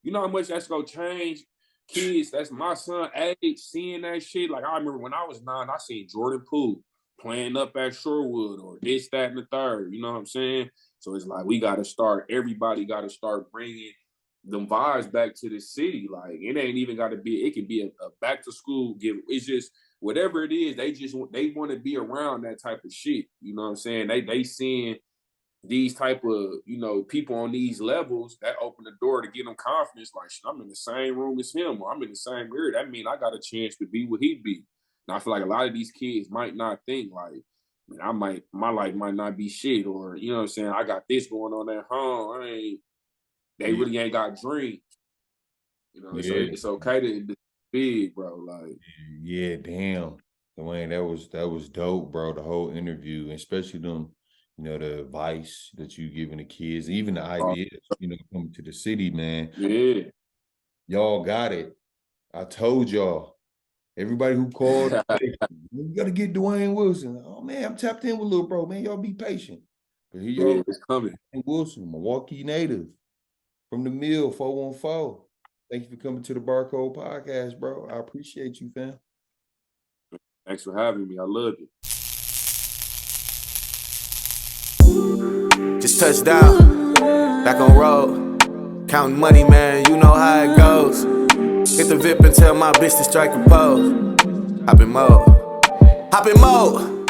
You know how much that's gonna change kids. That's my son age seeing that shit. Like, I remember when I was 9, I seen Jordan Poole playing up at Shorewood or this, that, and the third. You know what I'm saying? So it's like everybody got to start bringing them vibes back to the city. Like, it ain't even got to be, it could be a back to school give. It's just whatever it is, they want to be around that type of shit. You know what I'm saying? They seeing these type of, you know, people on these levels that open the door to give them confidence. Like, I'm in the same room as him, or I'm in the same area. That mean I got a chance to be what he be. And I feel like a lot of these kids might not think like, man, my life might not be shit, or, you know what I'm saying, I got this going on at home. They really ain't got dreams. You know, so it's okay to be big, bro. Like, yeah, damn, Duane, that was dope, bro. The whole interview, especially them, you know, the advice that you giving the kids, even the ideas, you know, coming to the city, man. Yeah, y'all got it. I told y'all. Everybody who called, you got to get Dwayne Wilson. Oh man, I'm tapped in with little bro, man. Y'all be patient. But here you go, it's coming. Dwayne Wilson, Milwaukee native. From the Mill, 414. Thank you for coming to the Barcode Podcast, bro. I appreciate you, fam. Thanks for having me. I love it. Just touched down, back on road. Counting money, man, you know how it goes. Hit the VIP and tell my bitch to strike a pose. Hop in mode.